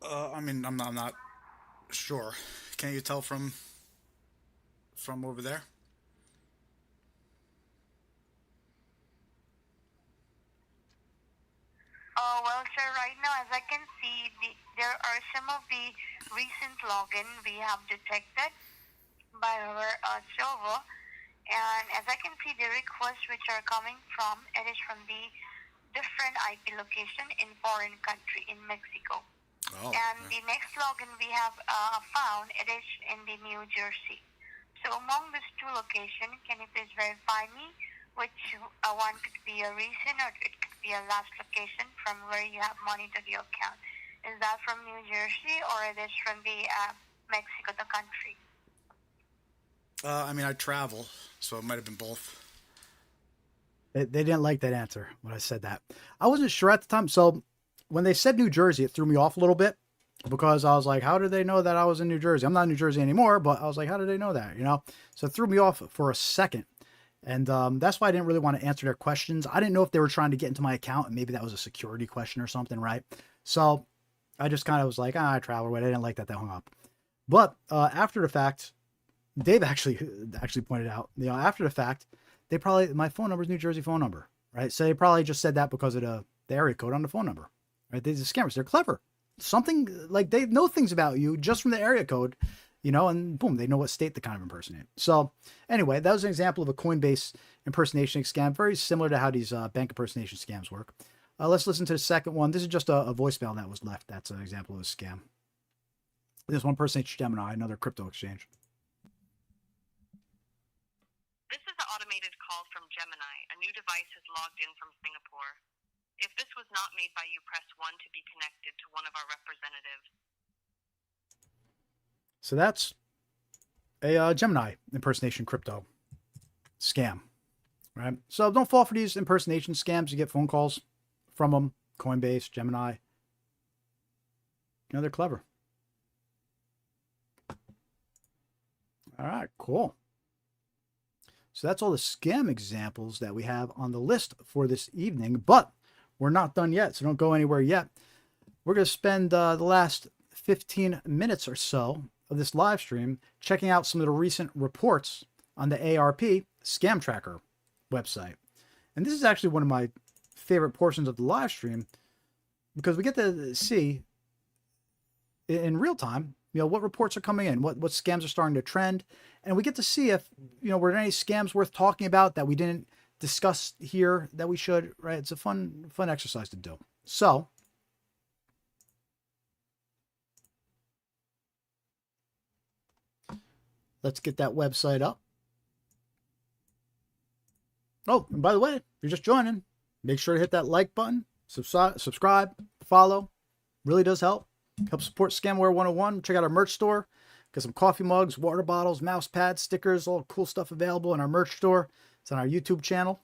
I mean, I'm not sure. Can't you tell from over there? well, sir, right now, as I can see, there are some of the recent login we have detected by our server. And as I can see, the requests which are coming from, it is from the different IP location in foreign country, in Mexico. Oh, and the next login we have found, it is in the New Jersey. So among these two locations, can you please verify me which one could be a recent or it could be a last location from where you have money to the account? Is that from New Jersey or it is from the Mexico, the country? I mean, I travel, so it might have been both. They didn't like that answer when I said that. I wasn't sure at the time. So when they said New Jersey, it threw me off a little bit because I was like, how did they know that I was in New Jersey? I'm not in New Jersey anymore, but I was like, how did they know that? You know? So it threw me off for a second. And that's why I didn't really want to answer their questions. I didn't know if they were trying to get into my account and maybe that was a security question or something, right? So I just kind of was like, I travel away. I didn't like that. They hung up. But after the fact, Dave actually pointed out, you know, after the fact, they probably, my phone number is New Jersey phone number, right? So they probably just said that because of the area code on the phone number, right? They're scammers. They're clever. Something like they know things about you just from the area code, you know, and boom, they know what state to kind of impersonate. So anyway, that was an example of a Coinbase impersonation scam, very similar to how these bank impersonation scams work. Let's listen to the second one. This is just a voicemail that was left. That's an example of a scam. This one impersonates Gemini, another crypto exchange. This is an automated call from Gemini. A new device has logged in from Singapore. If this was not made by you, press 1 to be connected to one of our representatives. So that's a Gemini impersonation crypto scam, right? So don't fall for these impersonation scams. You get phone calls from them, Coinbase, Gemini. You know, they're clever. All right, cool. So that's all the scam examples that we have on the list for this evening, but we're not done yet, so don't go anywhere yet. We're going to spend the last 15 minutes or so of this live stream checking out some of the recent reports on the ARP Scam Tracker website. And this is actually one of my favorite portions of the live stream because we get to see in real time, you know, what reports are coming in, what scams are starting to trend. And we get to see if, you know, were there any scams worth talking about that we didn't discuss here that we should, right? It's a fun exercise to do. So let's get that website up. Oh, and by the way, if you're just joining, make sure to hit that like button, subscribe, follow. Really does help. Help support Scamware 101. Check out our merch store. Got some coffee mugs, water bottles, mouse pads, stickers, all cool stuff available in our merch store. It's on our YouTube channel.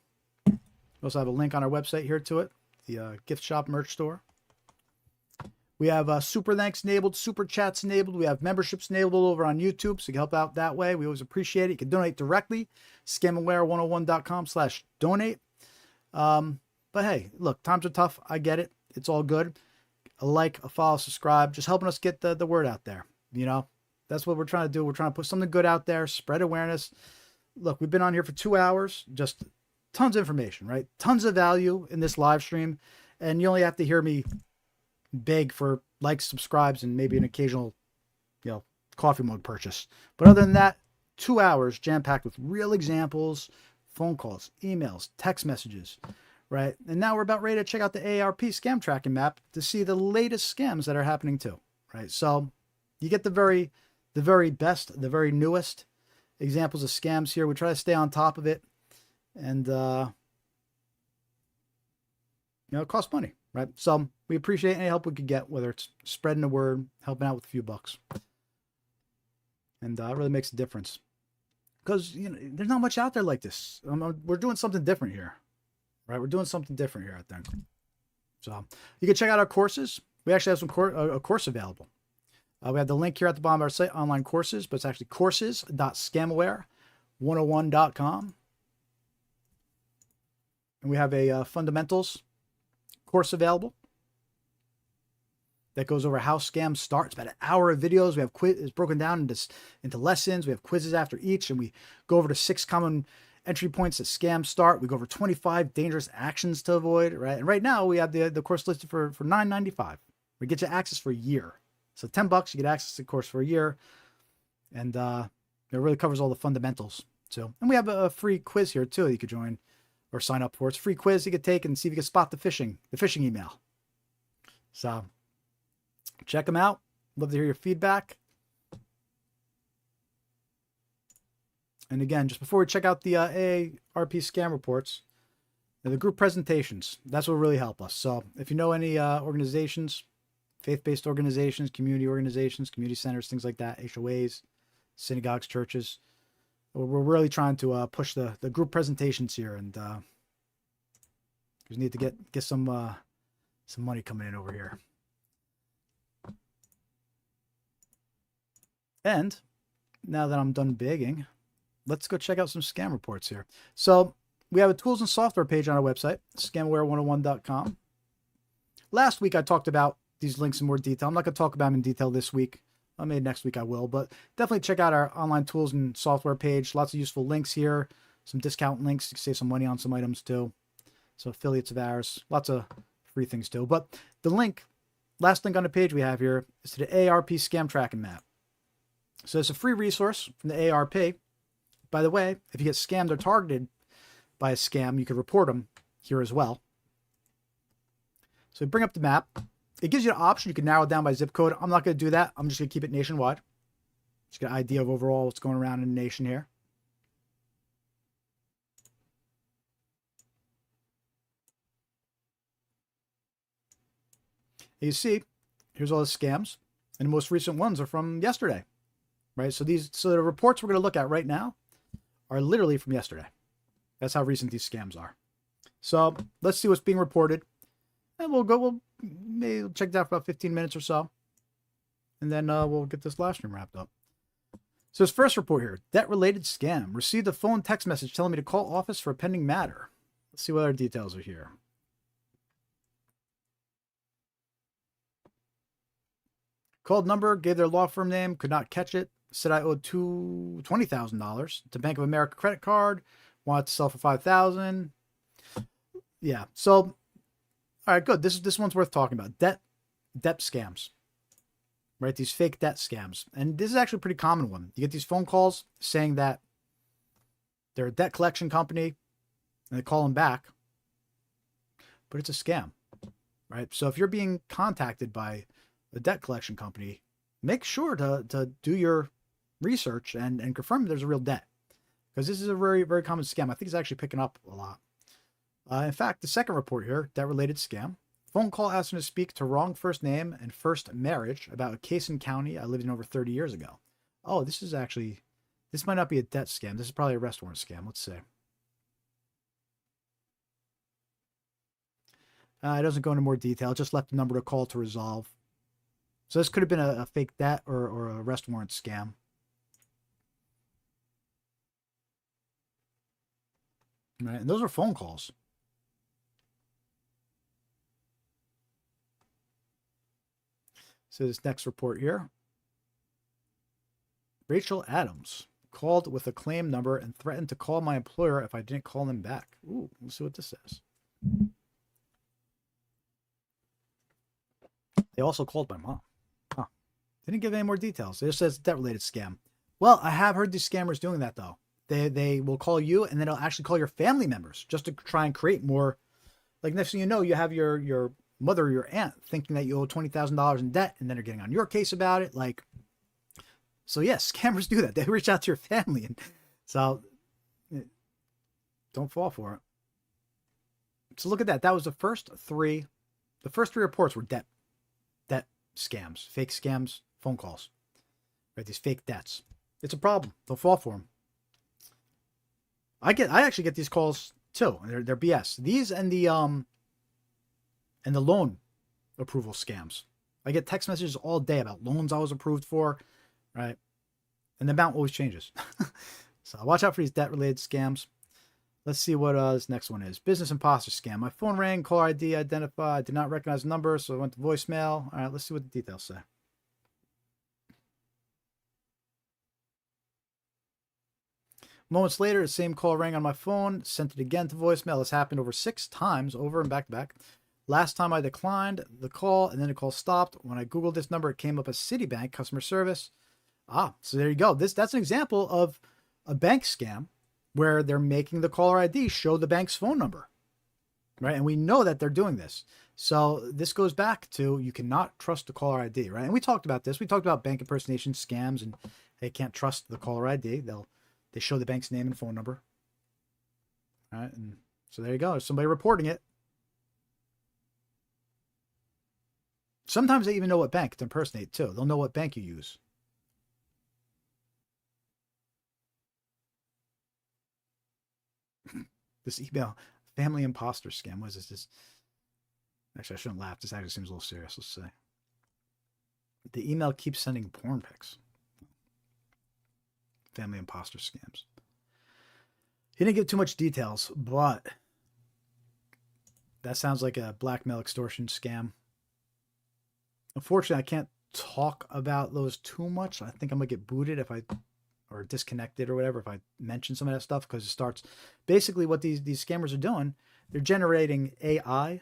We also have a link on our website here to it, the gift shop merch store. We have super thanks enabled, super chats enabled. We have memberships enabled over on YouTube, so you can help out that way. We always appreciate it. You can donate directly, scamaware101.com/donate. But hey, look, times are tough. I get it. It's all good. A like, a follow, subscribe, just helping us get the word out there. You know, that's what we're trying to do. We're trying to put something good out there, spread awareness. Look, we've been on here for 2 hours, just tons of information, right? Tons of value in this live stream. And you only have to hear me beg for likes, subscribes, and maybe an occasional, you know, coffee mug purchase. But other than that, 2 hours jam-packed with real examples, phone calls, emails, text messages, right? And now we're about ready to check out the ARP scam tracking map to see the latest scams that are happening too, right? So you get the very best, the very newest examples of scams here. We try to stay on top of it. And, you know, it costs money, right? So we appreciate any help we could get, whether it's spreading the word, helping out with a few bucks. And it really makes a difference. Because, you know, there's not much out there like this. We're doing something different here, right? We're doing something different here, I think. So you can check out our courses. We actually have some a course available. We have the link here at the bottom of our site, online courses, but it's actually courses.scamaware101.com. And we have a fundamentals course available that goes over how scams start. It's about an hour of videos. We have it's broken down into lessons. We have quizzes after each, and we go over the 6 common entry points that scams start. We go over 25 dangerous actions to avoid, right? And right now we have the course listed for $9.95. We get you access for a year. So $10, you get access to the course for a year. And it really covers all the fundamentals. So, and we have a free quiz here too that you could join or sign up for. It's a free quiz you could take and see if you can spot the phishing email. So check them out. Love to hear your feedback. And again, just before we check out the AARP scam reports, the group presentations, that's what really help us. So if you know any organizations, faith-based organizations, community centers, things like that, HOAs, synagogues, churches, we're really trying to push the group presentations here, and we need to get some money coming in over here. And now that I'm done begging, let's go check out some scam reports here. So we have a tools and software page on our website, scamware101.com. Last week I talked about these links in more detail. I'm not going to talk about them in detail this week. Maybe next week I will, but definitely check out our online tools and software page. Lots of useful links here, some discount links. You can save some money on some items too. So affiliates of ours, lots of free things too. But the last link on the page we have here is to the AARP scam tracking map. So it's a free resource from the AARP. By the way, if you get scammed or targeted by a scam, you can report them here as well. So bring up the map. It gives you an option. You can narrow it down by zip code. I'm not going to do that. I'm just going to keep it nationwide. Just get an idea of overall what's going around in the nation here. And you see, here's all the scams. And the most recent ones are from yesterday. Right? So the reports we're going to look at right now are literally from yesterday. That's how recent these scams are. So let's see what's being reported. And we'll maybe check that out for about 15 minutes or so. And then we'll get this live stream wrapped up. So this first report here, debt-related scam. Received a phone text message telling me to call office for a pending matter. Let's see what other details are here. Called number, gave their law firm name, could not catch it. Said I owed $20,000 to Bank of America credit card. Wanted to sell for $5,000. Yeah. So, all right, good. This one's worth talking about. Debt scams. Right? These fake debt scams. And this is actually a pretty common one. You get these phone calls saying that they're a debt collection company and they call them back, but it's a scam. Right? So if you're being contacted by a debt collection company, make sure to do your research and confirm there's a real debt, because this is a very, very common scam. I think it's actually picking up a lot. In fact, the second report here, debt-related scam. Phone call asking to speak to wrong first name and first marriage about a case in county I lived in over 30 years ago. Oh, this might not be a debt scam. This is probably a arrest warrant scam. Let's see. It doesn't go into more detail. It just left the number to call to resolve. So this could have been a fake debt or a arrest warrant scam. Right, and those are phone calls. So this next report here. Rachel Adams called with a claim number and threatened to call my employer if I didn't call them back. Ooh, let's see what this says. They also called my mom. Huh. Didn't give any more details. It just says debt-related scam. Well, I have heard these scammers doing that, though. They will call you, and then they'll actually call your family members just to try and create more. Like, next thing you know, you have your mother or your aunt thinking that you owe $20,000 in debt, and then they're getting on your case about it. Like, so yes, scammers do that. They reach out to your family, and so don't fall for it. So look at that. That was the first three. The first three reports were debt scams, fake scams, phone calls, right? These fake debts. It's a problem. Don't fall for them. I actually get these calls too. They're BS. These and the loan approval scams. I get text messages all day about loans I was approved for, right? And the amount always changes. So watch out for these debt-related scams. Let's see what this next one is. Business imposter scam. My phone rang, caller ID identified. Did not recognize the number, so I went to voicemail. All right, let's see what the details say. Moments later, the same call rang on my phone, sent it again to voicemail. This happened over 6 times, over and back to back. Last time I declined the call, and then the call stopped. When I Googled this number, it came up as Citibank customer service. So there you go. That's an example of a bank scam where they're making the caller ID show the bank's phone number, right? And we know that they're doing this. So this goes back to you cannot trust the caller ID, right? And we talked about this. We talked about bank impersonation scams, and they can't trust the caller ID. They show the bank's name and phone number, right? And so there you go. There's somebody reporting it. Sometimes they even know what bank to impersonate too. They'll know what bank you use. This email, family imposter scam. What is this? Actually, I shouldn't laugh. This actually seems a little serious. Let's say. The email keeps sending porn pics. Family imposter scams. He didn't give too much details, but that sounds like a blackmail extortion scam. Unfortunately, I can't talk about those too much. I think I'm going to get booted or disconnected or whatever if I mention some of that stuff, because it starts basically what these scammers are doing. They're generating AI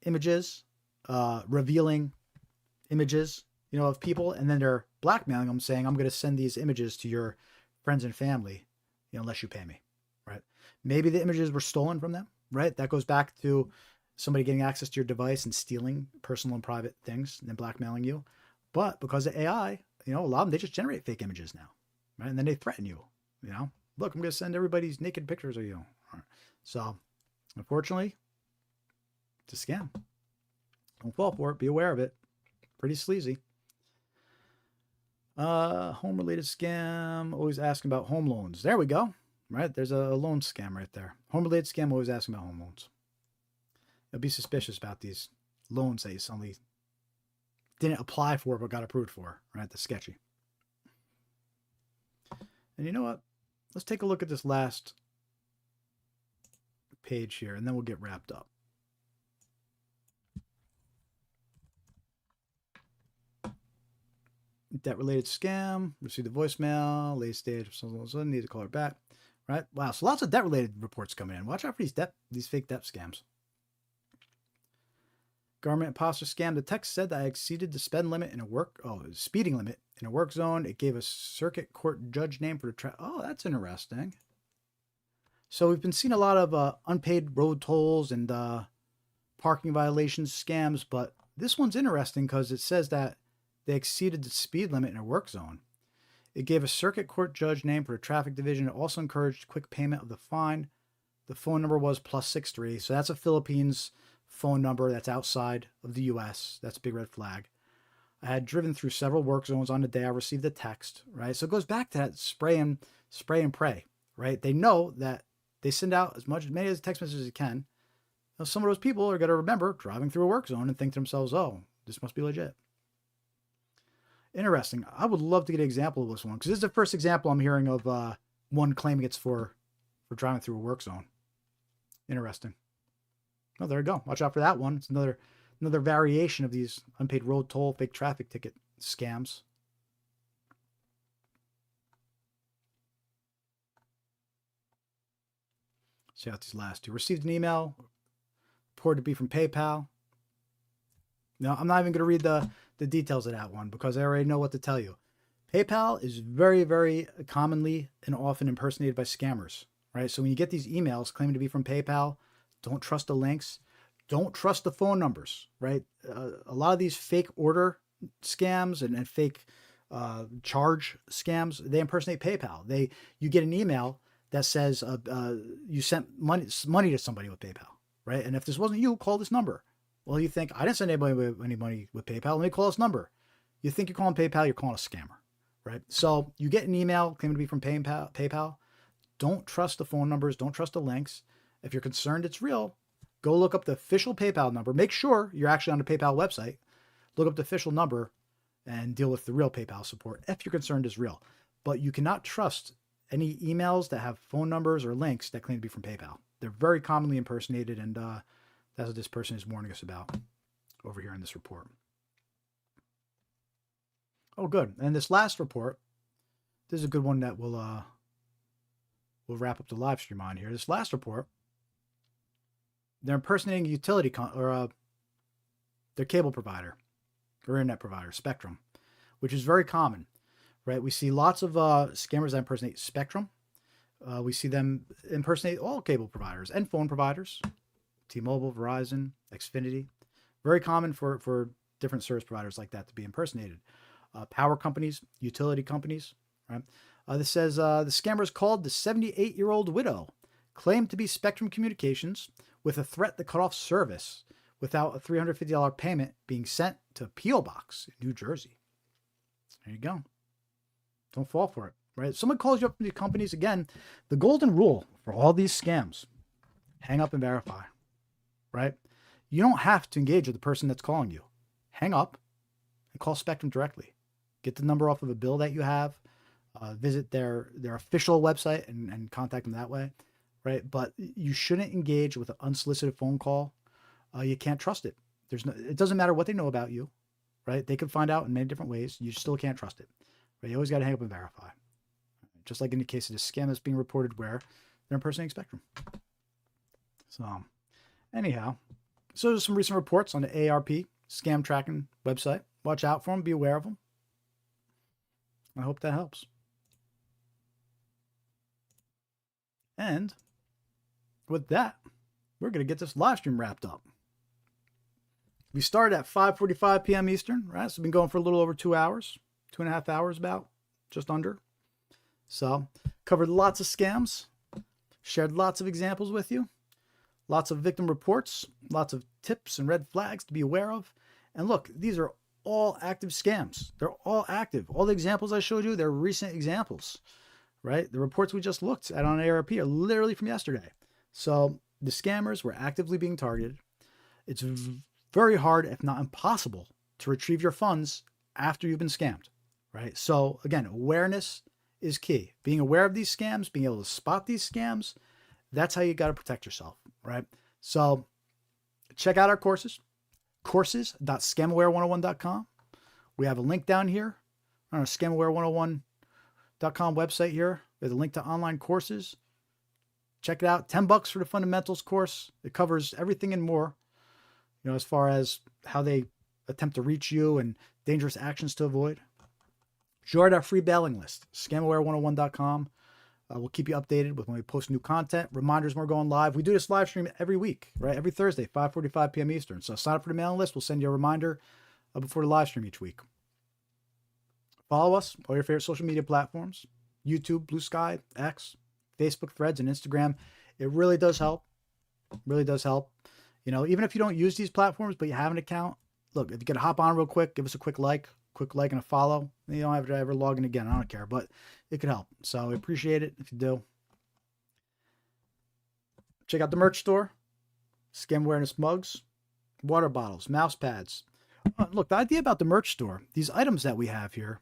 images, revealing images, of people, and then they're blackmailing them, saying, I'm going to send these images to your friends and family, unless you pay me, right? Maybe the images were stolen from them, right? That goes back to somebody getting access to your device and stealing personal and private things and then blackmailing you. But because of AI, a lot of them, they just generate fake images now, right? And then they threaten you, look, I'm going to send everybody's naked pictures of you. So unfortunately, it's a scam. Don't fall for it. Be aware of it. Pretty sleazy. Home-related scam, always asking about home loans. There we go, right? There's a loan scam right there. Home-related scam, always asking about home loans. Be suspicious about these loans that you suddenly didn't apply for but got approved for, right? That's sketchy. And you know what? Let's take a look at this last page here, and then we'll get wrapped up. Debt-related scam, received a voicemail, late stage, something, need to call her back, right? Wow, so lots of debt-related reports coming in. Watch out for these fake debt scams. Government imposter scam. The text said that I exceeded the speeding limit in a work zone. It gave a circuit court judge name for the Oh, that's interesting. So we've been seeing a lot of unpaid road tolls and parking violations scams, but this one's interesting because it says that they exceeded the speed limit in a work zone. It gave a circuit court judge name for a traffic division. It also encouraged quick payment of the fine. The phone number was +63. So that's a Philippines phone number that's outside of the U.S. That's a big red flag. I had driven through several work zones on the day I received the text, right? So it goes back to that spray and pray, right? They know that they send out as many as text messages as they can. Now, some of those people are going to remember driving through a work zone and think to themselves, oh, this must be legit. Interesting. I would love to get an example of this one, because this is the first example I'm hearing of one claiming it's for driving through a work zone. Interesting. Oh, there you go. Watch out for that one. It's another variation of these unpaid road toll, fake traffic ticket scams. See out these last two. Received an email, reported to be from PayPal. Now, I'm not even going to read the details of that one because I already know what to tell you. PayPal is very, very commonly and often impersonated by scammers, right? So when you get these emails claiming to be from PayPal, don't trust the links. Don't trust the phone numbers, right? A lot of these fake order scams and fake charge scams, they impersonate PayPal. You get an email that says you sent money to somebody with PayPal, right? And if this wasn't you, call this number. Well, you think, I didn't send any money with PayPal. Let me call this number. You think you're calling PayPal, you're calling a scammer, right? So you get an email claiming to be from PayPal. Don't trust the phone numbers. Don't trust the links. If you're concerned it's real, go look up the official PayPal number. Make sure you're actually on the PayPal website. Look up the official number and deal with the real PayPal support if you're concerned it's real. But you cannot trust any emails that have phone numbers or links that claim to be from PayPal. They're very commonly impersonated, and that's what this person is warning us about over here in this report. Oh, good. And this last report, this is a good one that we'll we'll wrap up the live stream on here. This last report, they're impersonating a utility their cable provider or internet provider, Spectrum, which is very common, right? We see lots of scammers that impersonate Spectrum. We see them impersonate all cable providers and phone providers, T-Mobile, Verizon, Xfinity. Very common for different service providers like that to be impersonated. Power companies, utility companies, right? This says the scammers called the 78-year-old widow, claimed to be Spectrum Communications with a threat to cut off service without a $350 payment being sent to a P.O. Box in New Jersey. There you go. Don't fall for it, right? If someone calls you up from these companies, again, the golden rule for all these scams, hang up and verify, right? You don't have to engage with the person that's calling you. Hang up and call Spectrum directly. Get the number off of a bill that you have. Visit their official website and contact them that way, right? But you shouldn't engage with an unsolicited phone call. You can't trust it. It doesn't matter what they know about you, right? They could find out in many different ways. You still can't trust it, right? You always got to hang up and verify. Just like in the case of this scam that's being reported where they're impersonating Spectrum. So anyhow, so there's some recent reports on the ARP scam tracking website. Watch out for them. Be aware of them. I hope that helps. And with that, we're going to get this live stream wrapped up. We started at 5:45 p.m. Eastern, right? So we've been going for a little over 2 hours, 2.5 hours about, just under. So covered lots of scams, shared lots of examples with you, lots of victim reports, lots of tips and red flags to be aware of. And look, these are all active scams. They're all active. All the examples I showed you, they're recent examples, right? The reports we just looked at on ARP are literally from yesterday. So the scammers were actively being targeted. It's very hard, if not impossible, to retrieve your funds after you've been scammed, right? So again, awareness is key. Being aware of these scams, being able to spot these scams, that's how you got to protect yourself, right? So check out our courses, courses.scamaware101.com. We have a link down here on our scamaware101.com website here. There's a link to online courses. Check it out. $10 for the fundamentals course. It covers everything and more, you know, as far as how they attempt to reach you and dangerous actions to avoid. Join our free bailing list, scamaware101.com. We'll keep you updated with when we post new content. Reminders when we're going live. We do this live stream every week, right? Every Thursday, 5:45 p.m. Eastern. So sign up for the mailing list. We'll send you a reminder before the live stream each week. Follow us, all your favorite social media platforms, YouTube, Blue Sky, X, Facebook, Threads, and Instagram. It really does help. Really does help. You know, even if you don't use these platforms, but you have an account, look, if you could hop on real quick, give us a quick like and a follow. You don't have to ever log in again. I don't care, but it could help. So we appreciate it if you do. Check out the merch store. Scam awareness mugs, water bottles, mouse pads. Look, the idea about the merch store, these items that we have here,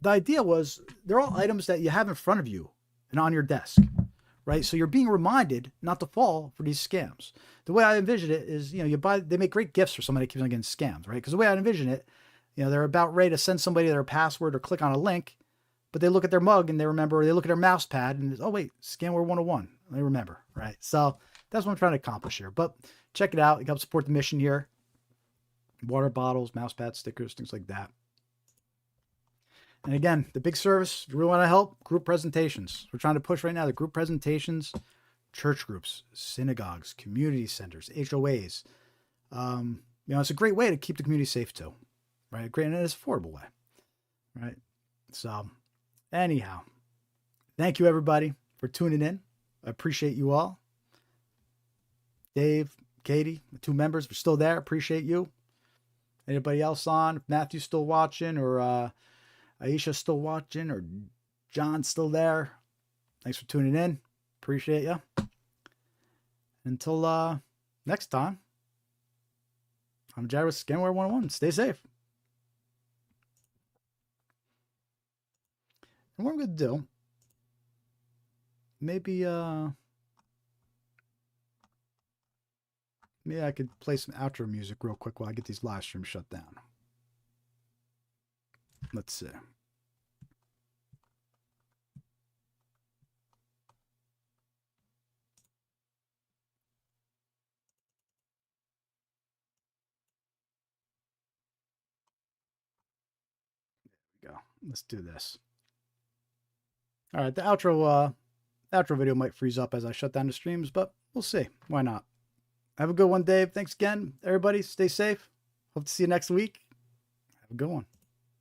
the idea was they're all items that you have in front of you and on your desk, right? So you're being reminded not to fall for these scams. The way I envision it is, you know, they make great gifts for somebody that keeps on getting scammed, right? Because the way I envision it, you know, they're about ready to send somebody their password or click on a link, but they look at their mug and they look at their mouse pad and oh wait, Scamware 101. They remember, right? So that's what I'm trying to accomplish here. But check it out. It helps support the mission here. Water bottles, mouse pads, stickers, things like that. And again, the big service, if you really want to help, group presentations. We're trying to push right now the group presentations, church groups, synagogues, community centers, HOAs. You know, it's a great way to keep the community safe too, right? Great, and it's an affordable way, right? So anyhow, thank you everybody for tuning in. I appreciate you all. Dave, Katie, the two members, we're still there. Appreciate you. Anybody else on? If Matthew's still watching or Aisha's still watching or John's still there, thanks for tuning in. Appreciate you. Until next time, I'm Jared with Scamware 101. Stay safe. And what I'm going to do, maybe I could play some outro music real quick while I get these live streams shut down. Let's see. we go. Let's do this. All right, the outro video might freeze up as I shut down the streams, but we'll see. Why not? Have a good one, Dave. Thanks again, everybody. Stay safe. Hope to see you next week. Have a good one.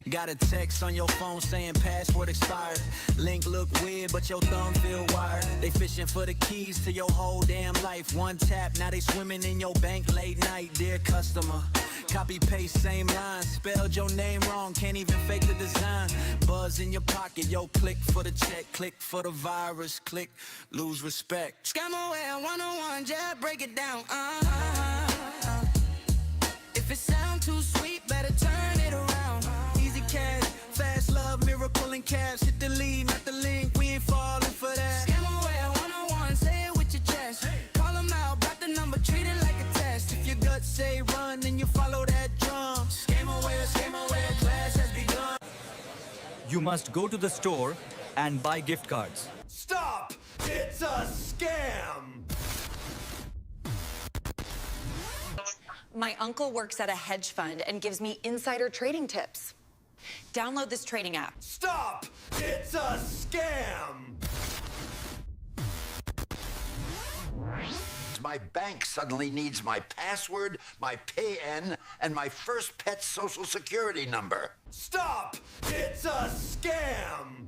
Got a text on your phone saying password expired. Link look weird, but your thumb feel wired. They fishing for the keys to your whole damn life. One tap, now they swimming in your bank late night. Dear customer, copy paste same line. Spelled your name wrong, can't even fake the design. Buzz in your pocket, yo, click for the check, click for the virus, click, lose respect. Scamaware 101, Jared, break it down. If it sound too sweet, better turn it around. Easy cash, fast love, miracle in cash. Hit the lead, not the link, we ain't falling for that. Scamaware 101, say it with your chest. Call them out, block the number, treat it like a test. If your gut say run, then you follow that drum. Scamaware, class has begun. You must go to the store and buy gift cards. Stop! It's a scam! My uncle works at a hedge fund and gives me insider trading tips. Download this trading app. Stop! It's a scam! My bank suddenly needs my password, my PIN, and my first pet's social security number. Stop! It's a scam!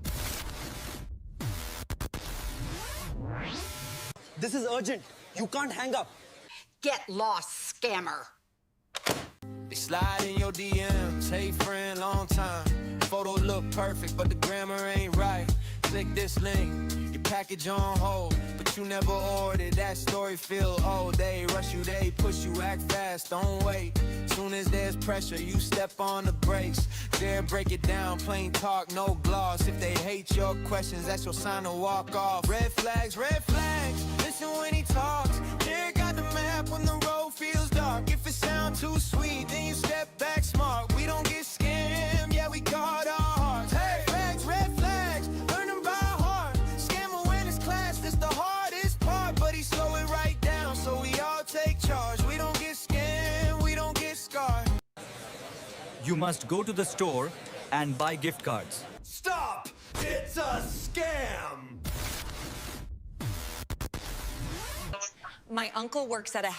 This is urgent. You can't hang up. Get lost, scammer. They slide in your DMs, hey friend, long time. Photo look perfect, but the grammar ain't right. Click this link, your package on hold, but you never ordered. That story feel old. They rush you, they push you, act fast, don't wait. Soon as there's pressure, you step on the brakes. Dare break it down, plain talk, no gloss. If they hate your questions, that's your sign to walk off. Red flags, listen when he talks. Dare got the map when the road feels dark. If it sounds too sweet, then you step back smart. We don't get scammed, yeah, we guard our hearts. Hey, flags, red flags, learn them by heart. Scam awareness class, that's the hardest part. But he slow it right down, so we all take charge. We don't get scammed, we don't get scarred. You must go to the store and buy gift cards. Stop! It's a scam! My uncle works at a hedge